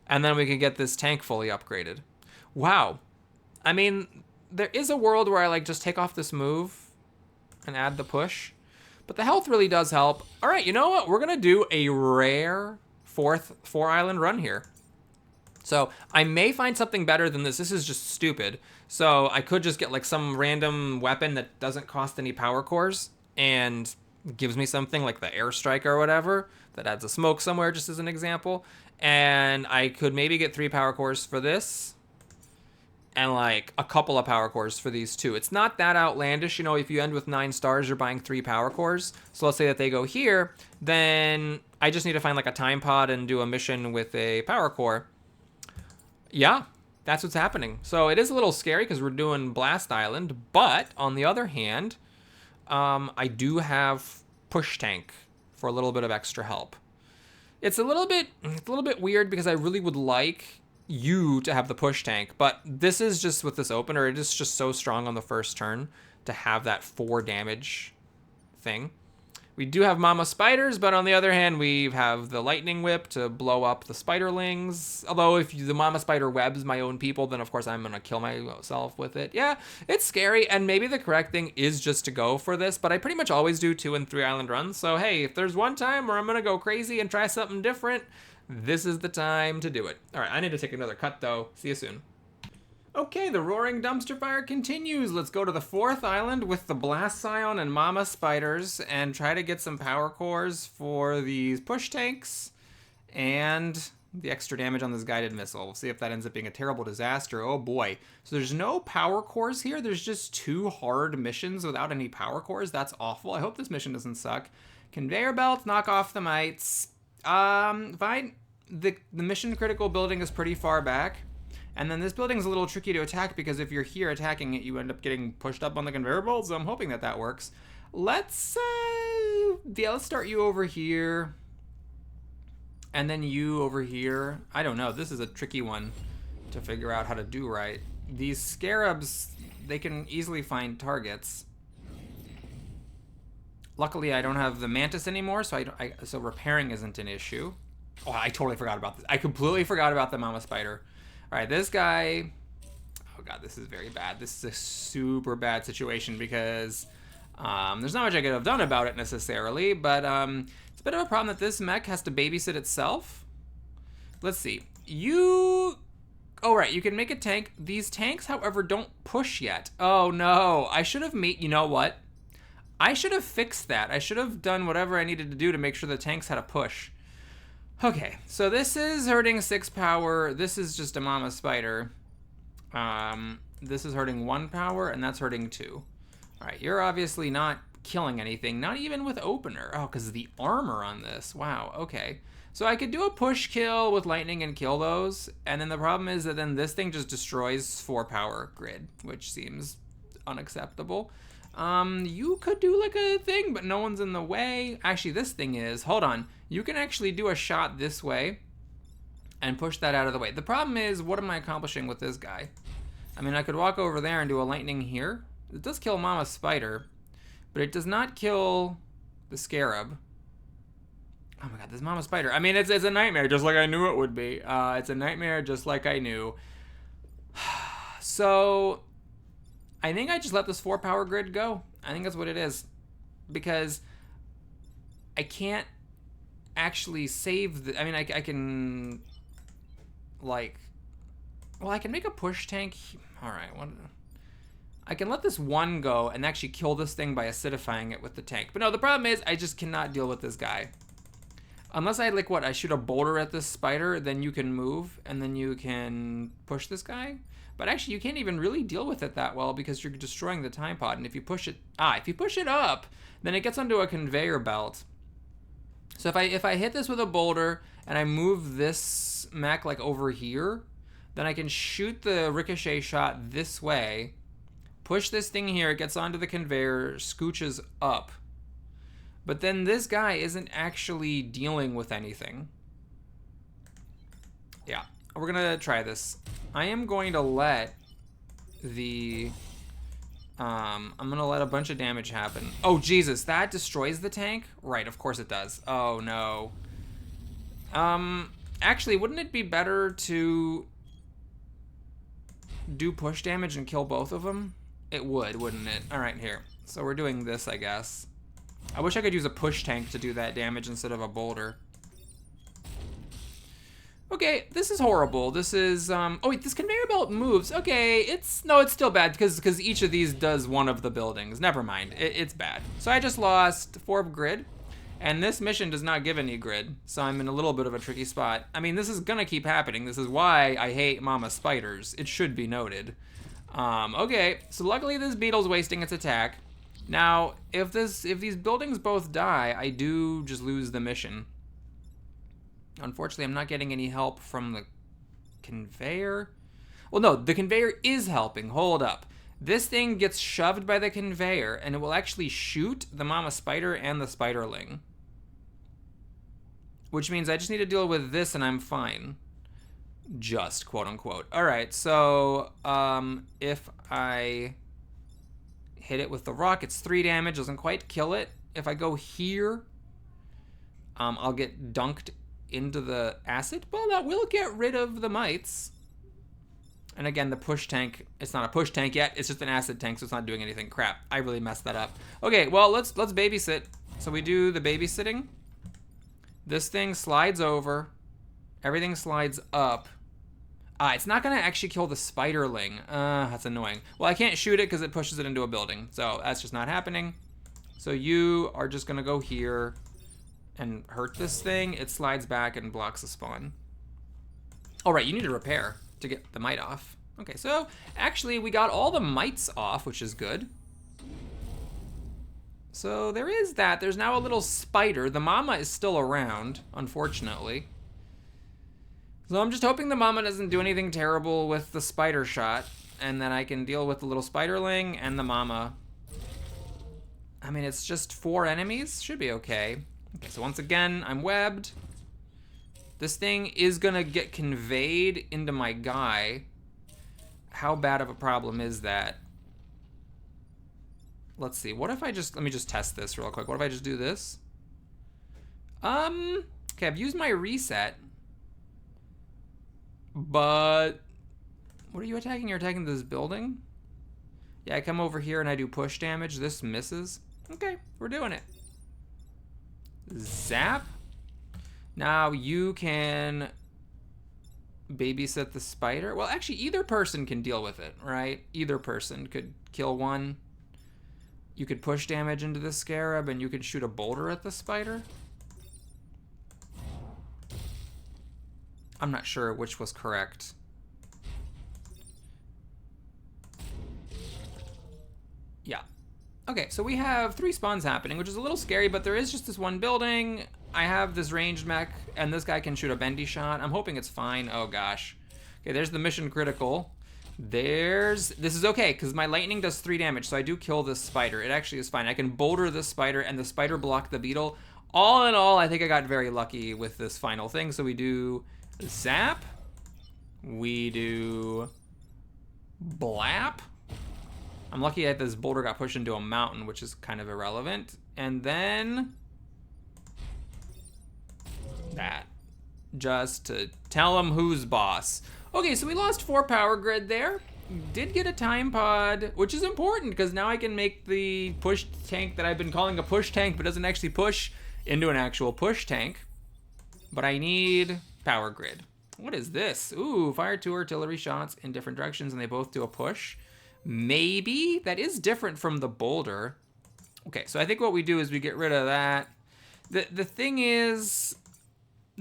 And then we can get this tank fully upgraded. Wow. I mean, there is a world where I like just take off this move and add the push. But the health really does help. All right, you know what? We're going to do a rare 4th 4-island run here. So I may find something better than this. This is just stupid. So I could just get like some random weapon that doesn't cost any power cores and gives me something like the airstrike or whatever that adds a smoke somewhere, just as an example. And I could maybe get 3 power cores for this and like a couple of power cores for these 2. It's not that outlandish. You know, if you end with 9 stars, you're buying 3 power cores. So let's say that they go here, then I just need to find like a time pod and do a mission with a power core. Yeah, that's what's happening. So it is a little scary because we're doing Blast Island, but on the other hand, I do have Push Tank for a little bit of extra help. It's a little bit weird because I really would like you to have the push tank, but this is just with this opener, it is just so strong on the first turn to have that 4 damage thing. We do have Mama Spiders, but on the other hand, we have the Lightning Whip to blow up the Spiderlings. Although if the Mama Spider webs my own people, then of course I'm gonna kill myself with it. Yeah, it's scary, and maybe the correct thing is just to go for this, but I pretty much always do 2 and 3 island runs. So hey, if there's one time where I'm gonna go crazy and try something different, this is the time to do it. All right, I need to take another cut though. See you soon. Okay, the roaring dumpster fire continues. Let's go to the 4th island with the Blast Scion and Mama Spiders and try to get some power cores for these push tanks and the extra damage on this guided missile. We'll see if that ends up being a terrible disaster. Oh boy. So there's no power cores here. There's just 2 hard missions without any power cores. That's awful. I hope this mission doesn't suck. Conveyor belts, knock off the mites. Fine. The mission critical building is pretty far back. And then this building is a little tricky to attack because if you're here attacking it, you end up getting pushed up on the conveyor belt. So I'm hoping that that works. Let's start you over here. And then you over here. I don't know. This is a tricky one to figure out how to do right. These scarabs, they can easily find targets. Luckily, I don't have the mantis anymore, so so repairing isn't an issue. Oh, I totally forgot about this. I completely forgot about the Mama Spider. All right, this guy, oh God, this is very bad. This is a super bad situation because there's not much I could have done about it necessarily, but it's a bit of a problem that this mech has to babysit itself. Let's see. Oh, right, you can make a tank. These tanks, however, don't push yet. Oh no, I should have made, you know what? I should have fixed that. I should have done whatever I needed to do to make sure the tanks had a push. Okay, so this is hurting 6 power. This is just a Mama Spider. This is hurting 1 power, and that's hurting 2. All right, you're obviously not killing anything, not even with opener. Oh, because of the armor on this. Wow, okay. So I could do a push kill with lightning and kill those, and then the problem is that then this thing just destroys 4 power grid, which seems unacceptable. You could do like a thing, but no one's in the way. Actually, this thing is, hold on. You can actually do a shot this way and push that out of the way. The problem is, what am I accomplishing with this guy? I mean, I could walk over there and do a lightning here. It does kill Mama Spider, but it does not kill the scarab. Oh my God, this Mama Spider. I mean, it's a nightmare, just like I knew it would be. It's a nightmare, just like I knew. So I think I just let this 4 power grid go. I think that's what it is. Because I can't actually save the... I mean, I can... Like... Well, I can make a push tank. Alright, I can let this 1 go and actually kill this thing by acidifying it with the tank. But no, the problem is I just cannot deal with this guy. Unless I, like, what, I shoot a boulder at this spider, then you can move, and then you can push this guy? But actually, you can't even really deal with it that well because you're destroying the time pod. And if you push it, if you push it up, then it gets onto a conveyor belt. So if I hit this with a boulder and I move this mech like over here, then I can shoot the ricochet shot this way, push this thing here, it gets onto the conveyor, scooches up. But then this guy isn't actually dealing with anything. Yeah, we're gonna try this. I am going to let the... I'm gonna let a bunch of damage happen. Oh, Jesus, that destroys the tank? Right, of course it does. Oh, no. Actually, wouldn't it be better to do push damage and kill both of them? It would, wouldn't it? All right, here. So we're doing this, I guess. I wish I could use a push tank to do that damage instead of a boulder. Okay, this is horrible. This is, oh wait, this conveyor belt moves. Okay, it's still bad because each of these does one of the buildings. Never mind, it's bad. So I just lost 4 grid, and this mission does not give any grid, so I'm in a little bit of a tricky spot. I mean, this is gonna keep happening. This is why I hate mama spiders. It should be noted. Okay, so luckily this beetle's wasting its attack. Now, if these buildings both die, I do just lose the mission. Unfortunately, I'm not getting any help from the conveyor. Well, no, the conveyor is helping. Hold up. This thing gets shoved by the conveyor, and it will actually shoot the mama spider and the spiderling. Which means I just need to deal with this, and I'm fine. Just, quote unquote. All right, so if I hit it with the rock, it's 3 damage. Doesn't quite kill it. If I go here, I'll get dunked into the acid. Well, that will get rid of the mites. And again, the push tank, it's not a push tank yet, it's just an acid tank, so it's not doing anything. Crap, I really messed that up. Okay, well, let's babysit. So we do the babysitting. This thing slides over. Everything slides up. It's not gonna actually kill the spiderling. That's annoying. Well, I can't shoot it because it pushes it into a building, so that's just not happening. So you are just gonna go here and hurt this thing. It slides back and blocks the spawn. All right, you need to repair to get the mite off. Okay, so actually we got all the mites off, which is good. So there is that. There's now a little spider. The mama is still around, unfortunately. So I'm just hoping the mama doesn't do anything terrible with the spider shot, and then I can deal with the little spiderling and the mama. I mean, it's just 4 enemies. Should be okay. Okay, so once again, I'm webbed. This thing is gonna get conveyed into my guy. How bad of a problem is that? Let's see, what if I just, let me just test this real quick. What if I just do this? Okay, I've used my reset. But, what are you attacking? You're attacking this building? Yeah, I come over here and I do push damage. This misses. Okay, we're doing it. Zap. Now you can babysit the spider. Well, actually, either person can deal with it, right? Either person could kill one. You could push damage into the scarab, and you could shoot a boulder at the spider. I'm not sure which was correct. Yeah. Okay, so we have 3 spawns happening, which is a little scary, but there is just this one building. I have this ranged mech, and this guy can shoot a bendy shot. I'm hoping it's fine. Oh, gosh. Okay, there's the mission critical. This is okay, because my lightning does 3 damage, so I do kill this spider. It actually is fine. I can boulder this spider, and the spider blocked the beetle. All in all, I think I got very lucky with this final thing. So we do zap. We do blap. I'm lucky that this boulder got pushed into a mountain, which is kind of irrelevant. And then that. Just to tell him who's boss. Okay, so we lost 4 power grid there. Did get a time pod, which is important because now I can make the push tank that I've been calling a push tank but doesn't actually push into an actual push tank. But I need power grid. What is this? Ooh, fire 2 artillery shots in different directions and they both do a push. Maybe that is different from the boulder. Okay, so I think what we do is we get rid of that. The thing is,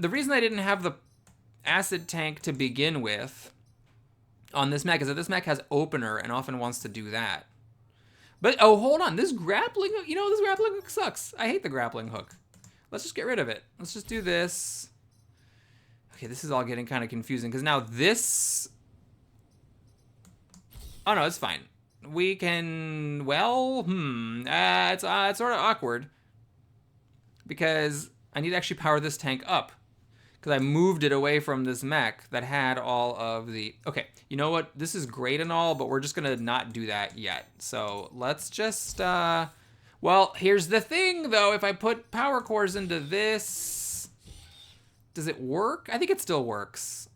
the reason I didn't have the acid tank to begin with on this mech is that this mech has opener and often wants to do that. But, oh, hold on. This grappling hook, this grappling hook sucks. I hate the grappling hook. Let's just get rid of it. Let's just do this. Okay, this is all getting kind of confusing because now this... Oh, no, it's fine. We can... Well, it's sort of awkward because I need to actually power this tank up because I moved it away from this mech that had all of the... Okay, you know what? This is great and all, but we're just going to not do that yet. So let's just... Well, here's the thing, though. If I put power cores into this... Does it work? I think it still works.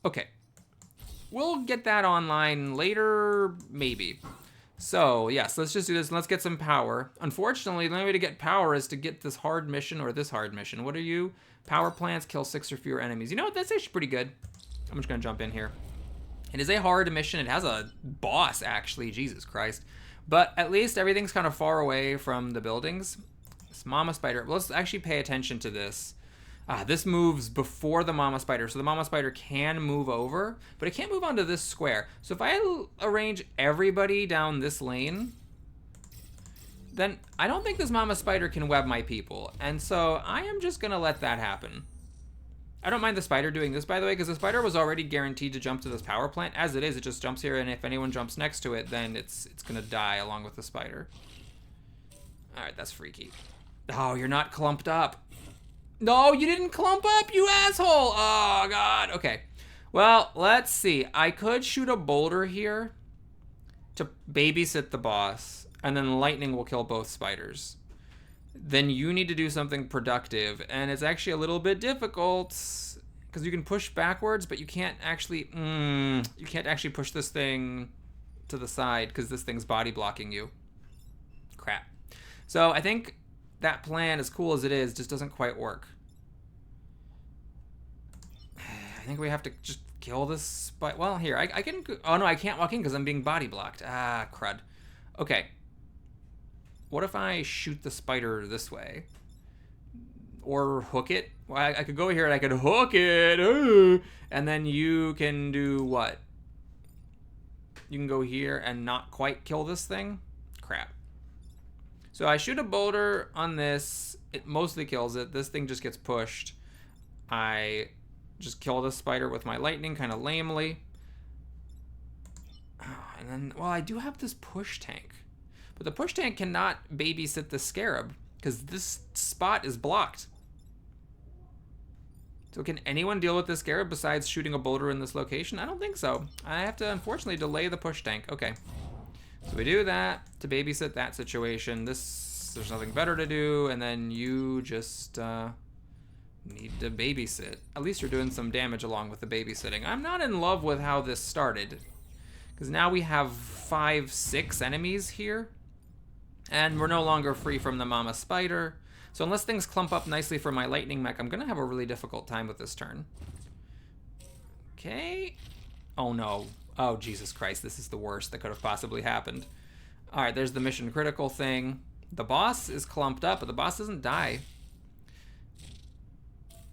Okay. We'll get that online later, maybe. So, yes, let's just do this and let's get some power. Unfortunately, the only way to get power is to get this hard mission or this hard mission. What are you? Power plants kill 6 or fewer enemies. You know what? That's actually pretty good. I'm just going to jump in here. It is a hard mission. It has a boss, actually. Jesus Christ. But at least everything's kind of far away from the buildings. This mama spider. Let's actually pay attention to this. This moves before the mama spider, so the mama spider can move over, but it can't move onto this square. So if I arrange everybody down this lane, then I don't think this mama spider can web my people. And so I am just going to let that happen. I don't mind the spider doing this, by the way, because the spider was already guaranteed to jump to this power plant. As it is, it just jumps here, and if anyone jumps next to it, then it's going to die along with the spider. All right, that's freaky. Oh, you're not clumped up. No, you didn't clump up, you asshole. Oh, God. Okay. Well, let's see. I could shoot a boulder here to babysit the boss, and then lightning will kill both spiders. Then you need to do something productive, and it's actually a little bit difficult because you can push backwards, but you can't actually push this thing to the side because this thing's body blocking you. Crap. So I think that plan, as cool as it is, just doesn't quite work. I think we have to just kill this spider. Well, here, I can... Oh, no, I can't walk in because I'm being body blocked. Ah, crud. Okay. What if I shoot the spider this way? Or hook it? Well, I could go here and I could hook it. And then you can do what? You can go here and not quite kill this thing? Crap. So I shoot a boulder on this. It mostly kills it. This thing just gets pushed. I just kill this spider with my lightning kind of lamely. And then, well, I do have this push tank. But the push tank cannot babysit the scarab because this spot is blocked. So can anyone deal with this scarab besides shooting a boulder in this location? I don't think so. I have to, unfortunately, delay the push tank. Okay. So we do that to babysit that situation. There's nothing better to do, and then you just need to babysit. At least you're doing some damage along with the babysitting. I'm not in love with how this started, because now we have 5, 6 enemies here, and we're no longer free from the mama spider. So unless things clump up nicely for my lightning mech, I'm gonna have a really difficult time with this turn. Okay. Oh no. Oh, Jesus Christ, this is the worst that could have possibly happened. All right, there's the mission critical thing. The boss is clumped up, but the boss doesn't die.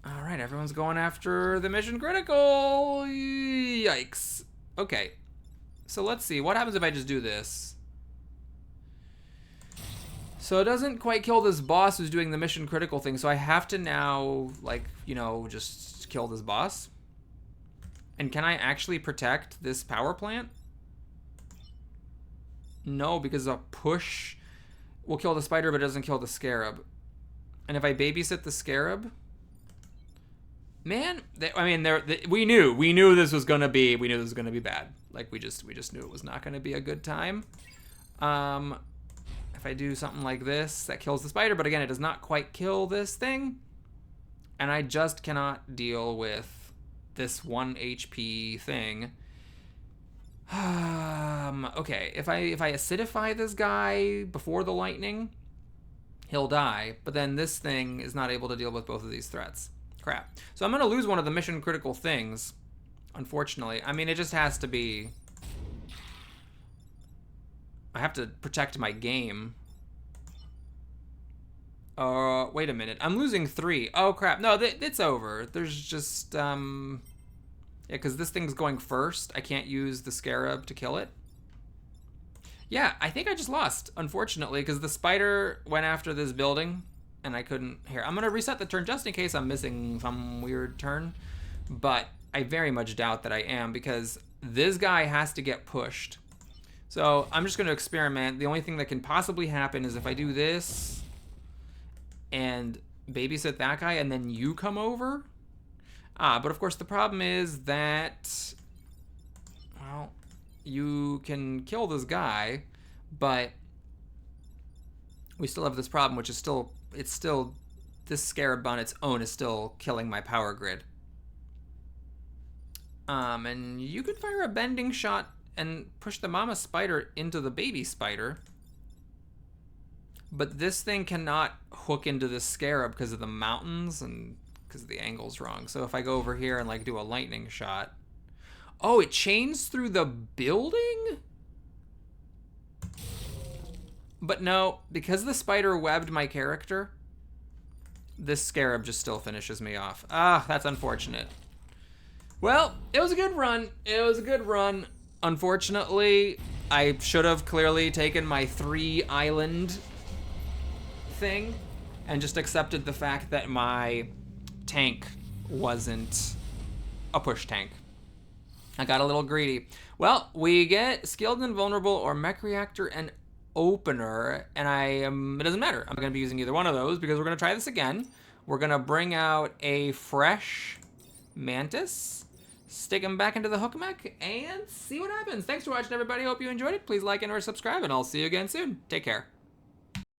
All right, everyone's going after the mission critical. Yikes. Okay, so let's see. What happens if I just do this? So it doesn't quite kill this boss who's doing the mission critical thing, so I have to now, like, just kill this boss. And can I actually protect this power plant? No, because a push will kill the spider, but it doesn't kill the scarab. And if I babysit the scarab, man, we knew this was gonna be bad. Like we just knew it was not gonna be a good time. If I do something like this, that kills the spider, but again, it does not quite kill this thing, and I just cannot deal with this 1 HP thing. Okay, if I acidify this guy before the lightning, he'll die, but then this thing is not able to deal with both of these threats. Crap. So I'm gonna lose one of the mission critical things, unfortunately. I mean, it just has to be... I have to protect my game. Wait a minute. I'm losing 3. Oh, crap. No, it's over. There's just, yeah, because this thing's going first. I can't use the scarab to kill it. Yeah, I think I just lost, unfortunately, because the spider went after this building, and I couldn't... Here, I'm going to reset the turn just in case I'm missing some weird turn, but I very much doubt that I am, because this guy has to get pushed. So I'm just going to experiment. The only thing that can possibly happen is if I do this and babysit that guy, and then you come over. But of course the problem is that, well, you can kill this guy, but we still have this problem, which is this scarab on its own is still killing my power grid. And you could fire a bending shot and push the mama spider into the baby spider. But this thing cannot hook into the scarab because of the mountains and because the angle's wrong. So if I go over here and like do a lightning shot. Oh, it chains through the building? But no, because the spider webbed my character, this scarab just still finishes me off. That's unfortunate. Well, it was a good run. It was a good run. Unfortunately, I should have clearly taken my 3 island thing and just accepted the fact that my tank wasn't a push tank. I got a little greedy. Well, we get skilled and vulnerable or mech reactor and opener, and it doesn't matter. I'm going to be using either one of those because we're going to try this again. We're going to bring out a fresh mantis, stick him back into the hook mech, and see what happens. Thanks for watching, everybody. Hope you enjoyed it. Please like and or subscribe, and I'll see you again soon. Take care.